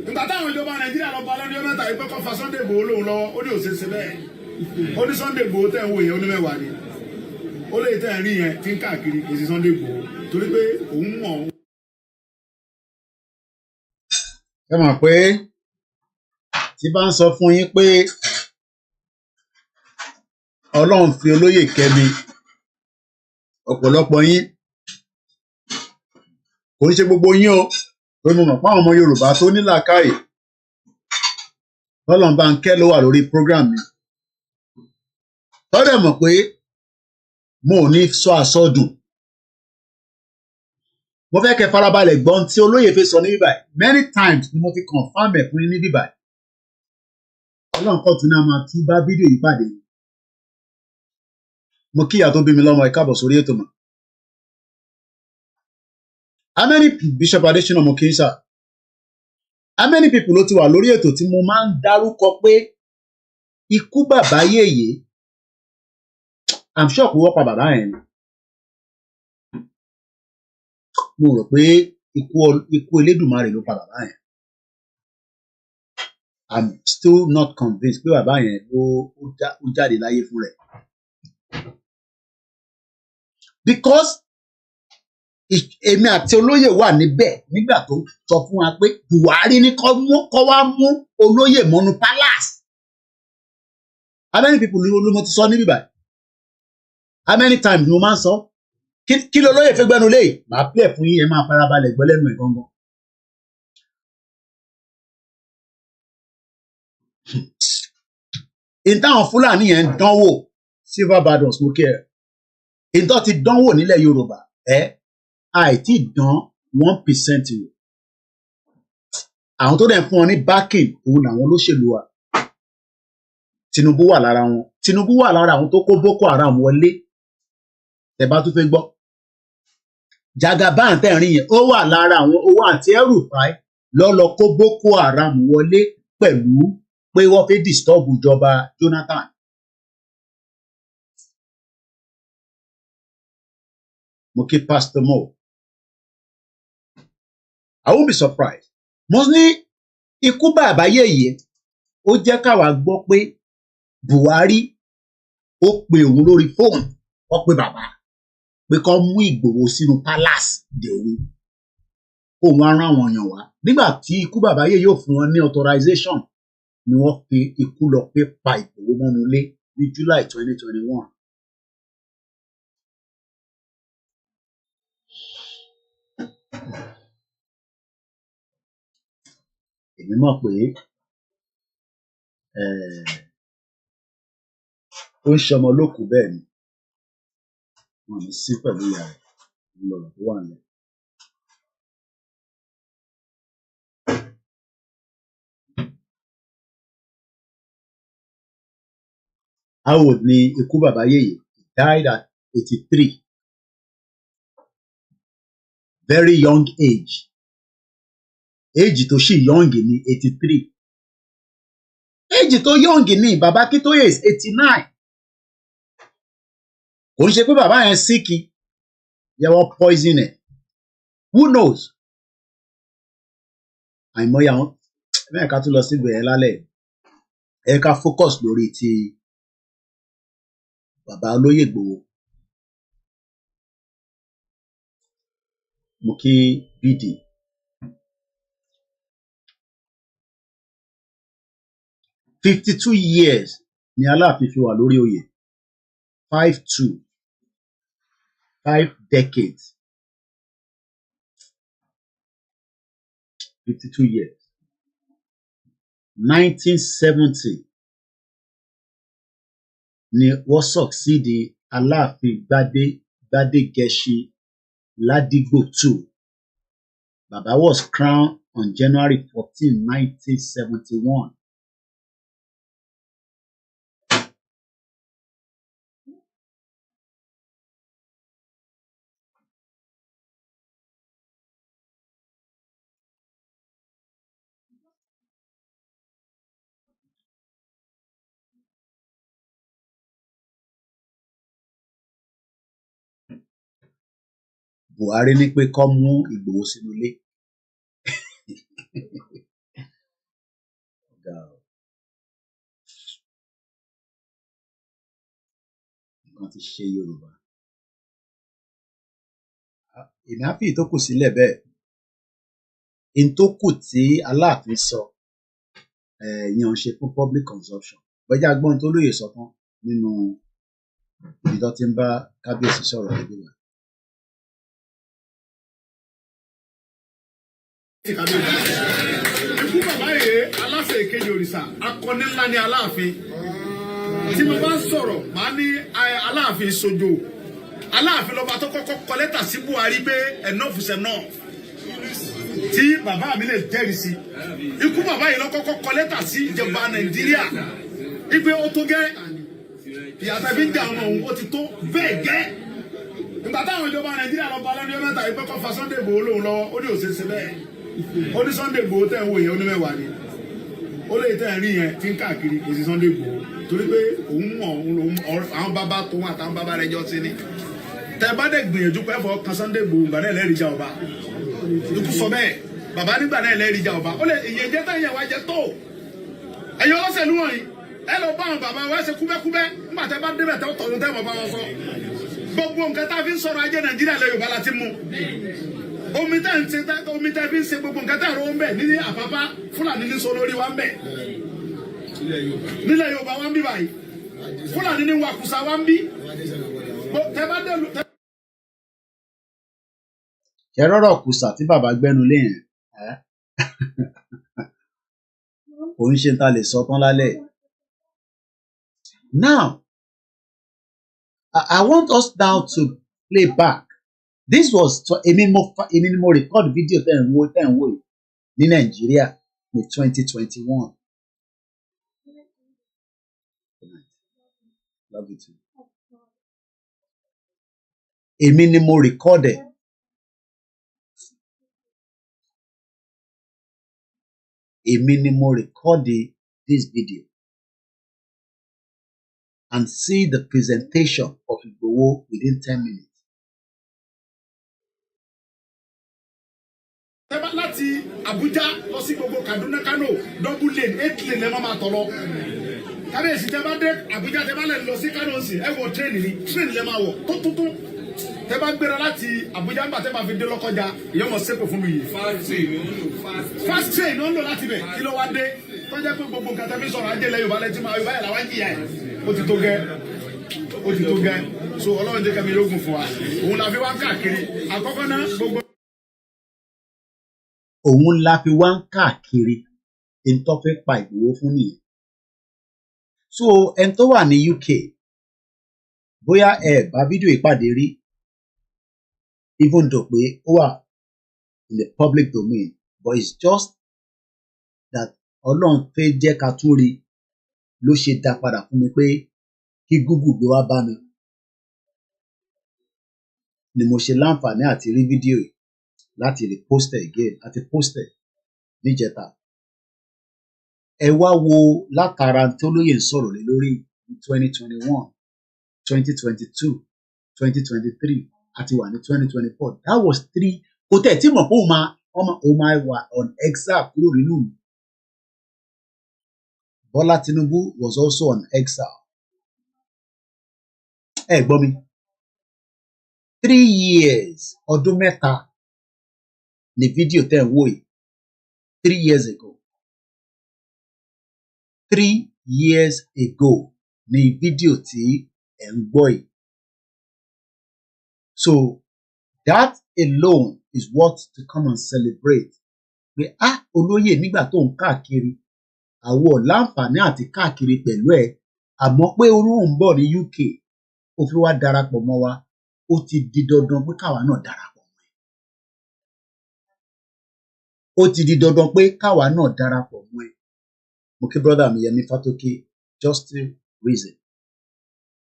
nígbà táwọn ìjọba Nàìjíríà lọ bá lọ́dún mẹ́ta yìí pé kọ́ fa Sunday Igboho lóhùn lọ́wọ́ ó ní òṣèṣe bẹ́ẹ̀ ó ní Sunday Igboho tẹ̀ ń wò yẹn ó ní mẹ́wàá ni ó lè tẹ̀ ń rí yẹn tí ń káàkiri kì í ṣe Sunday Igboho torí pé òun mọ̀ ọ́n. ẹ mọ̀ pé tí bá ń sọ fún yín pé Ọlọ́run fi olóyè kẹ́mi ọ̀pọ̀lọpọ̀ yín kò ń ṣe gbogbo yín o pé mo mọ̀ pé àwọn ọmọ Yorùbá tó ní làákàyè Ọlọ́run bá ń kẹ́ ló wà lórí program mi tọ́dẹ̀ mọ̀ pé mo ò ní sọ àsọdùn mo fẹ́ kẹ́ farabalẹ̀ gbọ́n tí olóyè fi sọ ní bíbáyìí many times ni mo ti confirm ẹ̀ fún yín ní bíbáyìí Ọlọ́run kọ́ tún náà máa tún bá fídíò yìí pàdé. Mo kíyà tó bí mi lọ́mọ ẹ káàbọ̀ sórí ètò mọ̀. How many Bishop Adesina mo kí ń sà? How many people ló ti wà lórí ètò tí mo máa ń dárúkọ pé ikú bàbá yèyé? I'm sure pé wọ́n pa bàbá yẹn ni. Mo rò pé ikú Elédùmarè ló pa bàbá yẹn. I'm still not convinced pé bàbá yẹn ó jáde láyé fún rẹ̀. Because èmi àti olóyè wà níbẹ̀ nígbà tó sọ fún wa pé Buhari ní kọ́ wá mú olóyè mọ́nú palace. How many people ló mo ti sọ níbí báyìí? How many times ni mo máa ń sọ? Kí ló lóyè fẹ́ gbẹ́nu léyìí? Màá play fún yín, ẹ máa farabalẹ̀ gbọ́ lẹ́nu ẹ̀ gangan. Ìtàwọn Fúlàní yẹn ń dánwò silver bardens mo kí ẹ. Ìtọ́ ti dánwò nílẹ̀ Yorùbá àìtí dán 1% wò. Àwọn tó dẹ̀ fún wọn ní backing òun làwọn olóṣèlú wa. Tinubu wà lára wọn. Tinubu wà lára àwọn tó kó Boko Haram wọlé. Tẹ́ bá tún fẹ́ gbọ́. Jagaban tẹ̀rín yẹn ó wà lára àwọn owó àti El-Rufai lọ kó Boko Haram wọlé pẹ̀lú pé wọ́n fẹ́ disturb ìjọba Jonathan. Mo kí Pastor Mo. I won't be surprised. Mo ní ikú bàbá yèyé ó jẹ́ káwa gbọ́ pé Buhari ó pe òun lórí fóònù ó pe bàbá pé kó mú Ìgbòho sínú palace dèrò òun á rán àwọn èèyàn wá. Nígbà tí ikú bàbá yèyé yóò fún wọn ní authorization ni wọ́n fi ikú lọ pé pa Ìgbòho mọ́nú ilé ní July 2021. Èmi mọ̀ pé ó ń ṣọmọ lókù bẹ́ẹ̀ ni wọn ní sí pẹ̀lú ìyá rẹ̀ lọ́rọ̀ tó wà nílẹ̀. How old ni ikú bàbá yèyé? He died at 83. Very young age. Age tó ṣì young ni 83. Age tó young ni bàbá Akintoye is 89. Kò ń ṣe pé bàbá yẹn síkì yẹ wọ́n poison ẹ̀. Who knows? Àìmọye àwọn mẹ́ẹ̀ká tún lọ síbẹ̀ yẹn lálẹ́ ẹ ká focus lórí ti bàbá olóyè Ìgbòho. Mo kí BD. $52 years ni Aláàfin fi wà lórí oyè. 5 decades. 52 years. 1970 ni wọ́n succeed Aláàfin Gbádégẹṣin Ládígbò II. Baba was crowned on January 14, 1971. Buhari ní pé kó mú Ìgbòho sínú ilé. Nǹkan ti ṣe Yorùbá. Èmi á fi ìtókù sílẹ̀ bẹ́ẹ̀. Ìtókù tí Aláàfin sọ yẹn ṣe fún public consumption. Bọ́jà gbọ́n tó lóye sọ tán nínú ibi tó ti ń bá kábíyèsí sọ̀rọ̀ ẹgbẹ́ wa. Ikú bàbá yèé aláṣẹ ìkejì òrìṣà akọni ńlá ni Aláàfin. Tí mo bá ń sọ̀rọ̀ màá ní Aláàfin sojo. Aláàfin lọ́ba tó kọ́kọ́ kọ lẹ́tà sí Buhari pé enough is enough. tí bàbá mi lè jẹ́rìí sí ikú bàbá yìí ló kọ́kọ́ kọ lẹ́tà sí ìjọba Nàìjíríà ipe ó tó gẹ́ ìyàtọ̀ bí ń jà ọmọ òun ó ti tó bẹ́ẹ̀ gẹ́ nígbà táwọn ìjọba Nàìjíríà lọ bá lọ́dún mẹ́ta ìpẹ́ kọ́ fa Sunday Igboho lóhùn lọ́wọ́ ó ní òṣèṣe bẹ́ẹ̀ ó ní Sunday Igboho tẹ̀ ń wò yẹn ó ní mẹ́wàá ni ó lè tẹ̀ ń rí yẹn tí ń káàkiri kò sí Sunday Igboho torí pé òun mọ̀ àwọn bàbá tóun àtàwọn bàbá rẹ̀ jọ sí ni tẹ bá dẹ̀ gbìyànjú pé fọ kan Sunday Igboho gbà náà lẹ́rìí já ọba ikú sọ bẹ́ẹ̀ bàbá nígbà náà lẹ́rìí já ọba ó lè ìyẹn jẹ́ tẹ̀ yẹn wá jẹ́ tó ẹ̀yin ọlọ́sẹ̀lú wọ̀nyí ẹ lọ bá àwọn bàbá wa ṣe kúbẹ́kúbẹ́ nígbà tẹ bá débẹ̀ tẹ tọ̀run tẹ mọ̀ bá wọn sọ gbogbo nǹkan tá a fi ń sọ̀rọ̀ ajé Nàìjíríà lẹ Yorùbá la ti mú omi tẹ fi ń ṣe gbogbo nǹkan tẹ ẹ̀rọ ń bẹ̀ ní Àpápá Fúlàní ní sọ lórí wa ń bẹ̀ nílẹ̀ Yorùbá wa ń bí báyìí Fúlàní ní wàkùsà wa ń bí tẹ bá dé. ṣe rọrọ kùsà tí bàbá gbẹnu lé yẹn kò ń ṣe ta lè sọ tán lálẹ́. Now I want us now to play back. This was èmi ni mo record video tẹ̀ ń wò yìí ní Nàìjíríà ní 2021. Love you too. Èmi ni mo record it. Èmi ni mo record this video and see the presentation of Igboho within 10 minutes. Láti Abuja lọ sí gbogbo Kaduna Kano double lane 8 lane lẹ́ẹ̀ máa tọ̀ lọ. Kábíyèsí tẹ́ bá dé Abuja tẹ́ bá lè lọ sí Kano sí ẹ wọ train lẹ́ẹ̀ máa wọ̀ tó tẹ́ bá gbéra láti Abuja nígbà tẹ́ bá fi dé Lọ́kọ́jà ìyẹn mọ̀ sẹ́kọ̀ fún mi yìí. Fast train ló ń lò láti bẹ̀ kí ló wá dé tó jẹ́ pé gbogbo nǹkan tẹ́ fi sọ̀rọ̀ ajé lẹ Yorùbá lẹ́tí máa Yorùbá yàrá wá ń jìyà ẹ̀ ó ti tó gẹ́ so Ọlọ́run jẹ́ kẹ́mi yógùn fún wa òun la fi wá káàkiri àkọ́kọ́ náà gbogbo. Òun la fi wá ń káàkiri ẹni tó fẹ́ pa Ìgbòho fún nìyẹn. So ẹni tó wà ní UK bóyá ẹ bá fídíò ìpàdé rí even though pé ó wà in the public domain but it's just that Ọlọ́run fẹ́ jẹ́ ká tún rí ló ṣe dá padà fún mi pé kí Google gbé wá bá mi ni mo ṣe láǹfààní àti rí fídíò yìí láti lè post it again àti post it níjẹta. Ẹ wá wo látara tí olóyè ń sọ̀rọ̀ lé lórí 2021, 2022, 2023 àti wà ní 2024. That was 3 kò tẹ̀ tí mọ̀ pé ó máa wà on exile kúrò nínú mi. Bola Tinubu was also on exile. Ẹ gbọ́ mi. 3 years ọdún mẹ́ta ni fídíò tẹ̀ ń wò yìí 3 years ago. 3 years ago ni fídíò tí ẹ̀ ń gbọ́ yìí. So that alone is what to come and celebrate. Pé olóyè nígbà tó ń káàkiri àwọn láǹfààní àti káàkiri pẹ̀lú ẹ̀ àmọ́ pé olóhùn ń bọ̀ ní UK ó fi wá darapọ̀ mọ́ wa ó ti di dandan pé káwa náà darapọ̀ mọ́ ẹ̀. Ó ti di dandan pé káwa náà darapọ̀ mọ́ ẹ̀. Mo kí brother mi Yẹmi Fátókè Justice Reason.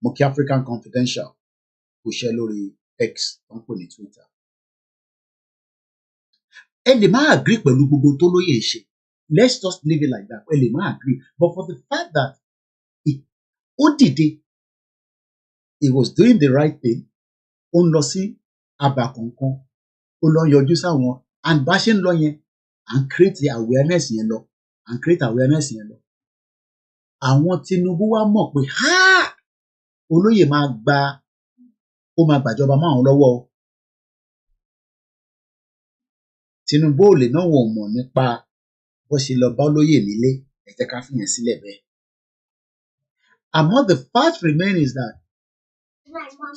Mo kí African Confidential kò ṣe lórí X tó ń pè ní Twitter. Ẹ lè má agree pẹ̀lú gbogbo tó lóye ṣe. Let's just leave it like that. Ẹ lè má agree. But for the fact that ó dìde, he was doing the right thing. Ó ń lọ sí àbá kankan. Ó lọ yọjú sáwọn. And bá ṣe ń lọ yẹn, à ń create awareness yẹn lọ. Àwọn Tinubu wá mọ̀ pé olóyè máa gbàjọba máa ń lọ́wọ́. Tinubu ò lè náà wọ̀n mọ̀ nípa bó ṣe lọ bá olóyè nílé ẹ jẹ́ ká fìyẹn sílẹ̀ bẹ́ẹ̀. Àmọ́ the fact remains is that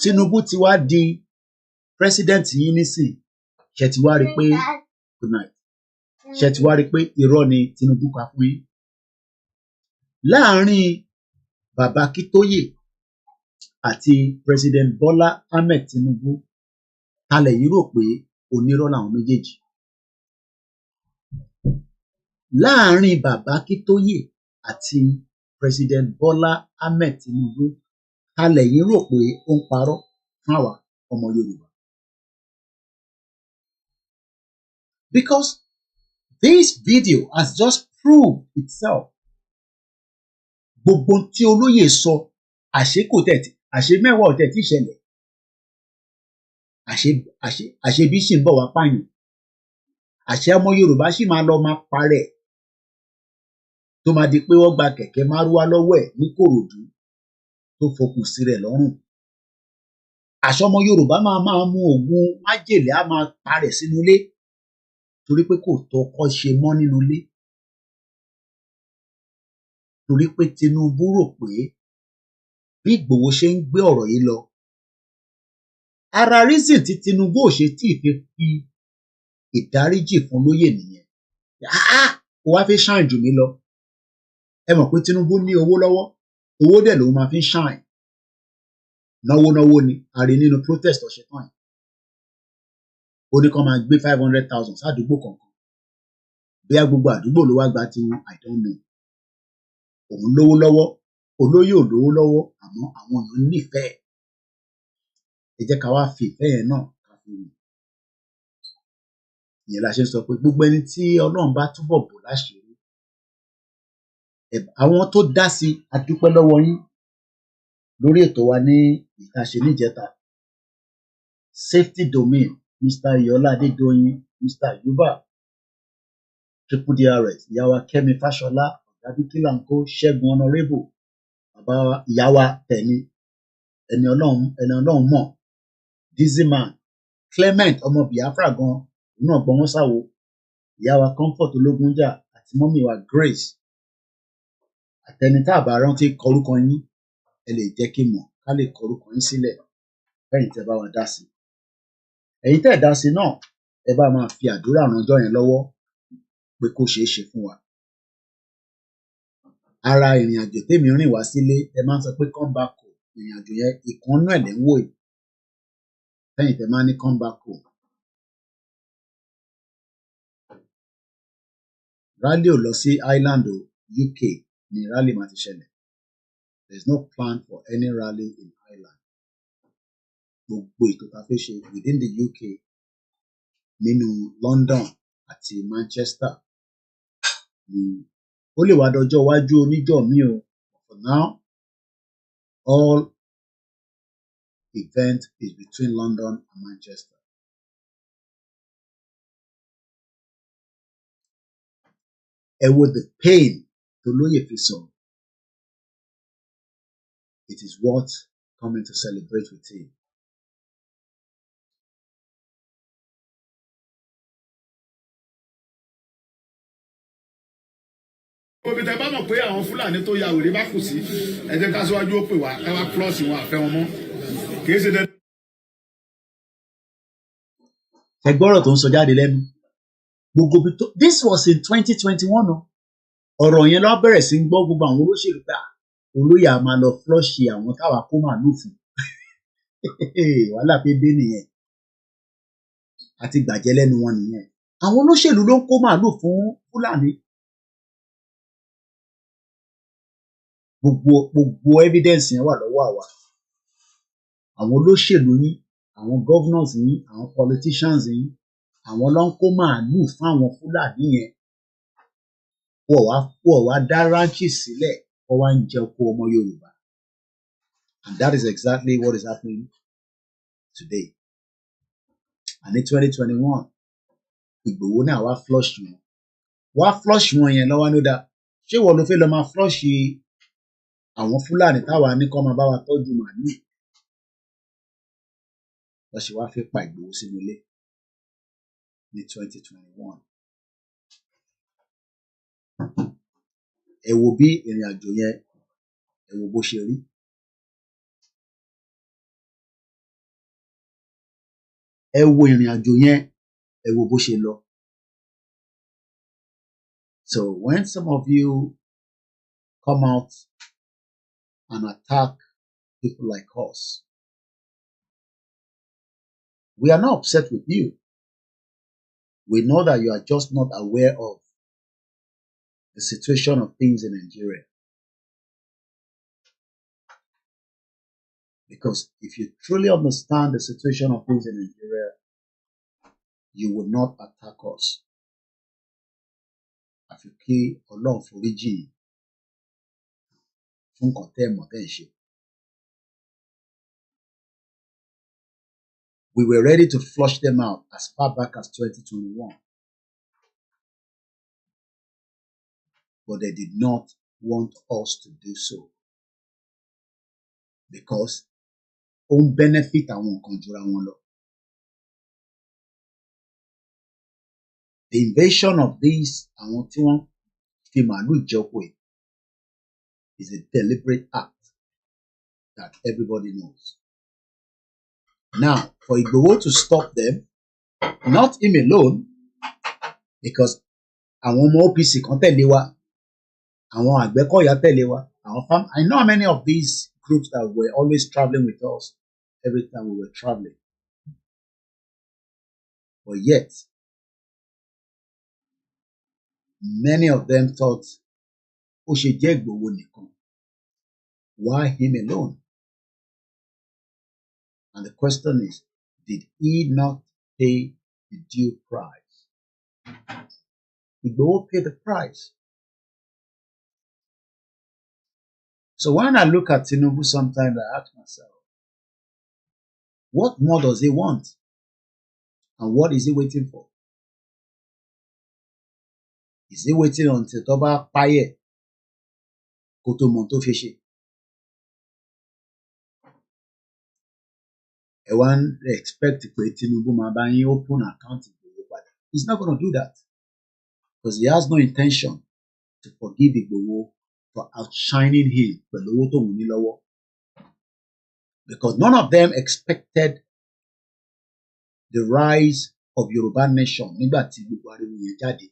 Tinubu ti wá di president yìí nísìn ṣe ti wá rí pé good night ṣe ti wá rí pé irọ́ ni Tinubu pa fún yín. Láàárín bàbá Akintoye àti president Bola Ahmed Tinubu talẹ̀ yìí rò pé onírọ́ làwọn méjèèjì. láàárín bàbá Akintoye àti President Bola Ahmed Tinubu ta lẹ̀yin rò pé ó ń parọ́ fún àwa ọmọ Yorùbá? Because this video has just proved itself. Gbogbo tí olóyè sọ àṣé mẹ́wàá ọ̀tẹ̀ tí ṣẹlẹ̀ àṣé bí sì ń bọ̀ wá pààyàn àṣé ọmọ Yorùbá sì máa lọ máa parẹ́ tó máa di pé wọ́n gba kẹ̀kẹ́ márúwá lọ́wọ́ ẹ̀ ní Kòròdú tó fokùn sí rẹ̀ lọ́rùn. Àṣé ọmọ Yorùbá máa mú oògùn májèlé á máa parẹ́ sínú ilé torí pé kò tọ́kọ́ ṣe mọ́ nínú ilé. Torí pé Tinubu rò pé bí Ìgbòho ṣe ń gbé ọ̀rọ̀ yìí lọ. Ara reason tí Tinubu ò ṣe tí ì fi ìdáríjì fún lóyè nìyẹn. Ó wá fi ṣáìn jù mí lọ. Ẹ mọ̀ pé Tinubu ní owó lọ́wọ́, owó dẹ̀ lòun máa fi ń ṣáìn. Náwó ni a rí nínú protest ọ̀sẹ̀ kan yìí. Ó ní kán máa gbé 500,000 sádùúgbò kọ̀ọ̀kan. Bóyá gbogbo àdúgbò ló wá gba tiwọn, I don't know. Òun lówó lọ́wọ́, olóyè ò lówó lọ́wọ́, àmọ́ àwọn èèyàn nífẹ̀ẹ́. Ẹ jẹ́ ká wá fi ìfẹ́ yẹn náà ká fi wò. Ìyẹn la ṣe ń sọ pé gbogbo ẹni tí Ọlọ́run bá túbọ̀ bò láṣìírí. Àwọn tó dá sí a dúpẹ́ lọ́wọ́ yín lórí ètò wa ní ìtaṣe níjẹta. Safety Domain, Mr. Iyọlá Adédoyin, Mr. Yuba, Triple DRS, ìyáwá Kẹ́mi Fáṣọlá, Ọ̀gábíkílàńkó, Ṣẹ́gun Honorable, bàbá ìyáwá Tẹ̀ni, ẹni Ọlọ́run mọ̀, Dizzyman, Clement ọmọ Biafra gan, òun náà gbọ́n sáwo, ìyáwá Comfort Ológunjà àti mọ́mì wa Grace. Àtẹni tá a bá rántí kọrúkọ yín, ẹ lè jẹ́ kí n mọ̀ ká lè kọrúkọ yín sílẹ̀ fẹ́yìn tẹ́ bá wa dá sí. Ẹ̀yin tẹ́ ẹ̀ dá sí náà, ẹ bá máa fi àdúrà ránjọ́ yẹn lọ́wọ́ pé kó ṣeé ṣe fún wa. Ara ìrìn àjò tèmi rìn wá sílé, ẹ máa ń sọ pé come back home. Ìrìn àjò yẹn ìkànnú ẹ̀ lẹ́ ń wò yìí. Fẹ́yìn tẹ́ máa ní come back home. Rally ò lọ sí Ireland o, UK ni rally máa ti ṣẹlẹ̀. There is no plan for any rally in Ireland. Gbogbo ètò tá a fẹ́ ṣe within the UK nínú London àti Manchester ni ó lè wá dọjọ́ iwájú oníjọ́ mi o. For now, all event is between London and Manchester. Ẹ wo the pain tó lóye fi sọ̀rọ̀. It is worth coming to celebrate with him. Òbí tẹ bá mọ̀ pé àwọn Fúlàní tó ya wèrè bá kù sí, ẹ jẹ́ ká síwájú ó pè wá, ká wá plus wọn àfẹ́ wọn mọ́. Kìí ṣe dandan. Ẹ gbọ́rọ̀ tó ń sọ jáde lẹ́nu. Gbogbo bí tó this was in 2021 o. Ọ̀rọ̀ yẹn ló bẹ̀rẹ̀ sí ń gbọ́ gbogbo àwọn olóṣèlú gbà. Olóyè a máa lọ flush àwọn táwa kó màálù fún. Wàhálà pé dé nìyẹn. Àti gbàjẹ́ lẹ́nu wọn nìyẹn. Àwọn olóṣèlú ló ń kó màálù fún Fúlàní. Gbogbo evidence yẹn wà lọ́wọ́ àwa. Àwọn olóṣèlú yín, àwọn governors yín, àwọn politicians yín, àwọn ló ń kó màálù fún àwọn Fúlàní yẹn. Wọ́n wá dá ranches sílẹ̀, wọ́n wá ń jẹ oko ọmọ Yorùbá. And that is exactly what is happening today. And in 2021, Ìgbòho náà wá flush wọn. Wá flush wọn yẹn lọ́wọ́ ló dá. Ṣé wọ́n ló fẹ́ lọ máa flush àwọn Fúlàní táwa ní kọ́ máa bá wa tọ́jú màálù? Wọ́n ṣe wá fẹ́ pa Ìgbòho sínú ilé ní 2021. Ẹ wo bí ìrìn àjò yẹn, ẹ wo bó ṣe rí. Ẹ wo ìrìn àjò yẹn, ẹ wo bó ṣe lọ. So when some of you come out and attack people like us, we are not upset with you. We know that you are just not aware of the situation of things in Nigeria. Because if you truly understand the situation of things in Nigeria, you will not attack us. Àfi kí Ọlọ́run foríjì fún nǹkan tẹ́ mọ̀ tẹ́ ń ṣe. We were ready to flush them out as far back as 2021. But they did not want us to do so. Because ó ń benefit àwọn nǹkan jura wọn lọ. The invasion of these àwọn tí wọ́n fi màálù jẹ́pọ̀ yìí is a deliberate act that everybody knows. Now, for Igboho to stop them, not him alone, because àwọn ọmọ OPC kan tẹ̀lé wa, àwọn Àgbẹ̀kọ̀yà tẹ̀lé wa, àwọn fam. I know many of these groups that were always traveling with us every time we were traveling. But yet, many of them thought, ó ṣe jẹ́ Igboho nìkan. Why him alone? And the question is, did he not pay the due price? Igboho paid the price. So when I look at Tinubu sometimes, I ask myself, what more does he want? And what is he waiting for? Is he waiting until tó bá páyẹ̀ kó tó mọ tó fi ṣe? Ẹ wá ń expect pé Tinubu máa bá yín open account Igboho padà. He's not going to do that. Because he has no intention to forgive Igboho for outshining him pẹ̀lú owó tó ń ní lọ́wọ́. Because none of them expected the rise of Yoruba nation nígbà tí gbogbo ariwo yẹn jáde.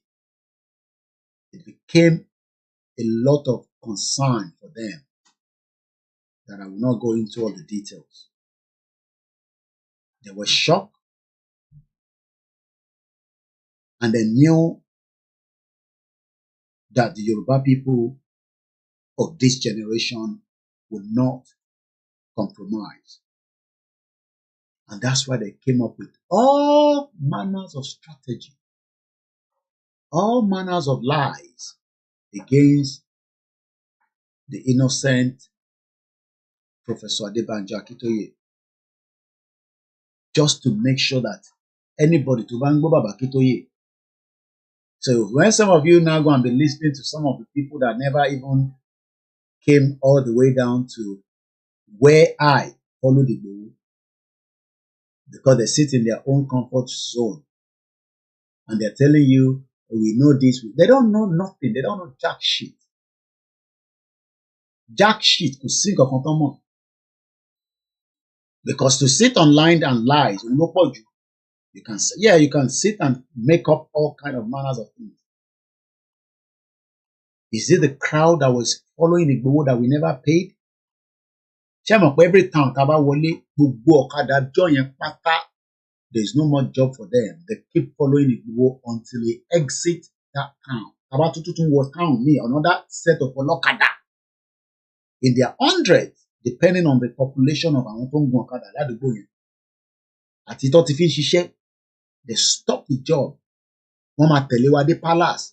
It became a lot of concern for them that I will not go into all the details. They were shocked and they knew that the Yoruba people of this generation would not compromise. And that's why they came up with all manners of strategy, all manners of lies against the innocent Professor ADEBANJI Akintoye, just to make sure that anybody to Bango Baba Akintoye. So when some of you now go and be listening to some of the people that never even came all the way down to where I follow the Igboho, because they sit in their own comfort zone and they're telling you, we know this. They don't know nothing. They don't know jack shit. Jack shit could sink a contour. Because to sit online and lie, you can say, yeah, you can sit and make up all kind of manners of things. Is it the crowd that was following Igboho that we never paid? Every town, there's no more job for them. They keep following Igboho until they exit that town. Was town me another set of Olokada. In their hundreds, depending on the population of àwọn tó ń gun ọ̀kadà ládùúgbò yẹn. Àti tó ti fi ń ṣiṣẹ́, they stop the job. Wọ́n máa tẹ̀lé wa dé palace.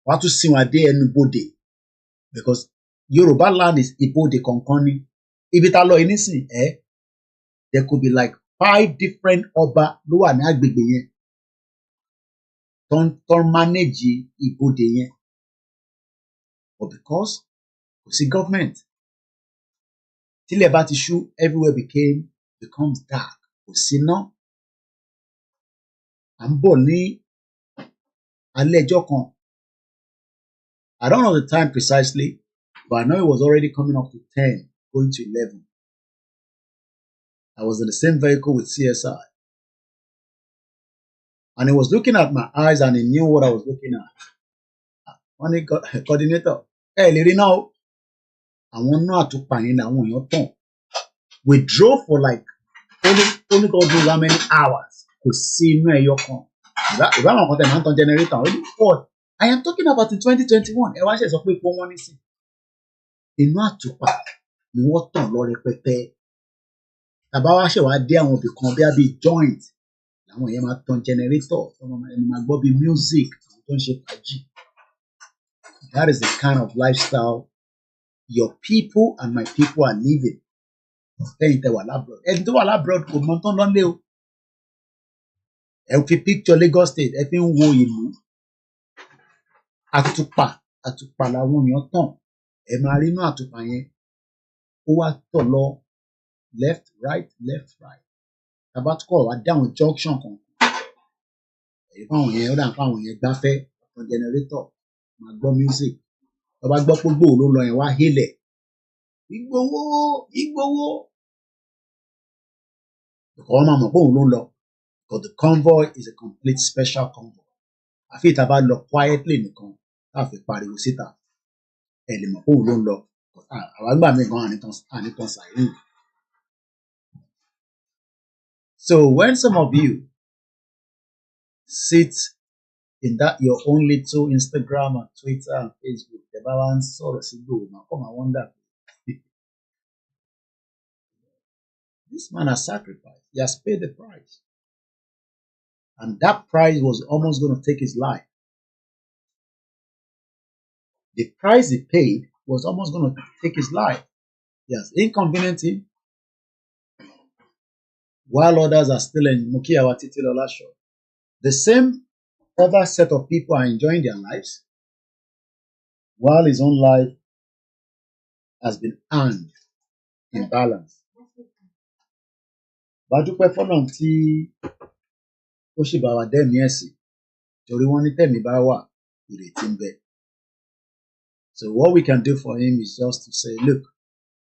Wọ́n á tún sìn wa dé ẹnu bodè. Because Yoruba land is ibodè kankan ni. Ibi tá lọ yìí nísìn, there could be like 5 different ọba ló wà ní agbègbè yẹn. Tó ń manage ibodè yẹn. But because kò sí government, tílẹ̀ bá ti ṣú, everywhere becomes dark. Kò sí iná. À ń bọ̀ ní alẹ́ ọjọ́ kan. I don't know the time precisely, but I know it was already coming up to 10, going to 11. I was in the same vehicle with CSI. And he was looking at my eyes and he knew what I was looking at. When he got coordinator, lè rí náà o. Àwọn náà àtúpàyàn ní àwọn èèyàn tàn. We drove for like only God knows how many hours. Kò sí inú ẹyọ kan. Ìbá àwọn kan tẹ̀ máa ń tan generator. I am talking about in 2021. Ẹ wá ṣe sọ pé ipò wọn nísìn. Inú àtùpà ni wọ́n tàn lọ rẹpẹtẹ. Tàbá wá ṣe wá dé àwọn ibì kan bí joint. Àwọn yẹn máa tan generator. Ẹni máa gbọ́ bí music. Àwọn tó ń ṣe fàájì. That is the kind of lifestyle your people and my people are living. Ẹ̀yin tẹ́ wà lábroad. Ẹni tó wà lábroad kò mọ tán lọ́lé o. Ẹ fi picture Lagos State ẹ fi ń wo ìlú. Àtùpà làwọn èèyàn tàn. Ẹ máa rí inú àtùpà yẹn. Ó wá tọ̀ lọ left right. Tàbá tó kọ̀ wá dáhùn junction kan. Èyí fáwọn yẹn ó dà fáwọn yẹn gbáfẹ́ ọ̀tàn generator máa gbọ́ music. Tọ́ba gbọ́ pé Igboho ló lọ yẹn wá hélẹ̀. Igboho. Wọ́n máa mọ̀ pé òun ló ń lọ. But the convoy is a complete special convoy. Àfi ìta bá lọ quietly nìkan láfi pariwo síta. Ẹ lè mọ̀ pé òun ló ń lọ. Àwọn àgbà mi gan ànítàn sàìrìn. So when some of you sit in that your own little Instagram and Twitter and Facebook, the balance sort of Igboho, now come and wonder. This man has sacrificed. He has paid the price. And that price was almost going to take his life. The price he paid was almost going to take his life. He has inconvenienced him. While others are still in Mukiawa Titilola show. The same other set of people are enjoying their lives, while his own life has been earned in balance. Bàdúpẹ́ fọ́lọ́run tí ó ṣì bá wa dẹ́mi ẹ̀sìn torí wọ́n ní tẹ̀mí bá wà ìrètí ń bẹ. So what we can do for him is just to say, look,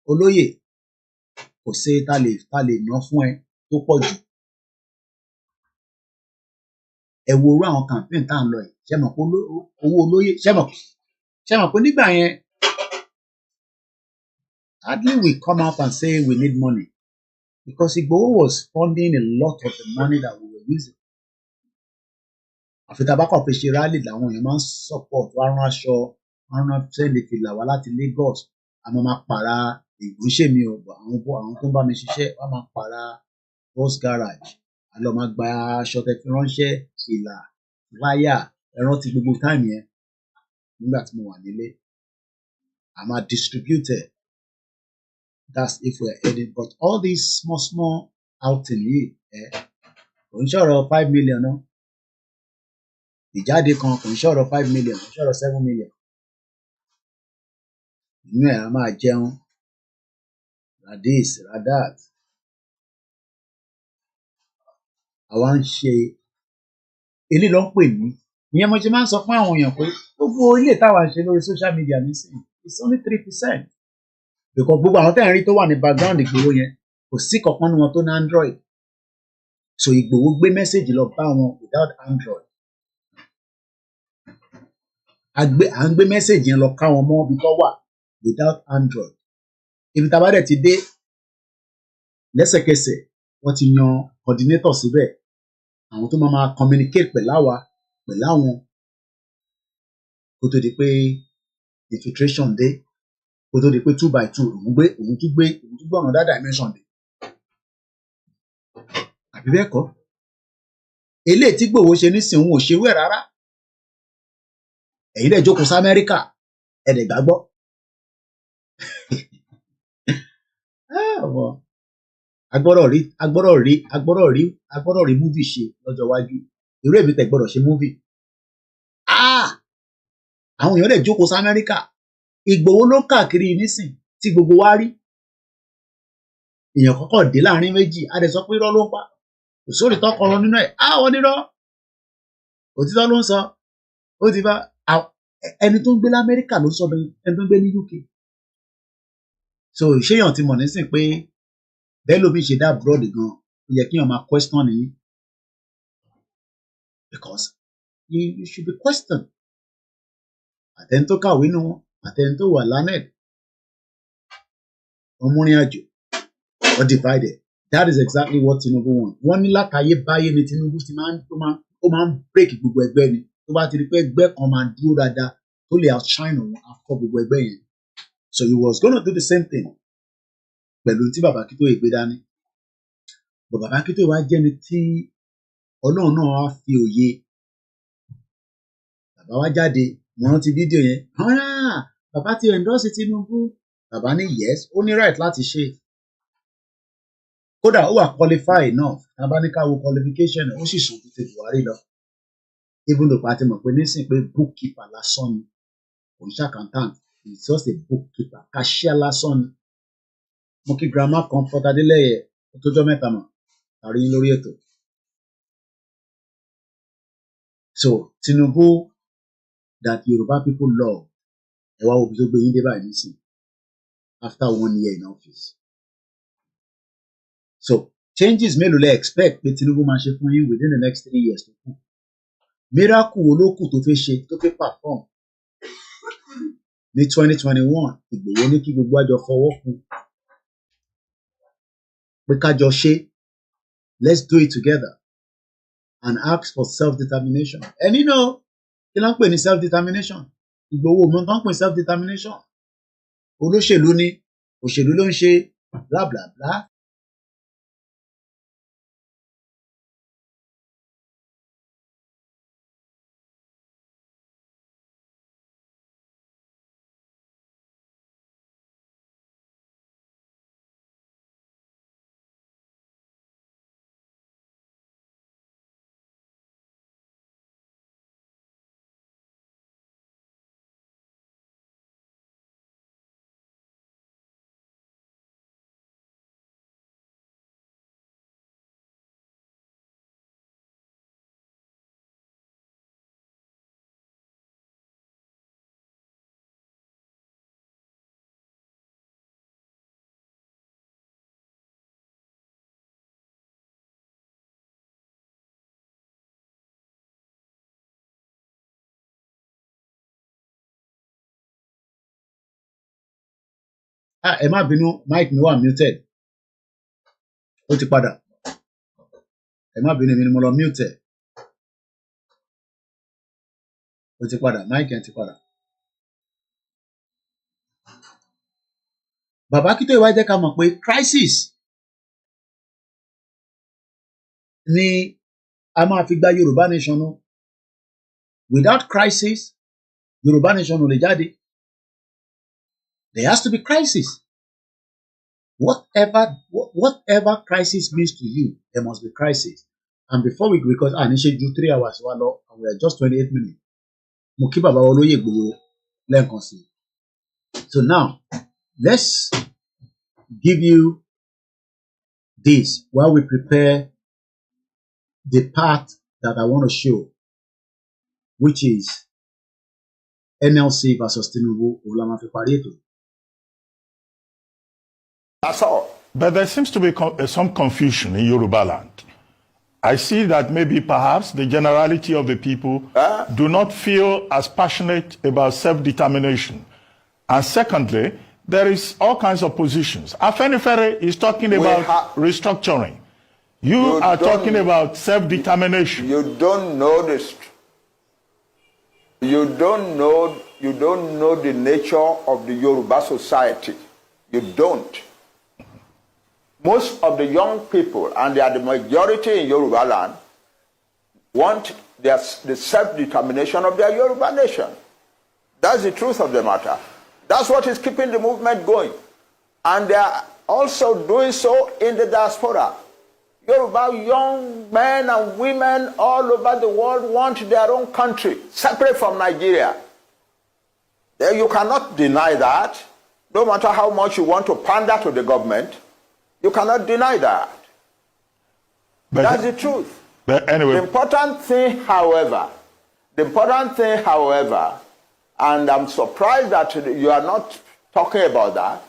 olóyè kò ṣe tá lè ná fún ẹ tó pọ̀ jù. Ẹ wo orú àwọn campaign tá à ń lọ yìí. Ṣé mọ̀ pé owó olóyè ṣé mọ̀ pé nígbà yẹn hardly we come out and say we need money. Because Igboho was funding a lot of the money that we were using. Àfi tá bá kàn fi ṣe rally làwọn èèyàn máa ń support wá rán aṣọ, wọ́n rán sẹ́ndì fìlà wá láti Lagos. Àmọ́ máa pààrà ìgbésẹ̀ mi ò bọ̀ àwọn tó ń bá mi ṣiṣẹ́ wọ́n máa pààrà bus garage. A lọ máa gba aṣọ tẹ́ fi ránṣẹ́ fìlà láyà ẹran ti gbogbo time yẹn nígbà tí mo wà nílé. A máa distribute it. That's if we're heading. But all these small outing yìí, kò ń ṣọ̀rọ̀ 5 million náà. Ìjáde kan kò ń ṣọ̀rọ̀ 5 million, kò ń ṣọ̀rọ̀ 7 million. Inú ẹ̀ a máa jẹun. Ra this, ra that. Àwa ń ṣe eléyìí ló ń pè ní. Ìyẹn mo ṣe máa ń sọ fún àwọn èèyàn pé gbogbo ilé táwa ń ṣe lórí social media nísìnyí, it's only 3%. Because gbogbo àwọn tẹ́ẹ̀rí tó wà ní background Igboho yẹn kò sí kankan nínú wọn tó ní Android. So Igboho gbé message lọ bá wọn without Android. À ń gbé message yẹn lọ ká wọn mọ́ ibi tó wà without Android. Ibi tá a bá dẹ̀ ti dé lẹ́sẹ̀kẹsẹ̀ wọ́n ti yan coordinator síbẹ̀. Àwọn tó máa communicate pẹ̀lú àwọn kó tó di pé infiltration dé. Kó tó di pé 2x2 òun tún gbé ọ̀nà that dimension dé. Àbí bẹ́ẹ̀ kọ́? Eléyìí tí Igboho ṣe nísìnyí òun ò ṣerú ẹ̀ rárá. Ẹ̀yin dẹ̀ jókòó sí Amẹ́ríkà ẹ dẹ̀ gbàgbọ́. Agbọ́dọ̀ rí múvì ṣe lọ́jọ́ iwájú. Irú èmi tẹ̀ gbọ́dọ̀ ṣe múvì. Àwọn èèyàn dẹ̀ jókòó sí Amẹ́ríkà. Igboho ló ń káàkiri nísìn tí gbogbo wa rí. Èèyàn kọ́kọ́ dé láàrin méjì a dẹ̀ sọ pé irọ́ ló ń pa. Kò sórí tọkọrọ nínú ẹ̀. Àwọn onírọ́. Òtítọ́ ló ń sọ. Ó ti bá ẹni tó ń gbé l'Amẹ́ríkà ló sọ bẹ́ẹ̀ ẹni tó ń gbé ní UK. So ìṣèyàn ti mọ̀ nísìn pé bẹ́ẹ̀ lómi ṣe dá abroad gan. Ó yẹ kí èèyàn máa question nìyí. Because you should be questioned. Àtẹni tó kàwé nínú wọn. Àtẹni tó wà learned. Ọmọrin àjò. Or divided. That is exactly what Tinubu want. Wọ́n ní látàyé báyé ni Tinubu ti máa ń break gbogbo ẹgbẹ́ ni. tó bá ti rí pé ẹgbẹ́ kan máa dúró dáadáa tó lè outshine òun afọ gbogbo ẹgbẹ́ yẹn. So he was gonna do the same thing pẹ̀lú tí bàbá Akintoye gbé dání. But bàbá Akintoye wá jẹ́ni tí Ọlọ́run náà wá fi òye. Bàbá wá jáde, mo rántí fídíò yẹn. Bàbá ti endorse Tinubu. Bàbá ní yes, ó ní right láti ṣe. Kódà ó wà qualify enough. Bàbá ní ká wo qualification ó sì sùn tètè Buhari lọ. Even though pàtí mọ̀ pé nísìn pé bookkeeper lásán ni. Kò ń ṣe accountant. He's just a bookkeeper. Cashier lásán ni. Mo kí grandma Comfort Adélẹ́yẹ tó jọ́ mẹ́ta mọ̀. Àrí lórí ètò. So Tinubu that Yoruba people love. Ẹ wá wo bí tó gbé yín dé báyìí nísìn. After 1 year in office. So changes mélòó lẹ expect pé Tinubu máa ṣe fún yín within the next 3 years tó kù. Miracle wo ló kù tó fẹ́ ṣe tó fẹ́ perform. Ní 2021 Ìgbòho ní kí gbogbo àjọ fọwọ́ kù. Pé kájọ ṣe. Let's do it together and ask for self-determination. And you know, kí ló ń pè ní self-determination? Ìgbòho mọ̀ nǹkan pè self-determination. Olóṣèlú ni, òṣèlú ló ń ṣe, bla bla bla. Ẹ má bínú, mic mi wà muted. Ó ti padà. Ẹ má bínú, èmi ni mo lọ muted. Ó ti padà, mic yẹn ti padà. Bàbá Akintoye wá jẹ́ ká mọ̀ pé crisis ni a máa fi gba Yorùbá nation náà. Without crisis, Yorùbá nation ò lè jáde. There has to be crisis. Whatever crisis means to you, there must be crisis. And before we go, because I need to do 3 hours, and we are just 28 minutes. Mo kí bàbá olóyè Igboho lẹ́ẹ̀kan sí. So now, let's give you this while we prepare the part that I want to show, which is NLC versus Tinubu. That's all. But there seems to be some confusion in Yoruba land. I see that maybe perhaps the generality of the people do not feel as passionate about self-determination. And secondly, there is all kinds of positions. Afenifere is talking about restructuring. You are talking about self-determination. You don't know this. You don't know the nature of the Yoruba society. You don't. Most of the young people, and they are the majority in Yoruba land, want the self-determination of their Yoruba nation. That's the truth of the matter. That's what is keeping the movement going. And they are also doing so in the diaspora. Yoruba young men and women all over the world want their own country, separate from Nigeria. You cannot deny that. No matter how much you want to pander to the government, you cannot deny that. But that's the truth. But anyway. The important thing, however, and I'm surprised that you are not talking about that,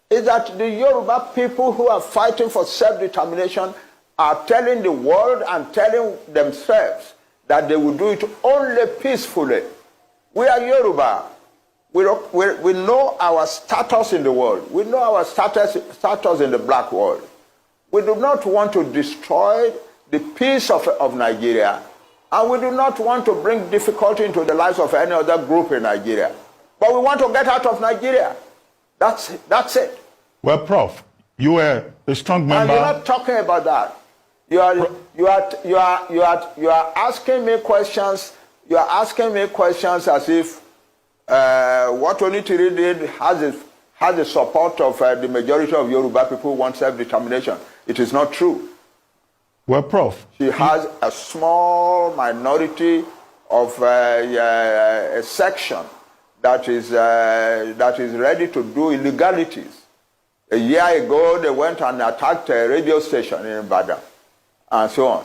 is that the Yoruba people who are fighting for self-determination are telling the world and telling themselves that they will do it only peacefully. We are Yoruba. We know our status in the world. We know our status in the black world. We do not want to destroy the peace of Nigeria And we do not want to bring difficulty into the lives of any other group in Nigeria. But we want to get out of Nigeria. That's it. Well, Prof, you were a strong member. And you're not talking about that. You are asking me questions. You are asking me questions as if what ORILEEDE did has the support of the majority of Yoruba people who want self-determination. It is not true. Well, Prof, she has a small minority of a section that is ready to do illegalities. A year ago, they went and attacked a radio station in Ibadan, and so on.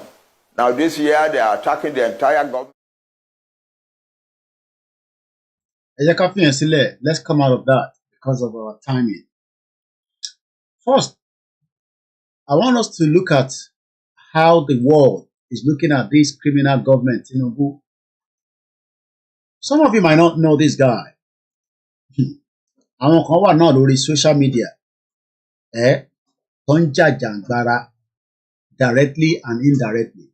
Now, this year, they are attacking the entire government. Let's come out of that because of our timing. First, I want us to look at how the world is looking at this criminal government, Tinubu. Some of you might not know this guy. Àwọn kan wà náà lórí social media. Tó ń jàjàǹgbara directly and indirectly.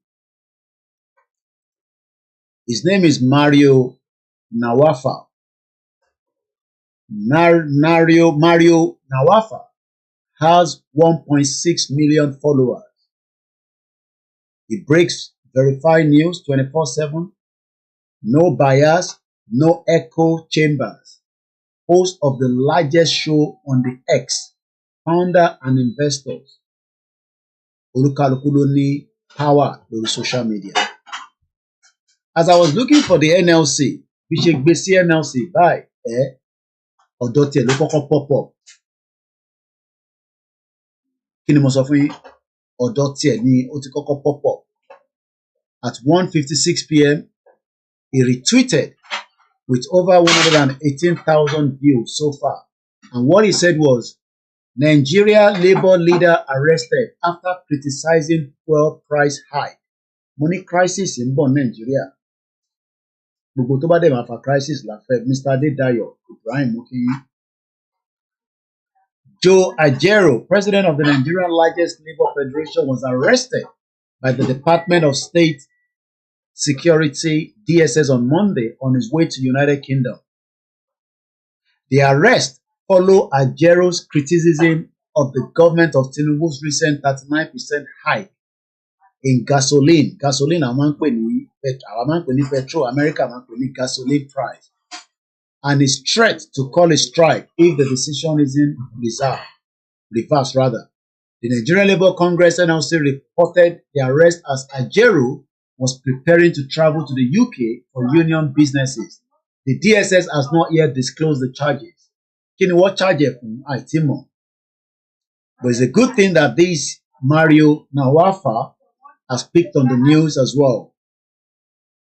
His name is Mario Nawafa. Mario Nawafa has 1.6 million followers. He breaks verified news 24/7. No bias, no echo chambers. Host of the largest show on the X. Founder and investors. Olúkálùkù ló ní power lórí social media. As I was looking for the NLC, bí ṣe gbé sí NLC báyìí, ọ̀dọ̀ tiẹ̀ ló kọ́kọ́ pop up. Kí ni mo sọ fún yín? Ọ̀dọ̀ tiẹ̀ ni ó ti kọ́kọ́ pop up. At 1:56 p.m., he retweeted with over 118,000 views so far. And what he said was, Nigeria Labour leader arrested after criticizing fuel price hike. Money crisis in Nigeria. Gbogbo tó bá dẹ̀ máa fa crisis la fẹ́. Mr. Adedayo Ibrahim Mokinyi. Joe Ajero, president of the Nigerian largest labor federation, was arrested by the Department of State Security DSS on Monday on his way to United Kingdom. The arrest followed Ajero's criticism of the government of Tinubu's recent 39% hike in gasoline. Gasoline, àwọn máa ń pè ní petrol, America máa ń pè ní gasoline price. And his threat to call a strike if the decision isn't reversed rather. The Nigerian Labour Congress NLC reported the arrest as Ajero was preparing to travel to the UK for union businesses. The DSS has not yet disclosed the charges. Kí ni wọ́n charge fún àìtí mọ̀? But it's a good thing that this Mario Nawafa has picked on the news as well.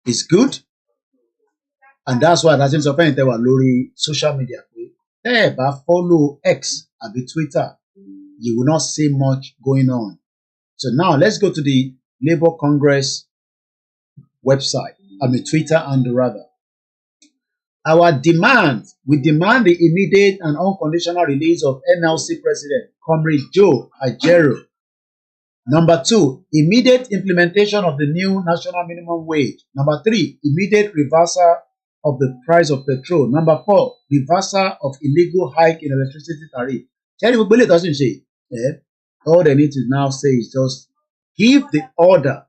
It's good. And that's why that's sọ fẹ́yìntẹ́ wà lórí social media pé tẹ́ ẹ̀ bá follow X àbí Twitter, you will not see much going on. So now let's go to the Labour Congress website, Twitter and rather. We demand the immediate and unconditional release of NLC President Comrade Joe Ajero. Number 2, immediate implementation of the new national minimum wage. Number 3, immediate reversal of the price of petrol. Number 4, reversal of illegal hike in electricity tariff. All they need to now say is just give the order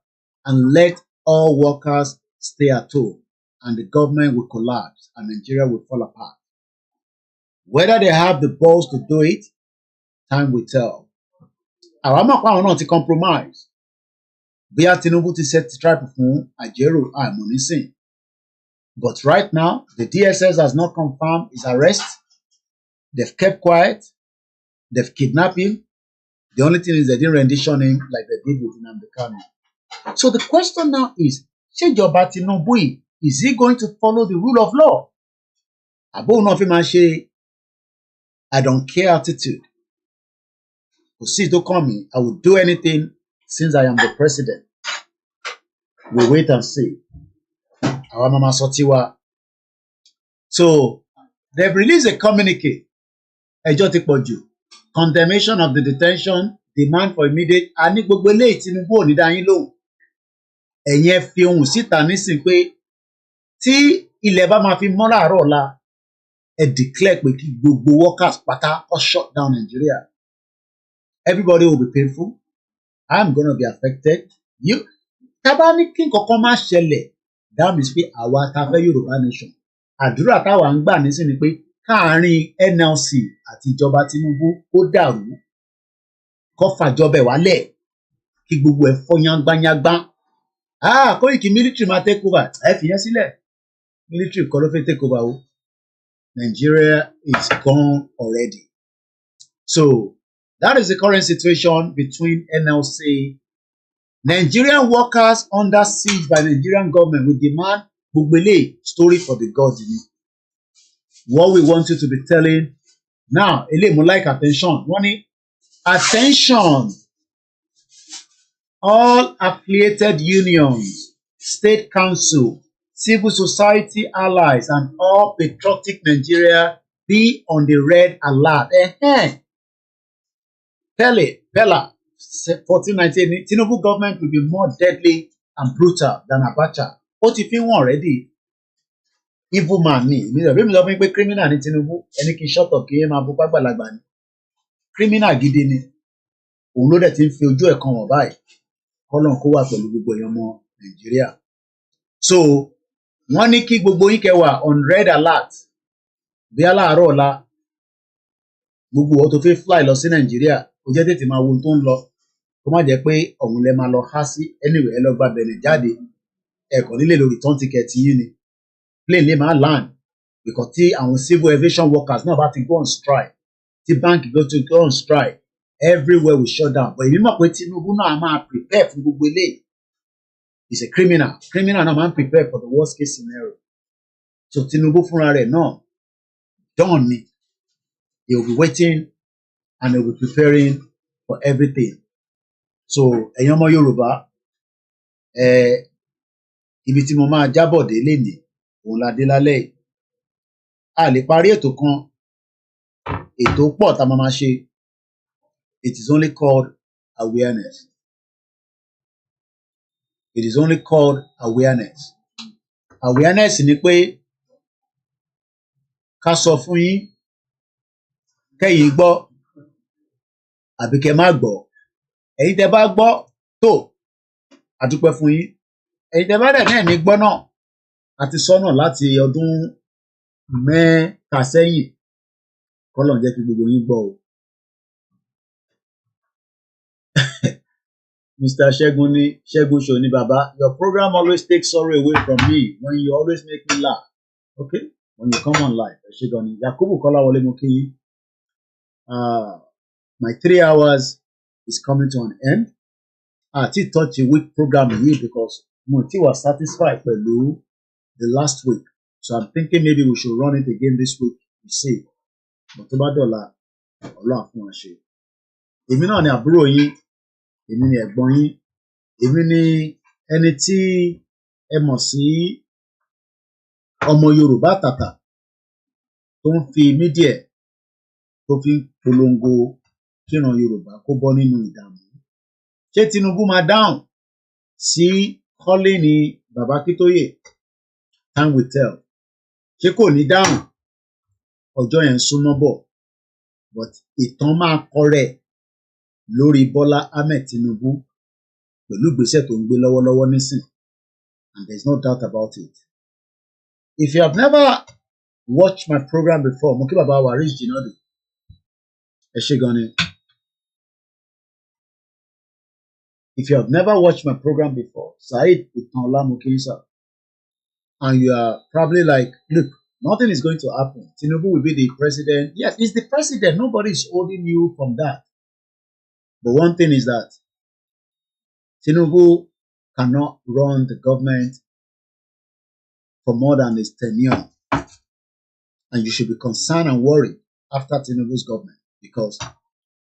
and let all workers stay at home, and the government will collapse and Nigeria will fall apart. Whether they have the balls to do it, time will tell. Àwọn mọ̀ pé àwọn náà ti compromise. Bóyá Tinubu ti set trap fún Ajero àmọ́ nísìn. But right now, the DSS has not confirmed his arrest. They've kept quiet. They've kidnapped him. The only thing is they didn't rendition him like they did with Nnamdi Kanu. So the question now is, ṣèjọba Tinubu, is he going to follow the rule of law? Àbó náà fi máa ṣe I don't care attitude. Kò sí tó kàn mí, I will do anything since I am the president. We wait and see. Àwa máa máa sọ tiwa. So they've released a communique. Ẹjọ́ ti pọ̀ jù. Condemnation of the detention, demand for immediate. A ní gbogbo eléyìí Tinubu ò ní dá yín lóhùn. ẹ̀yin ẹ fi ohùn síta nísìn pé tí ilẹ̀ bá máa fi mọ́ láàárọ̀ ọ̀la ẹ declare pé kí gbogbo workers pátá kó shut down Nigeria. Everybody will be painful. I'm gonna be affected. You tábà ní kí nǹkankan má ṣẹlẹ̀ that means pé àwa ta fẹ́ Yorùbá nation. Àdúrà táwa ń gbà nísìn ni pé káàárín NLC àti ìjọba Tinubu kó dàrú kó fàjọbẹ wálẹ̀ kí gbogbo ẹ̀ fọ́ yángbányángbá. Koiki military máa take over ẹ fi yẹn sílẹ̀ military kọ́ ló fẹ́ take over o. Nigeria is gone already. So that is the current situation between NLC. Nigerian workers under siege by Nigerian government. We demand gbogbo eléyìí story for the gods in it. What we want you to be telling now, eléyìí mo like attention. Wọ́n ní attention. All affiliated unions, state council, civil society allies, and all patriotic Nigeria be on the red alert. Pella, 1498, Tinubu government will be more deadly and brutal than Abacha. Ó ti fi wọ́n already. Evil man ni. Mi sọ fún mi pé criminal ni Tinubu. Ẹni kì í shut up kí ẹ máa bú pàgbàlagbà ni. Criminal gidi ni. Òun ló dẹ̀ ti ń fi ojú ẹ̀ kan wọ̀n báyìí. Kọ́lọ́n kó wà pẹ̀lú gbogbo èèyàn ọmọ Nàìjíríà. So wọ́n ní kí gbogbo yín kẹ́ wà on red alert bí aláàárọ̀ ọ̀la gbogbo ọ̀ tó fẹ́ fly lọ sí Nàìjíríà ó jẹ́ tètè máa wo ohun tó ń lọ kó má jẹ́ pé ọ̀hún lẹ máa lọ há sí anyway ẹ lọ gba bẹ̀rẹ̀ jáde ẹ̀kọ́ nílé lórí return ticket yín ni plane lè máa land because tí àwọn civil aviation workers náà bá ti go on strike tí bank go on strike everywhere will shut down but èmi mọ̀ pé Tinubu náà máa prepare fún gbogbo eléyìí. He's a criminal. Criminal náà máa ń prepare for the worst case scenario. So Tinubu fúnra rẹ̀ náà done ni. He will be waiting and he will be preparing for everything. So ẹ̀yin ọmọ Yorùbá ibi tí mo máa jábọ̀ dé lénìí òun la dé lálẹ́ yìí. A lè parí ètò kan ètò pọ̀ tá a máa ṣe. It is only called awareness. It is only called awareness. Awareness ni pé ká sọ fún yín kẹ́yin gbọ́ àbí kẹ́ má gbọ́. Ẹ̀yin tẹ́ bá gbọ́ tó a dúpẹ́ fún yín. Ẹ̀yin tẹ́ bá dẹ̀ náà ní gbọ́ náà a ti sọ náà láti ọdún mẹ́ta sẹ́yìn kọ́lọ́n jẹ́ kí gbogbo yín gbọ́ o. Mr. Ṣẹ́gun Ṣoni Baba, your program always takes sorrow away from me when you always make me laugh. Okay? When you come on live. Ṣẹ́gun ni Yakubu Kọ́láwọlé mo kí yín. My 3 hours is coming to an end. Àti touch a week program yìí because mo ti wà satisfied pẹ̀lú the last week. So I'm thinking maybe we should run it again this week. We see. But tó bá dọ̀la, Ọlọ́run fún wa ṣe. Èmi náà ni àbúrò yín. Èmi ni ẹ̀gbọ́n yín èmi ni ẹni tí ẹ mọ̀ sí ọmọ Yorùbá tàtà tó ń fi mídíà tó fi ń polongo kíran Yorùbá kó bọ́ nínú ìdààmú. Ṣé Tinubu máa dáhùn sí kọ́lé ní bàbá Akintoye? Time will tell. Ṣé kò ní dáhùn? Ọjọ́ yẹn súnmọ́ bọ̀ but ìtàn máa kọrẹ̀ lórí Bọ́lá Ahmed Tinubu pẹ̀lú ìgbésẹ̀ tó ń gbé lọ́wọ́lọ́wọ́ nísìn and there is no doubt about it. If you have never watched my program before, mo kí bàbá wa Rich Jinadu ẹ ṣé gan ni. If you have never watched my program before, Saheed Itanla Mokisa, and you are probably like, look, nothing is going to happen. Tinubu will be the president. Yes, he's the president. Nobody is holding you from that. But one thing is that Tinubu cannot run the government for more than his tenure. And you should be concerned and worried after Tinubu's government because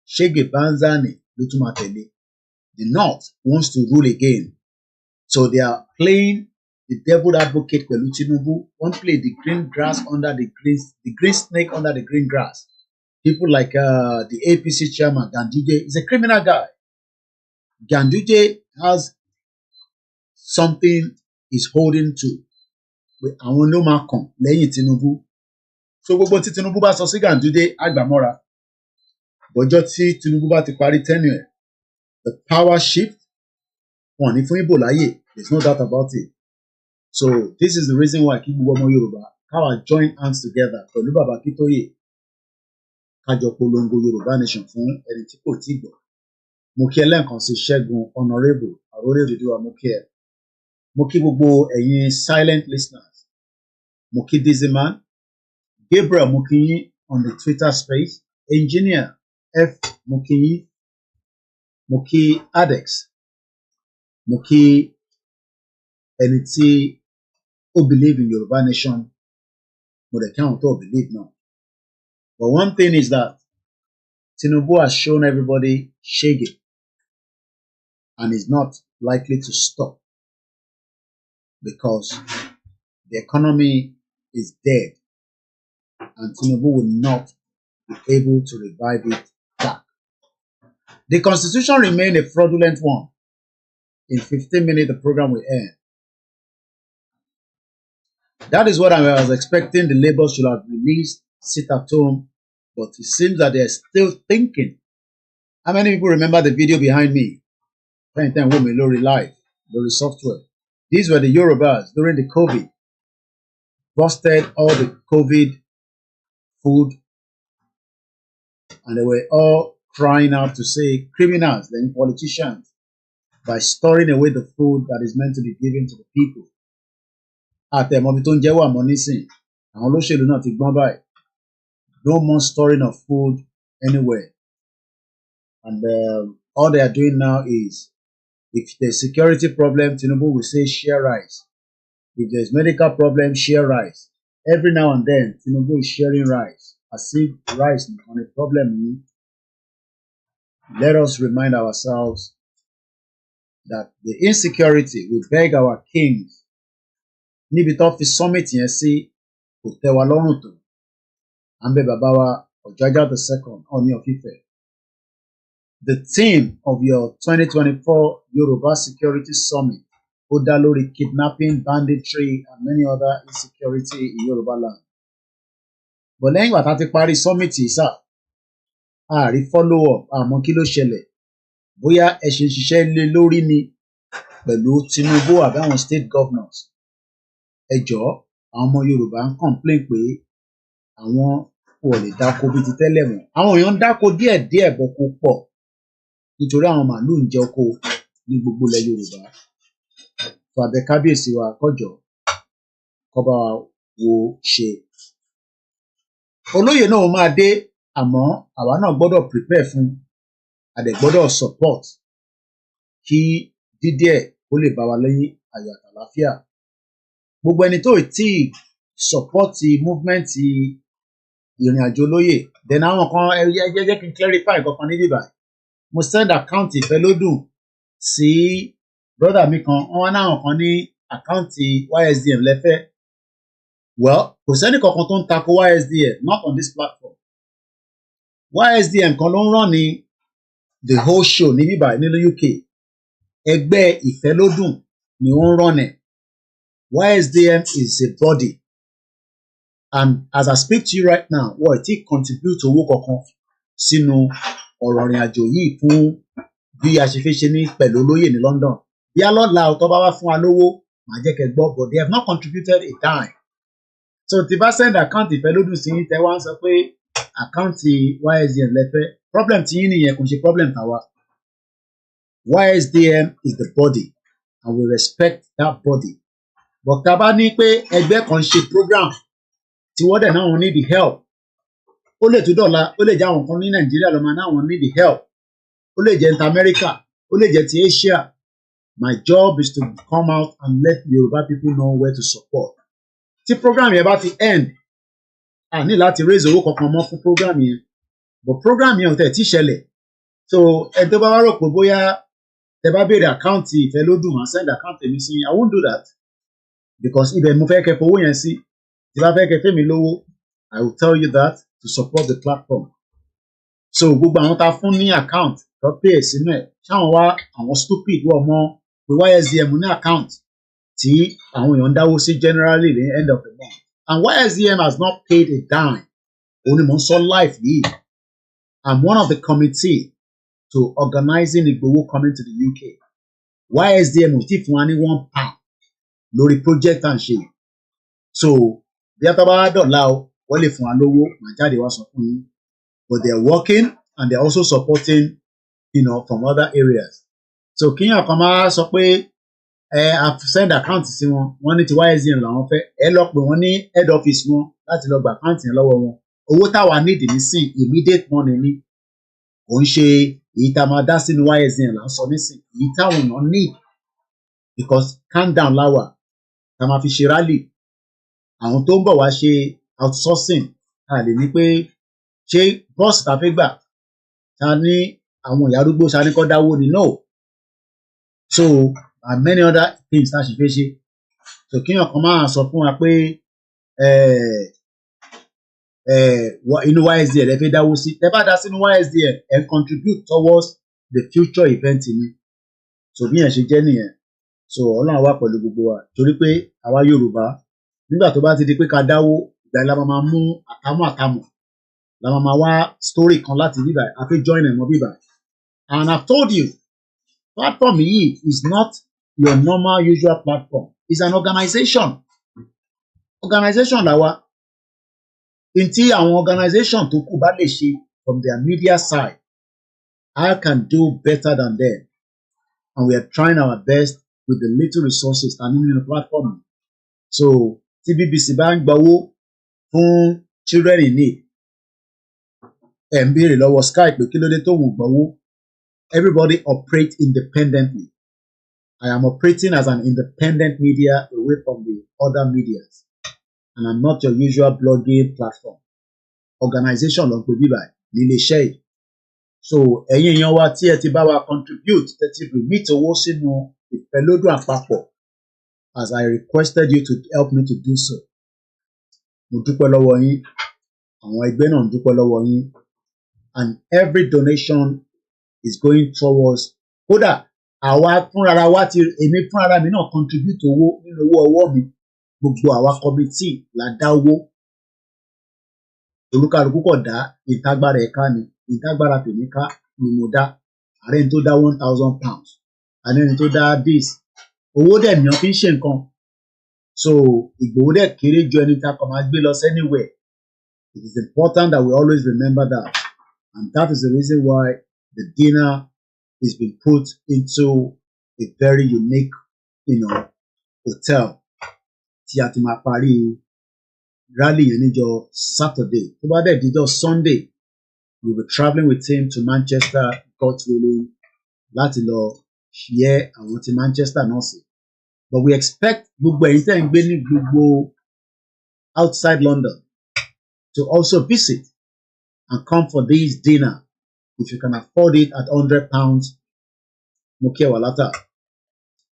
Shege Banzani Lutumatele, the North wants to rule again. So they are playing the devil advocate with Tinubu. One play the green grass under the green snake under the green grass. People like the APC chairman, Ganduje, is a criminal guy. Ganduje has something is holding to. Àwọn ló máa kàn lẹ́yìn Tinubu. So gbogbo tí Tinubu bá sọ sí Ganduje àgbàmọ́ra. Bọ́jọ́ tí Tinubu bá ti parí tenure, the power shift, wọn ní fún Igbo láyè. There's no doubt about it. So this is the reason why kí gbogbo ọmọ Yorùbá káwa join hands together pẹ̀lú bàbá Akintoye kájọ polongo Yorùbá nation fún ẹni tí kò tí gbọ́. Mo kí ẹ lẹ́ẹ̀kan sí Ṣẹ́gun Honourable Àrólé Odùduwà mo kí ẹ. Mo kí gbogbo ẹ̀yin silent listeners. Mo kí Dizzyman. Gabriel mo kí yín on the Twitter space. Engineer F mo kí yín. Mo kí Adex. Mo kí ẹni tí ó believe in Yorùbá nation. Mo dẹ̀ kí àwọn tó believe náà. But one thing is that Tinubu has shown everybody shaggy and is not likely to stop because the economy is dead and Tinubu will not be able to revive it back. The constitution remained a fraudulent one. In 15 minutes, the program will end. That is what I was expecting. The Labour should have released, sit at home, but it seems that they are still thinking. How many people remember the video behind me? Lori Live, Lori Software. These were the Yorubas during the COVID. Busted all the COVID food and they were all crying out to say criminals, then politicians, by storing away the food that is meant to be given to the people. No more storing of food anywhere. And all they are doing now is, if there's security problem, Tinubu will say share rice. If there's medical problem, share rice. Every now and then, Tinubu is sharing rice. As if rice is not a problem. Let us remind ourselves that the insecurity will beg our kings. Níbi tó fi summit yẹn sí kò tẹ́ wa lọ́rùn tó. Ambe Babawa Ojaja II, Oni of Ife. The theme of your 2024 Yoruba Security Summit, Odalori kidnapping, banditry, and many other insecurity in Yoruba land. But lẹ́yìn ìgbà tá ti parí summit yìí sá, a rí follow up, àmọ́ kí ló ṣẹlẹ̀? Bóyá ẹ ṣe ń ṣiṣẹ́ lé lórí ni pẹ̀lú Tinubu àbí àwọn state governors. Ẹ jọ̀ọ́, àwọn ọmọ Yorùbá ń complain pé àwọn ò lè dáko bí ti tẹ́lẹ̀ mọ́. Àwọn èèyàn ń dáko díẹ̀díẹ̀ bọ̀ kò pọ̀ nítorí àwọn màálù ń jẹ oko ní gbogbo ilẹ̀ Yorùbá. Tó abẹ kábíyèsí wa kọjọ kọba wo ṣe. Olóyè náà máa dé àmọ́ àwa náà gbọ́dọ̀ prepare fún, a dẹ̀ gbọ́dọ̀ support kí dídí ẹ̀ kó lè bá wa lẹ́yìn ayọ̀ àtàlàáfíà. Gbogbo ẹni tó tí support movement ìrìn àjò olóyè, then àwọn kan jẹ́ kí n clarify kankan níbí báyìí. Mo send account ìfẹ́lódùn sí brother mi kan, wọ́n wá náwọn kan ní account YSDM lẹ́fẹ́. Well, kò sẹ́ni kankan tó ń tako YSDM, not on this platform. YSDM kan ló ń rán ní the whole show níbí báyìí nínú UK. Ẹgbẹ́ ìfẹ́lódùn ni ó ń rán ẹ̀. YSDM is a body. And as I speak to you right now, wọ́n ti contribute owó kankan sínú ọ̀rọ̀ ìrìn àjò yìí fún bí a ṣe fẹ́ ṣe ní pẹ̀lú olóyè ní London. Bí a lọ́la ọ̀tọ́ bá wá fún wa lówó, màá jẹ́ kẹ́ gbọ́, but they have not contributed a dime. So tí bá send account ìfẹ́lódùn sí yín tẹ́ wá ń sọ pé account YSDM lẹ́fẹ́, problem tí yín nìyẹn kò ṣe problem tàwa. YSDM is the body and we respect that body. But tá a bá ní pé ẹgbẹ́ kan ṣe program tí wọ́n dẹ̀ náà wọ́n need the help, ó lè tún dọ̀la, ó lè jẹ́ àwọn kan ní Nàìjíríà lọ́mọ náà wọ́n need the help, ó lè jẹ́ ti America, ó lè jẹ́ ti Asia. My job is to come out and let Yoruba people know where to support. Tí program yẹn bá ti end, a ní láti raise owó kankan mọ́ fún program yẹn, but program yẹn ò tẹ̀ tí ṣẹlẹ̀. So ẹni tó bá wá rò pé bóyá tẹ bá béèrè account ìfẹ́lódùn and send account èmi sí, I won't do that because ibẹ̀ mo fẹ́ kẹ́ fowó yẹn sí. Tí bá fẹ́ kẹ́ fẹ́ mi lówó, I will tell you that to support the platform. So gbogbo àwọn tá a fún ní account tó pay sínú ẹ̀, ṣáwọn wá àwọn stupid wọ́n mọ́ pé YSDM ní account tí àwọn èèyàn ń dáwó sí generally the end of the month, and YSDM has not paid a dime. Òun ni mò ń sọ life yìí. I'm one of the committee to organizing Igboho coming to the UK. YSDM ò tí fún wa ní £1 lórí project and ṣe. So bí a bá dọ̀la o, wọ́n lè fún wa lówó, màá jáde wá sọ fún yín. But they are working and they are also supporting, from other areas. So kíyàn kan máa sọ pé I've send account sí wọn, wọ́n ní ti YSDM làwọn fẹ́, ẹ lọ pè wọ́n ní head office wọn láti lọ gba account yẹn lọ́wọ́ wọn. Owó táwa need nísìn immediate money ni, kò ń ṣe èyí tá a máa dá sínú YSDM là ń sọ nísìn, èyí táwọn èèyàn need, because calm down láwà tá a máa fi ṣe rally. Àwọn tó ń bọ̀ wá ṣe outsourcing a lè ní pé ṣé bọ́ọ̀sì tá a fẹ́ gbà ta ní àwọn ìyá arúgbó ta ní kọ́ dáwó ni, no. So and many other things tá a ṣe fẹ́ ṣe. So kíyàn kan máa sọ fún wa pé inú YSDM ẹ fẹ́ dáwó sí, ẹ bá dá sínú YSDM ẹ contribute towards the future event ni. So bí yẹn ṣe jẹ́ nìyẹn. So Ọlọ́run wà pẹ̀lú gbogbo wa torí pé àwa Yorùbá nígbà tó bá ti di pé ká dáwó, ìgbà yẹn la máa mú àkámọ̀ la máa wá story kan láti bíbà, a fẹ́ join ẹ̀mọ́ bíbà. And I've told you, platform yìí is not your normal usual platform. It's an organization. Organization làwa. Ntí àwọn organization tó kù bá lè ṣe from their media side, I can do better than them. And we are trying our best with the little resources and in the platform. So tí BBC bá ń gbowó fún children in need, ẹ̀ ń béèrè lọ́wọ́ Sky pé kí ló dé tó wù gbowó. Everybody operate independently. I am operating as an independent media away from the other medias. And I'm not your usual blogging platform. Organization ló ń pè bíbà nílé iṣẹ́ yìí. So ẹ̀yin èèyàn wa tí ẹ ti bá wa contribute, ẹ ti remit owó sínú ìfẹ́lódún àpapọ̀, as I requested you to help me to do so. Mo dúpẹ́ lọ́wọ́ yín, àwọn ẹgbẹ́ náà ń dúpẹ́ lọ́wọ́ yín, and every donation is going towards, kódà àwa fúnra wa ti, èmi fúnra mi náà contribute owó nínú owó ọwọ́ mi. Gbogbo àwa committee la dá owó. Olúkálùkù kò dá ìtagbára ẹ̀ka ni, ìtagbára tèmi ká ni mo dá. Ààrẹ ní tó dá £1,000, ààrẹ ní tó dá this. Owó dẹ̀ ni wọ́n fi ń ṣe nǹkan. So Ìgbòho dẹ̀ kéré ju ẹni tá a kàn máa gbé lọ anywhere. It is important that we always remember that, and that is the reason why the dinner is being put into a very unique, hotel. Tí a ti máa parí rally yẹn níjọ́ Saturday. Tó bá dẹ̀ díjọ́ Sunday, we will be travelling with him to Manchester, God willing, láti lọ share àwọn ti Manchester náà sí. But we expect gbogbo ẹ̀yin tẹ́ ń gbé ní gbogbo outside London to also visit and come for this dinner. If you can afford it at £100, mo kí ẹ Wàlátà.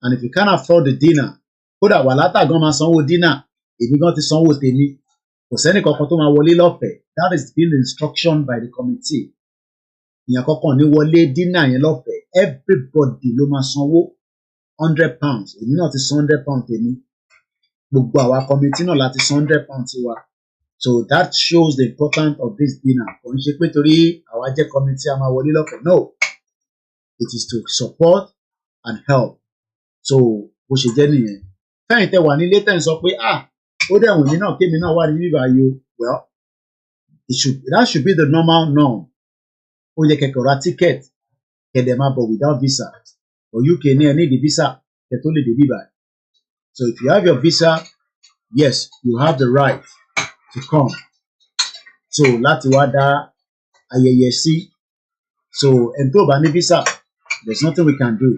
And if you can't afford the dinner, kódà Wàlátà gan máa sanwó dinner, èmi gan ti sanwó tèmi. Kò sẹ́ni kankan tó máa wọlé lọ́fẹ̀ẹ́. That is been the instruction by the committee. Ìyẹn kankan ní wọlé dinner yẹn lọ́fẹ̀ẹ́. Everybody ló máa sanwó £100. Èmi náà ti san £100 tèmi. Gbogbo àwa committee náà láti san £100 tiwa. So that shows the importance of this dinner. Kò ń ṣe pé torí àwa jẹ́ committee a máa wọlé lọ́fẹ̀ẹ́. No. It is to support and help. So bó ṣe jẹ́ nìyẹn. Fẹ́yìn tẹ́ wà nílé tẹ́ ń sọ pé ó dẹ̀ wùn mí náà kémi náà wà ní bíbá yìí o. Well, that should be the normal norm. Ó yẹ kẹ̀kẹ́ ra ticket kẹ̀dẹ̀ máa bọ̀ without visa. For UK ní ẹ ní the visa kẹ̀ tó lè dé bíbá. So if you have your visa, yes, you have the right to come. So láti wá dá ayẹyẹ sí. So ẹni tó bá ní visa, there's nothing we can do.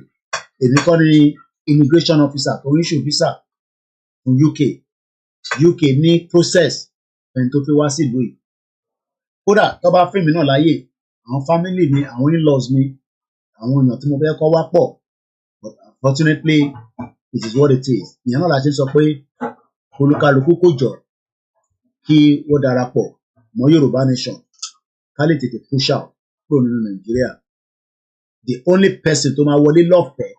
Èmi kọ́ ni immigration officer tó ń issue visa fún UK. UK ní process ẹni tó fi wá sílùú yìí. Kódà tó bá fún mi náà láyè, àwọn family mi, àwọn in-laws mi, àwọn èèyàn tí mo fẹ́ kọ́ wá pọ̀. But unfortunately, it is what it is. Ìyẹn náà la ṣe sọ pé olúkálùkù kò jọ kí wọ́n darapọ̀ mọ́ Yorùbá nation ká lè tètè push out kúrò nínú Nàìjíríà. The only person tó máa wọlé lọ́fẹ̀ẹ́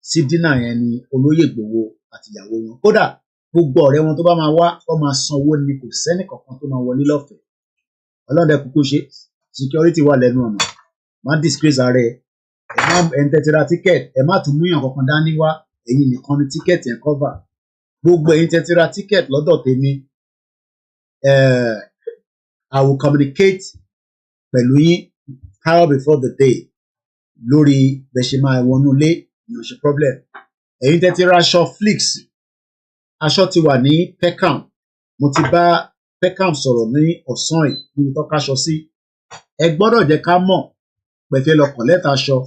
sí dínà yẹn ni olóyè Ìgbòho àti ìyàwó wọn. Kódà gbogbo ọ̀rẹ́ wọn tó bá máa wá wọ́n máa san owó ni, kò sẹ́nì kankan tó máa wọlé lọ́fẹ̀ẹ́. Ọlọ́dẹ kúkú ṣe security wà lẹ́nu ọ̀nà, má disgrace ara ẹ, ẹ̀ ń tẹ́tí ra ticket, ẹ má tún múyàn kankan dání wá, ẹ̀yin nìkan ni ticket yẹn cover. Gbogbo ẹ̀yin tẹ́tí ra ticket lọ́dọ̀ tèmi, I will communicate pẹ̀lú yín prior before the day lórí bẹ́ẹ̀ ṣe máa wọnú ilé, ní oṣù problem. Ẹ̀yin tẹ́tí ra aṣọ flix, aṣọ ti wà ní Peckham, mo ti bá Peckham sọ̀rọ̀ ní ọ̀sán yìí níbi tó káṣọ sí. Ẹ gbọ́dọ̀ jẹ́ ká mọ̀ pé fẹ́ lọ collect aṣọ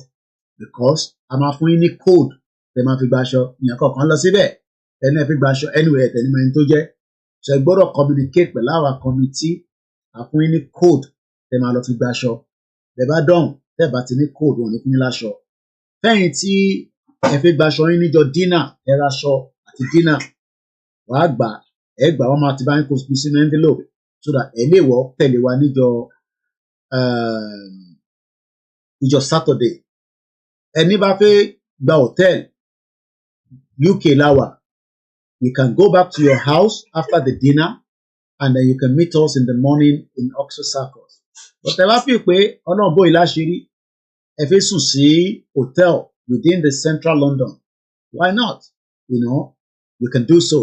because a máa fún yín ní code tẹ́ máa fi gba aṣọ. Ìyẹn kọ̀ọ̀kan lọ síbẹ̀ ẹni ẹ fi gba aṣọ anywhere tẹ̀ ní mẹ́rin tó jẹ́. So ẹ gbọ́dọ̀ communicate pẹ̀lú our committee, a fún yín ní code tẹ́ máa lọ fi gba aṣọ. Tẹ́ bá dọ̀hùn tẹ́ bá ti ní code wọn ní fún yín láṣọ. Fẹ́yìn tí ẹ fi gba aṣọ yín níjọ dínà, ẹ ra aṣọ àti dínà, wàá gbà ẹ gbà wọ́n máa ti bá yín kó sínú envelope so that ẹ lè wọ́ tẹ̀lé wa níjọ Saturday. Ẹni bá fẹ́ gba hotel UK láwà, you can go back to your house after the dinner and then you can meet us in the morning in Oxford Circus. But ẹ bá fi pé ọlọ́run bóyá láṣìírí ẹ fẹ́ sùn sí hotel within the central London, why not? You know, you can do so.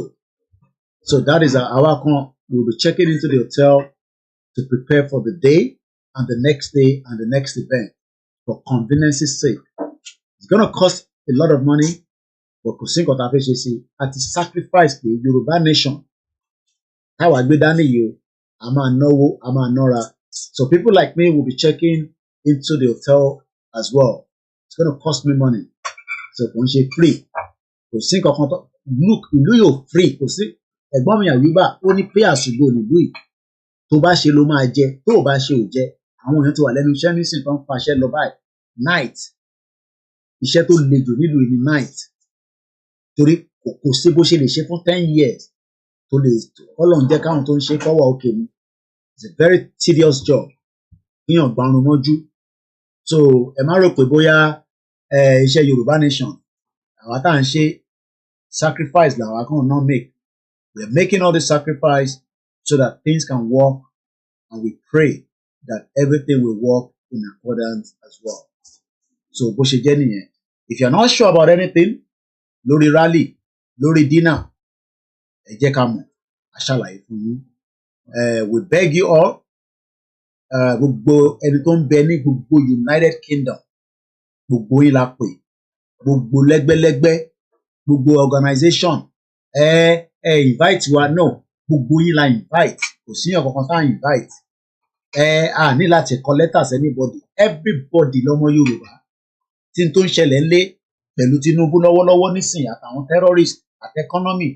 So that is our con. We'll be checking into the hotel to prepare for the day and the next day and the next event for convenience's sake. It's going to cost a lot of money, but kò sí nǹkan tá a fẹ́ ṣe sí àti sacrifice the Yoruba nation. Táwa gbé dání yìí o, a máa náwó, a máa nọ́ra. So people like me will be checking into the hotel as well. It's going to cost me money. So kò ń ṣe free. Kò sí nǹkan kan tó look ìlú yóò free, kò sí. Ẹ̀gbọ́n mi Àyùbá ó ní pay as you go nílùú yìí. Tó bá ṣe ló máa jẹ, tó o bá ṣe ò jẹ. Àwọn èèyàn ti wà lẹ́nu iṣẹ́ nísìnyí tó ń paṣẹ lọ báyìí. Night. Iṣẹ́ tó le jù nílùú ní night. Torí kò sí bó ṣe lè ṣe fún 10 years tó lè Ọlọ́run jẹ́ káwọn tó ń ṣe kọ́wọ́ òkè ni. It's a very tedious job. Kíyàn gbarun mọ́jú. So ẹ má rò pé bóyá iṣẹ́ Yorùbá nation àwa tá à ń ṣe sacrifice làwa kan náà make. We are making all the sacrifice so that things can work, and we pray that everything will work in accordance as well. So bó ṣe jẹ́ nìyẹn. If you are not sure about anything, lórí rally, lórí dinner, ẹ jẹ́ ká mọ̀, a ṣàlàyé fún yín. We beg you all, gbogbo ẹni tó ń bẹ ní gbogbo United Kingdom, gbogbo yín la pè, gbogbo lẹ́gbẹ́lẹ́gbẹ́, gbogbo organization, invite wa náà, gbogbo yín la invite, kò síyàn kankan tá invite. A ní láti kọ letters anybody, everybody lọ́mọ Yorùbá tí n tó ń ṣẹlẹ̀ ńlé pẹ̀lú Tinubu lọ́wọ́lọ́wọ́ nísìnyí àtàwọn terrorist àti economy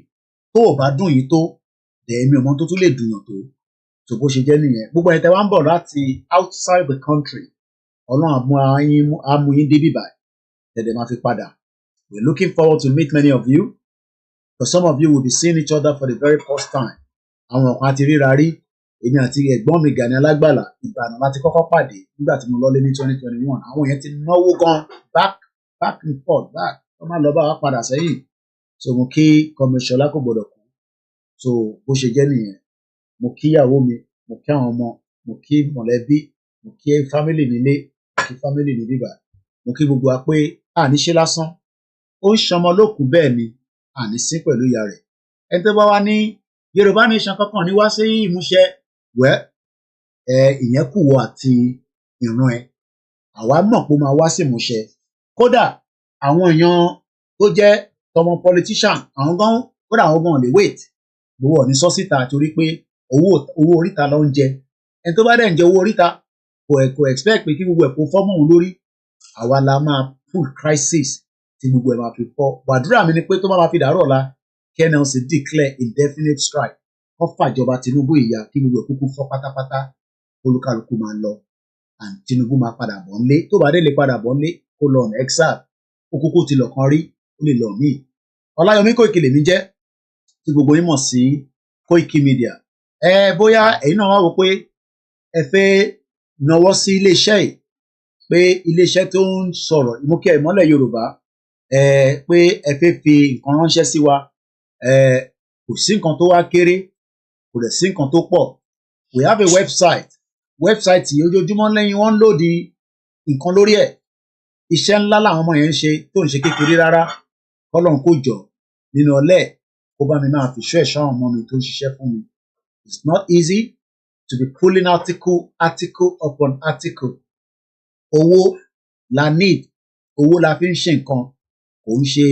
tó ò bá dùn yìí tó ẹ̀mí ọmọ tó tún lè dùnyàn tó. So bó ṣe jẹ́ nìyẹn. Gbogbo ẹ̀yin tẹ́ wá ń bọ̀ láti outside the country, Ọlọ́run àmú yín débí báyìí tẹ̀lé máa fi padà. We're looking forward to meet many of you, but some of you will be seeing each other for the very first time. Àwọn kan àti ríra rí, èmi àti ẹ̀gbọ́n mi Gani Alágbàlá Ìbàdàn láti kọ́kọ́ pàdé nígbà tí mo lọ́lé ní 2021. Àwọn yẹn ti náwó gan back and forth back. Wọ́n máa lọ bá wa padà sẹ́yìn. So mo kí Kọ́míṣọ́lá kò gbọdọ̀ kú. So bó ṣe jẹ́ nìyẹn. Mo kí ìyàwó mi, mo kí àwọn ọmọ, mo kí mọ̀lẹ́bí, mo kí family nílé, mo kí family ní bíbá. Mo kí gbogbo wa pé àní ṣe lásán. Ó ń ṣọmọ lókù bẹ́ẹ̀ ni àní sí pẹ̀lú ìyá rẹ̀. Ẹni tó bá wá ní Yorùbá nation kankan ní wá sí ìmúṣẹ ìyẹn kù wọ àti ìran ẹ. Àwa mọ̀ pé ó máa wá sí ìmúṣẹ. Kódà àwọn èèyàn tó jẹ́ tọmọ politician, àwọn gan lè wait. Gbowó ní sọ síta torí pé owó oríta ló ń jẹ. Ẹni tó bá dẹ̀ ń jẹ owó oríta kò expect pé kí gbogbo ẹ̀ kó fọ́mọ̀ òun lórí. Àwa la máa full crisis tí gbogbo ẹ̀ máa fi fọ́. Wàdúrà mi ni pé tó bá máa fi dàárọ̀ ọ̀la KNLC declare indefinite strike. Wọ́n fàjọba Tinubu ìyà kí gbogbo ẹ̀ kúkú fọ́ pátápátá. Olúkálùkù máa lọ. And Tinubu máa padà bọ̀ nílé. Tó bá dé lè padà bọ̀ nílé kó lọ on exile. Ó kúkú ti lọ kan rí, ó lè lọ míì. Ọláyọmí Koiki lèmi jẹ́ tí gbogbo yín mọ̀ sí Koiki Media. Bóyá ẹ̀yin náà wá wò pé ẹ fẹ́ nawọ́ sí iléeṣẹ́ yìí pé iléeṣẹ́ tó ń sọ̀rọ̀ ìmúkẹ́ ìmọ́lẹ̀ Yorùbá pé ẹ fẹ́ fi nǹkan ránṣẹ́ sí wa kò sí nǹkan tó wá kéré kò dẹ̀ sí nǹkan tó pọ̀. We have a website yìí ojoojúmọ́ lẹ́yìn wọ́n ń lòdì nǹkan lórí ẹ̀. Iṣẹ́ ńlá làwọn ọmọ yẹn ń ṣe tó ń ṣe kékeré rárá. Ọlọ́run kò jọ nínú ọlẹ́ kó bá mi máa fi ṣọ́ ẹ̀ṣọ́ àwọn ọmọ mi tó ń ṣiṣẹ́ fún mi. It's not easy to be pulling article upon article. Owó la need, owó la fi ń ṣe nǹkan, kò ń ṣe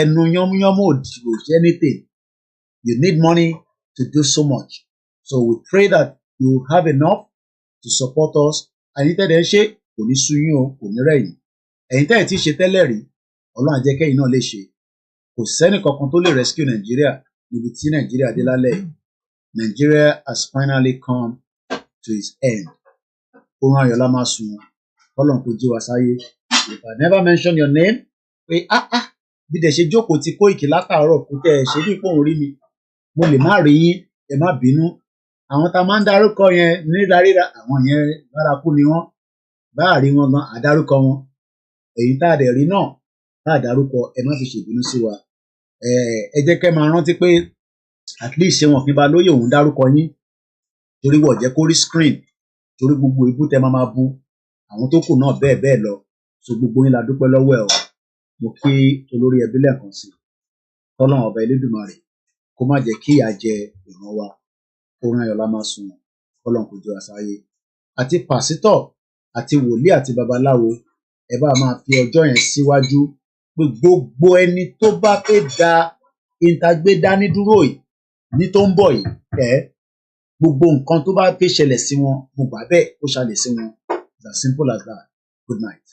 ẹnu yánmúyánmú ò ṣe anything. You need money to do so much. So we pray that you will have enough to support us. Ẹ̀yin tẹ́lẹ̀ ń ṣe kò ní sú yín o, kò ní rẹ̀ yín. Ẹ̀yin tẹ́lẹ̀ tí ṣe tẹ́lẹ̀ rí, Ọlọ́run á jẹ́ kẹ́yin náà lè ṣe. Kò sẹ́ni kankan tó lè rescue Nigeria níbi tí Nigeria dé lálẹ́ yìí. Nigeria has finally come to its end. Oorun ayọ̀ la máa sùn. Ọlọ́run kò jí wa sáyé. If I never mention your name, pé bí dẹ̀ ṣe jókòó ti Koiki látàárọ̀ kò tẹ̀ ṣe bí pòun rí mi. Mo lè má rí yín, ẹ má bínú. Àwọn tá a máa ń dárúkọ yẹn nídàríra àwọn yẹn bárakú ni wọ́n. Báà rí wọn gan àdárúkọ wọn. Èyí tá a dẹ̀ rí náà tá a dárúkọ ẹ má fi ṣèbínú sí wa. Ẹ jẹ́ kẹ́ máa rántí pé at least ṣé wọn kí n bá lóye òun dárúkọ yín torí wọ́n jẹ́ kó rí screen torí gbogbo ibú tẹ máa bú àwọn tó kù náà bẹ́ẹ̀ bẹ́ẹ̀ lọ. So gbogbo yín la dúpẹ́ lọ́wọ́ ẹ̀ o. Mo kí olórí ẹbí lẹ́ẹ̀kan sí tọ́lọ́run ọba Elédùmarè kó má jẹ́ kí ìyà jẹ ìran wa. Oorun ayọ̀ la máa sùn Ọlọ́run kò jẹ́ wa sáyé. Àti pásítọ̀ àti wòlíì àti babaláwo ẹ bá máa fi ọjọ́ yẹn síwájú pé gbogbo ẹni tó bá fẹ́ da ìtagbé dání dúró yìí ní tó ń bọ̀ yìí gbogbo nǹkan tó bá fẹ́ ṣẹlẹ̀ sí wọn mo gbà bẹ́ẹ̀ ó ṣàlẹ̀ sí wọn. It's as simple as that. Good night.